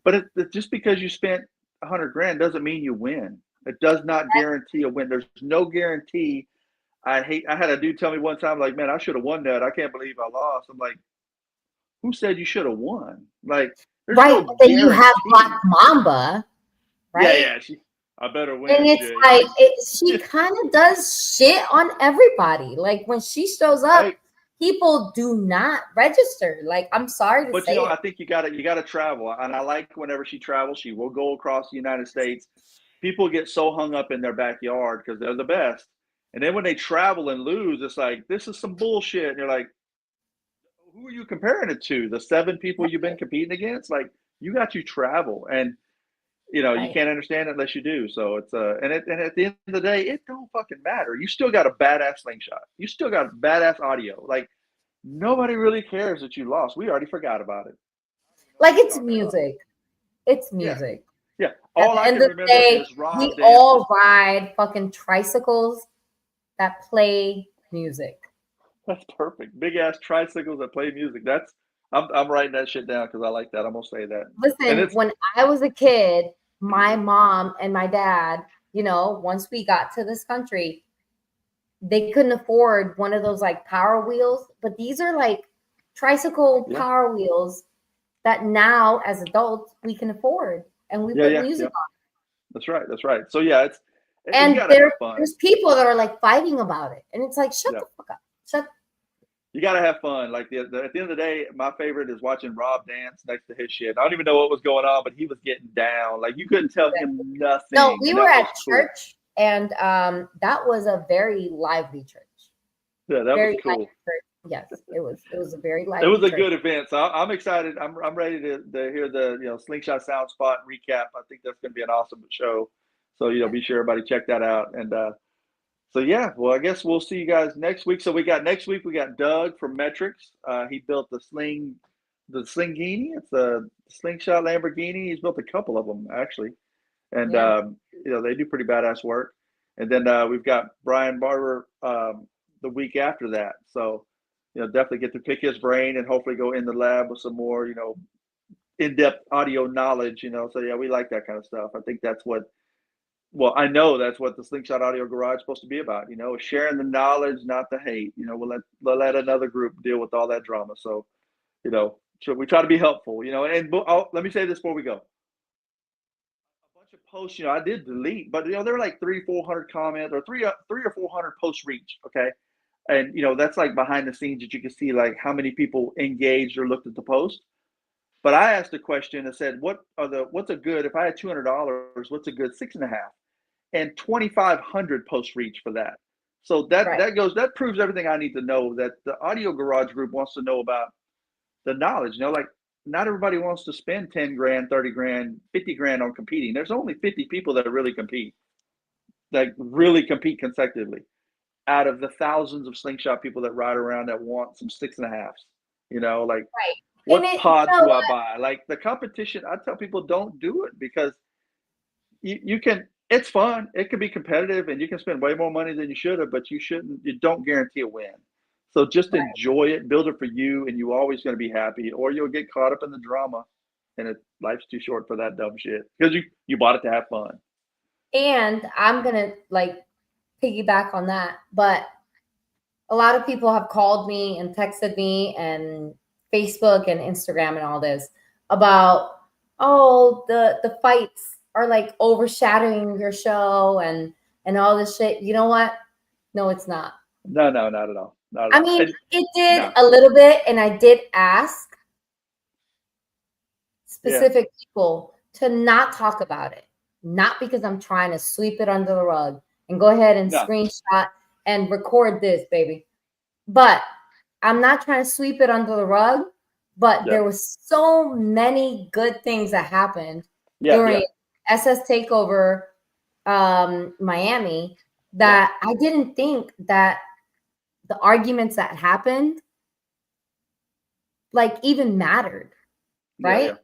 But just because you spent 100 grand doesn't mean you win. It does not guarantee a win. There's no guarantee. I had a dude tell me one time, like, man, I should have won that. I can't believe I lost. I'm like, who said you should have won? Like, there's Right. no But then you have guarantee. Black Mamba, right? Yeah. I better win. And it's Jay. like she kind of does shit on everybody. Like when she shows up, Hey, people do not register. Like, I'm sorry to but say I it. think you gotta travel. And I like whenever she travels, she will go across the United States. People get so hung up in their backyard because they're the best. And then when they travel and lose, it's like, this is some bullshit. And you're like, who are you comparing it to? The 7 people you've been competing against? Like, you got to travel. And you Right. can't understand it unless you do. So it's and at the end of the day, it don't fucking matter. You still got a badass Slingshot. You still got badass audio. Like, nobody really cares that you lost. We already forgot about it. Like it's music. It's Yeah. music. Yeah. At All the I end can of the remember day, is Rob we dances. all ride fucking tricycles that play music. That's perfect. Big ass tricycles that play music. I'm writing that shit down because I like that. I'm gonna say that. And Listen, it's when I was a kid, my mom and my dad, once we got to this country, they couldn't afford one of those like power wheels, but these are like tricycle Yeah. power wheels that now as adults we can afford, and we put music on. That's right. So yeah, you And gotta have fun. there's people that are like fighting about it, and it's like, shut the fuck up. You gotta have fun. Like at the end of the day, my favorite is watching Rob dance next to his shit. I don't even know what was going on, but he was getting down. Like, you couldn't tell him nothing. No, we and were that at was cool. church, and that was a very lively church. Yeah, that Very was cool. lively church. Yes, it was a very It lively was a church. good event. So I'm excited. I'm ready to hear the Slingshot Sound Spot recap. I think that's gonna be an awesome show. So be sure everybody check that out. And so yeah, well, I guess we'll see you guys next week. So next week we got Doug from Metrics. He built the Slingini. It's a Slingshot Lamborghini. He's built a couple of them actually, and they do pretty badass work. And then we've got Brian Barber the week after that. So definitely get to pick his brain and hopefully go in the lab with some more in-depth audio knowledge. So yeah, we like that kind of stuff. I think that's what Well, I know that's what the Slingshot Audio Garage is supposed to be about. Sharing the knowledge, not the hate. We'll let another group deal with all that drama. So, so we try to be helpful. And let me say this before we go. A bunch of posts, I did delete, but there were like 300-400 comments or three or 400 posts reached. Okay, and that's like behind the scenes that you can see like how many people engaged or looked at the post. But I asked a question and said, what's a good, if I had $200, what's a good 6.5? And 2,500 posts reach for that. So that proves everything I need to know, that the Audio Garage group wants to know about the knowledge. Like not everybody wants to spend 10 grand, 30 grand, 50 grand on competing. There's only 50 people that really compete consecutively out of the thousands of Slingshot people that ride around that want some 6.5s. Like what pods do I buy? Like the competition, I tell people don't do it because you can, it's fun. It can be competitive and you can spend way more money than you should have, but you don't guarantee a win. So just enjoy it, build it for you, and you're always going to be happy, or you'll get caught up in the drama and life's too short for that dumb shit because you bought it to have fun. And I'm going to like piggyback on that, but a lot of people have called me and texted me and Facebook and Instagram and all this about, the fights are like overshadowing your show and all this shit. You know what? No, it's not. No, not at all. Not at I all. mean, it did a little bit, and I did ask specific people to not talk about it, not because I'm trying to sweep it under the rug and go ahead and screenshot and record this, baby. But I'm not trying to sweep it under the rug. But there was so many good things that happened during SS Takeover Miami that I didn't think that the arguments that happened like even mattered, right?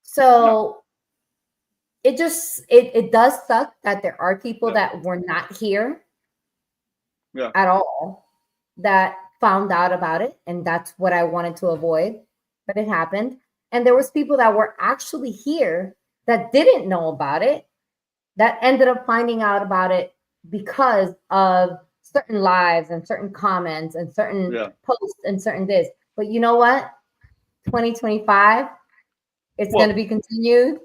So it does suck that there are people that were not here at all that found out about it, and that's what I wanted to avoid, but it happened. And there was people that were actually here that didn't know about it, that ended up finding out about it because of certain lives and certain comments and certain posts and certain this. But you know what? 2025, it's going to be continued.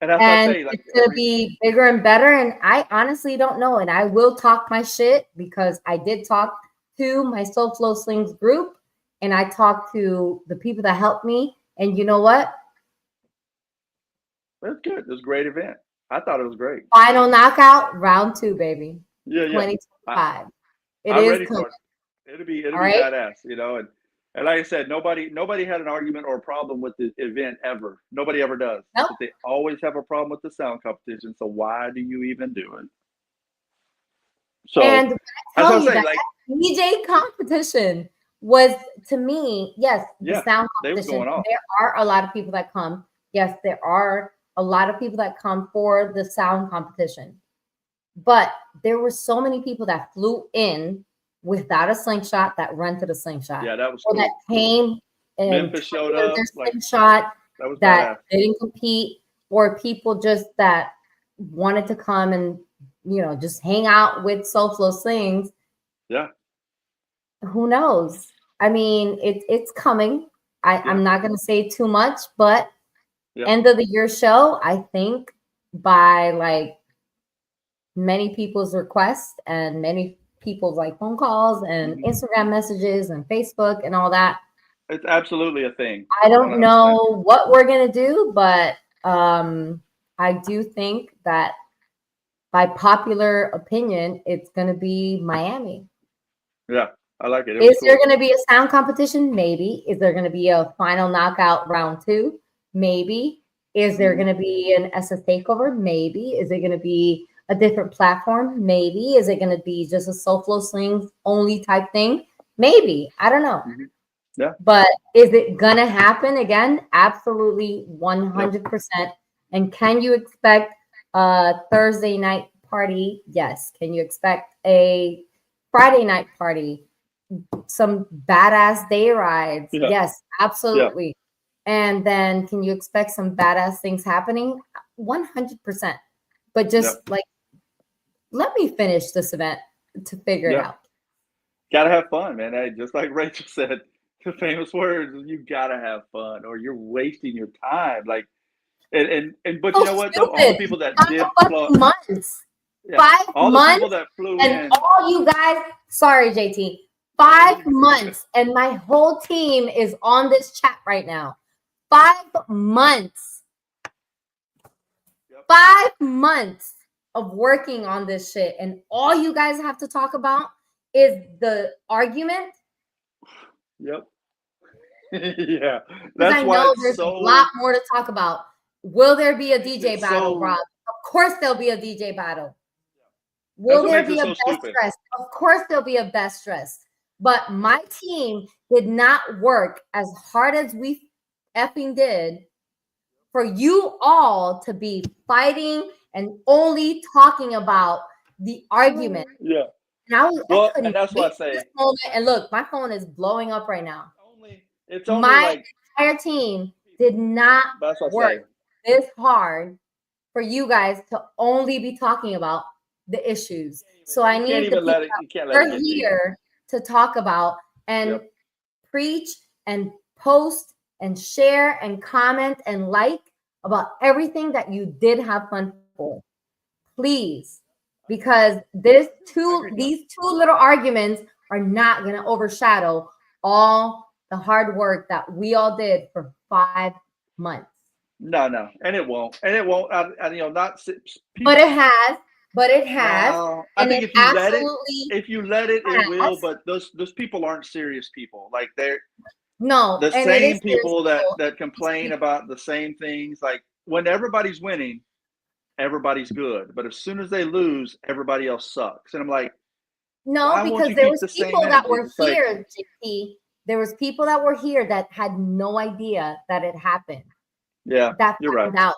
And that's what I say, like, it's going to be bigger and better. And I honestly don't know. And I will talk my shit because I did talk to my Soul Flow Slings group and I talked to the people that helped me. And you know what? That's good. It was a great event. I thought it was great. Final knockout, round 2, baby. Yeah. 2025. I'm ready for it. It'll be badass, and like I said, nobody had an argument or a problem with the event ever. Nobody ever does. Nope. But they always have a problem with the sound competition. So why do you even do it? So and that's what I'm that saying. Like DJ competition was, to me, yes, the sound competition. There are a lot of people that come. Yes, there are a lot of people that come for the sound competition. But there were so many people that flew in without a slingshot that rented a slingshot. Yeah, that was cool. That came and Memphis showed up their slingshot that didn't compete, or people just that wanted to come and just hang out with Soul Flow Slings. Yeah. Who knows? I mean, it's coming. I'm not gonna say too much, but end of the year show, I think by like many people's requests and many people's like phone calls and Instagram messages and Facebook and all that. It's absolutely a thing. I don't 100%. Know what we're going to do, but I do think that by popular opinion, it's going to be Miami. Yeah, I like it. Is there going to be a sound competition? Maybe. Is there going to be a final knockout round 2? Maybe. Is there going to be an SS Takeover? Maybe. Is it going to be a different platform? Maybe. Is it going to be just a Soul Flow Slings only type thing? Maybe. I don't know. Yeah. But is it going to happen again? Absolutely 100%. And can you expect a Thursday night party? Yes. Can you expect a Friday night party? Some badass day rides? Yeah. Yes, absolutely. Yeah. And then can you expect some badass things happening? 100%. But just like let me finish this event to figure it out. Gotta have fun, man. Hey, just like Rachel said, the famous words, you gotta have fun or you're wasting your time. Like, but you know what? Though? All the people that did fly, months. yeah, 5 all months, the people that flew and in, all you guys, sorry, JT, 5 months, and my whole team is on this chat right now. 5 months. 5 months of working on this shit, and all you guys have to talk about is the argument. Yep. Yeah, that's I know there's a lot more to talk about. Will there be a DJ battle, Rob? Of course there'll be a DJ battle. Will there be a best dressed? Of course there'll be a best dressed. But my team did not work as hard as we effing did for you all to be fighting and only talking about the argument. Yeah. And and that's what I say. This moment, and look, my phone is blowing up right now. It's only my like, entire team did not work this hard for you guys to only be talking about the issues. So I need the people that are here to talk about and preach and post and share and comment and like about everything that you did have fun for. Please, because these two little arguments are not going to overshadow all the hard work that we all did for 5 months. No, and it won't. Not. But it has. I think if you let it, it will. But those people aren't serious people. Like they're the same people that complain about the same things. Like when everybody's winning, everybody's good. But as soon as they lose, everybody else sucks. And I'm like, no, because there was people that were here, JP. There was people that were here that had no idea that it happened. Yeah, that you're right. Out.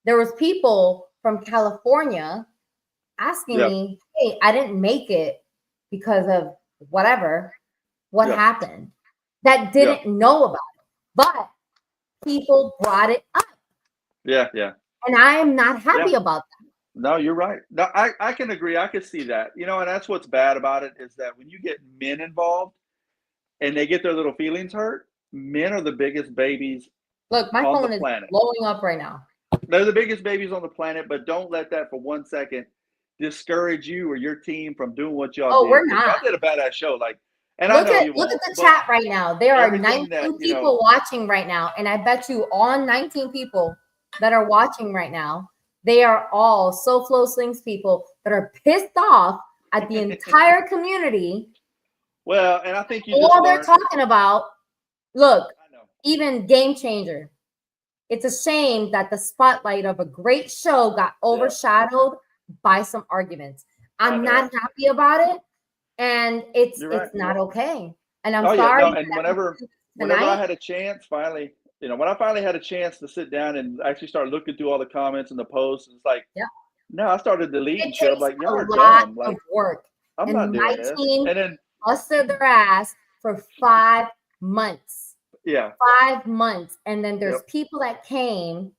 There was people from California asking me, "Hey, I didn't make it because of whatever. What happened?" That didn't know about it, but people brought it up. Yeah. And I am not happy about that. No, you're right. No, I can agree. I can see that. And that's what's bad about it is that when you get men involved and they get their little feelings hurt, men are the biggest babies. Look, my phone is blowing up right now. They're the biggest babies on the planet, but don't let that for 1 second discourage you or your team from doing what y'all did. We're not. Y'all did a badass show. Like, and look I know you look at the chat right now. There are 19 people watching right now, and I bet you all 19 people that are watching right now, they are all SoFlo Slings people that are pissed off at the entire community. Well, and I think all they're talking about. Look, even Game Changer. It's a shame that the spotlight of a great show got overshadowed by some arguments. I'm not happy about it, and it's not okay. And I'm sorry. And whenever I had a chance, finally, when I finally had a chance to sit down and actually start looking through all the comments and the posts, it's like, no, I started deleting shit. I'm like, y'all are dumb. Like, work. I'm not doing this. And then busted their ass for 5 months. Yeah. 5 months. And then there's people that came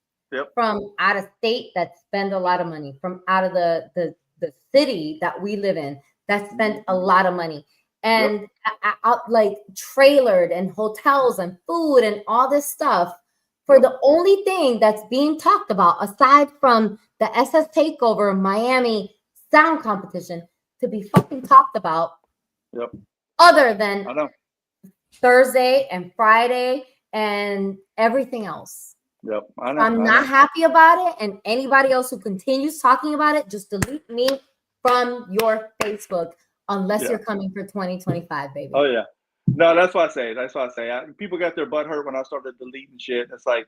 from out of state that spend a lot of money, from out of the city that we live in that spent a lot of money. And like trailered and hotels and food and all this stuff for the only thing that's being talked about aside from the SS Takeover Miami sound competition to be fucking talked about other than Thursday and Friday and everything else. I'm not happy about it, and anybody else who continues talking about it, just delete me from your Facebook unless you're coming for 2025, baby. Oh yeah, no, that's what I say. People got their butt hurt when I started deleting shit. It's like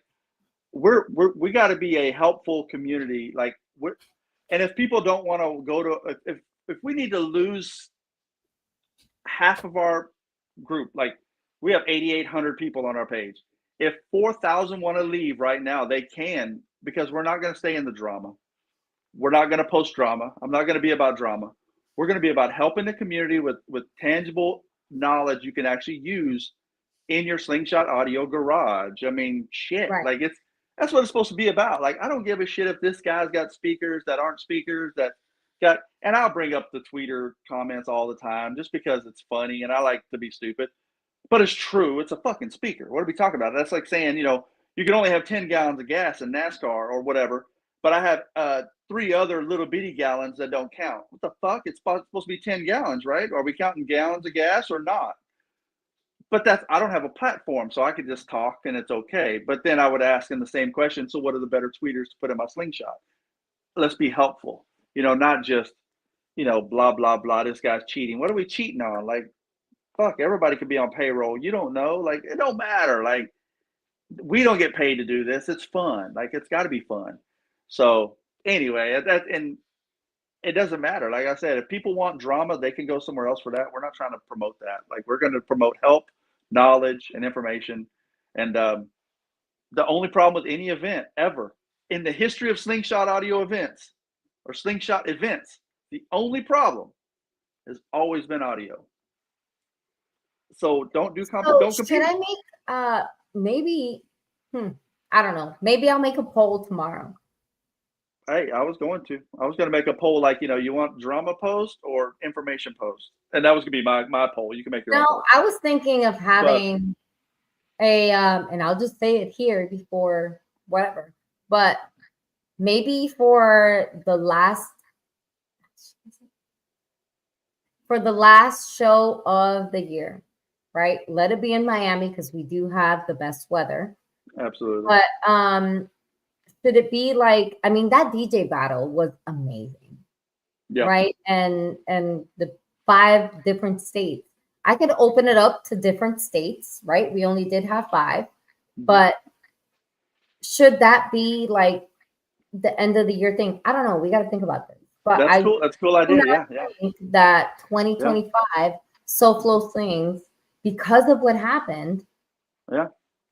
we got to be a helpful community. Like and if people don't want to go to, if we need to lose half of our group, like we have 8,800 people on our page. If 4,000 want to leave right now, they can, because we're not going to stay in the drama. We're not going to post drama. I'm not going to be about drama. We're going to be about helping the community with tangible knowledge you can actually use in your Slingshot audio garage. I mean, shit. Like that's what it's supposed to be about. Like, I don't give a shit if this guy's got speakers that aren't speakers, that got, and I'll bring up the tweeter comments all the time just because it's funny and I like to be stupid. But it's true. It's a fucking speaker. What are we talking about? That's like saying, you know, you can only have 10 gallons of gas in NASCAR or whatever, but I have 3 other little bitty gallons that don't count. What the fuck? It's supposed to be 10 gallons, right? Are we counting gallons of gas or not? But I don't have a platform, so I could just talk and it's okay. But then I would ask in the same question, so what are the better tweeters to put in my Slingshot? Let's be helpful, you know, not just, you know, blah, blah, blah, this guy's cheating. What are we cheating on? Like, fuck, everybody could be on payroll. You don't know. Like, it don't matter. Like, we don't get paid to do this. It's fun. Like, it's got to be fun. So anyway, and it doesn't matter. Like I said, if people want drama, they can go somewhere else for that. We're not trying to promote that. Like, we're going to promote help, knowledge, and information. And the only problem with any event ever in the history of Slingshot audio events or Slingshot events, the only problem has always been audio. So don't do don't compete. Should I make maybe I don't know. Maybe I'll make a poll tomorrow. Hey, I was going to make a poll like, you know, you want drama post or information post? And that was gonna be my poll. You can make your own poll. I was thinking of having and I'll just say it here before whatever, but maybe for the last show of the year, right? Let it be in Miami because we do have the best weather. Absolutely. But should it be like, I mean, that DJ battle was amazing. Yeah. Right. And the 5 different states. I could open it up to different states, right? We only did have 5. But should that be like the end of the year thing? I don't know. We got to think about this. But that's cool. That's a cool idea. Yeah. Think that 2025 SoFlo Slings, because of what happened,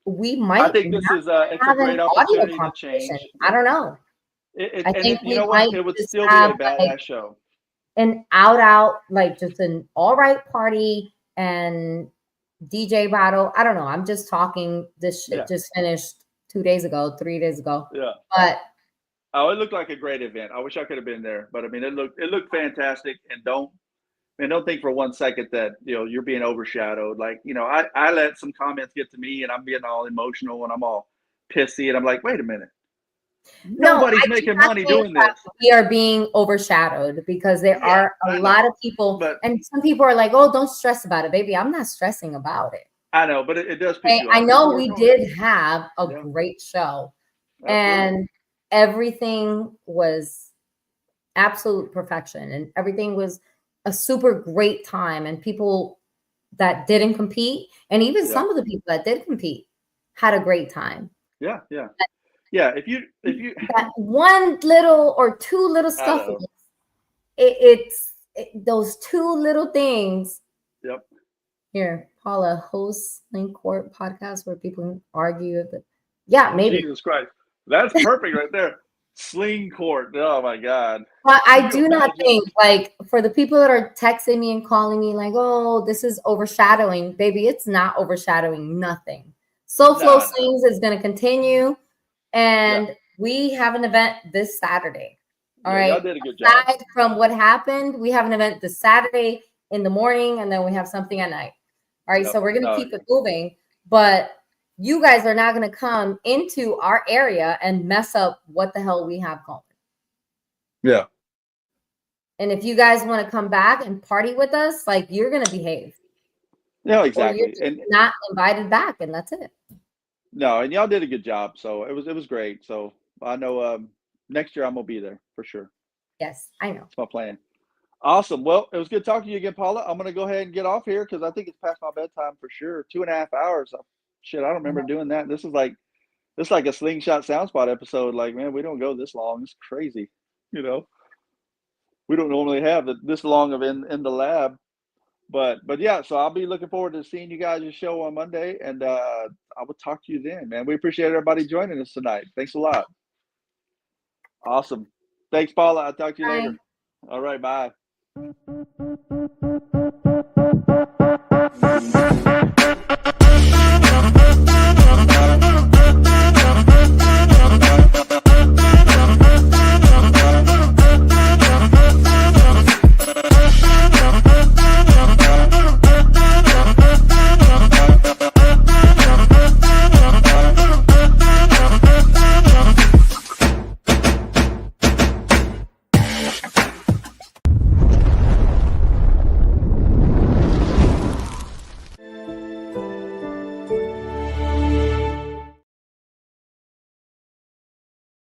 we might. I think this is it's a great opportunity to change. I don't know. I think you know what? It would still be a badass show. An out like just an all right party and DJ battle. I don't know. I'm just talking. This shit just finished 3 days ago. Yeah. But it looked like a great event. I wish I could have been there, but I mean, it looked fantastic. And don't think for one second that, you know, you're being overshadowed. Like, you know, I let some comments get to me and I'm getting all emotional and I'm all pissy and I'm like, wait a minute. Nobody's making money doing this. We are being overshadowed because there are a lot of people, and some people are like, oh, don't stress about it, baby. I'm not stressing about it. I know, but it does piss you off. I know we did have a great show. Absolutely. And everything was absolute perfection and everything was a super great time. And people that didn't compete, and even some of the people that did compete, had a great time. Yeah. If you that one little or 2 little scuffles, it's those 2 little things. Yep. Here, Paula hosts Link Court podcast where people can argue. Maybe. Jesus Christ, that's perfect right there. Sling Court. Oh my God. But I do not think, like, for the people that are texting me and calling me like, oh, this is overshadowing, baby, it's not overshadowing nothing. SoFlo Slings is going to continue. And we have an event this Saturday. All right. Y'all did a good job. Aside from what happened, we have an event this Saturday in the morning, and then we have something at night. All right. So we're going to keep it moving. But you guys are not going to come into our area and mess up what the hell we have going. Yeah. And if you guys want to come back and party with us, like, you're going to behave. No, exactly. Or you're just not invited back, and that's it. No, and y'all did a good job. So it was great. So I know next year I'm gonna be there for sure. Yes, I know. That's my plan. Awesome. Well, it was good talking to you again, Paula. I'm gonna go ahead and get off here because I think it's past my bedtime for sure. 2.5 hours. Shit, I don't remember doing that. This is like a Slingshot Soundspot episode. Like, man, we don't go this long. It's crazy. You know, we don't normally have this long of in the lab. But yeah, so I'll be looking forward to seeing you guys' show on Monday, and I will talk to you then, man. We appreciate everybody joining us tonight. Thanks a lot. Awesome. Thanks, Paula. I'll talk to you later. All right, bye.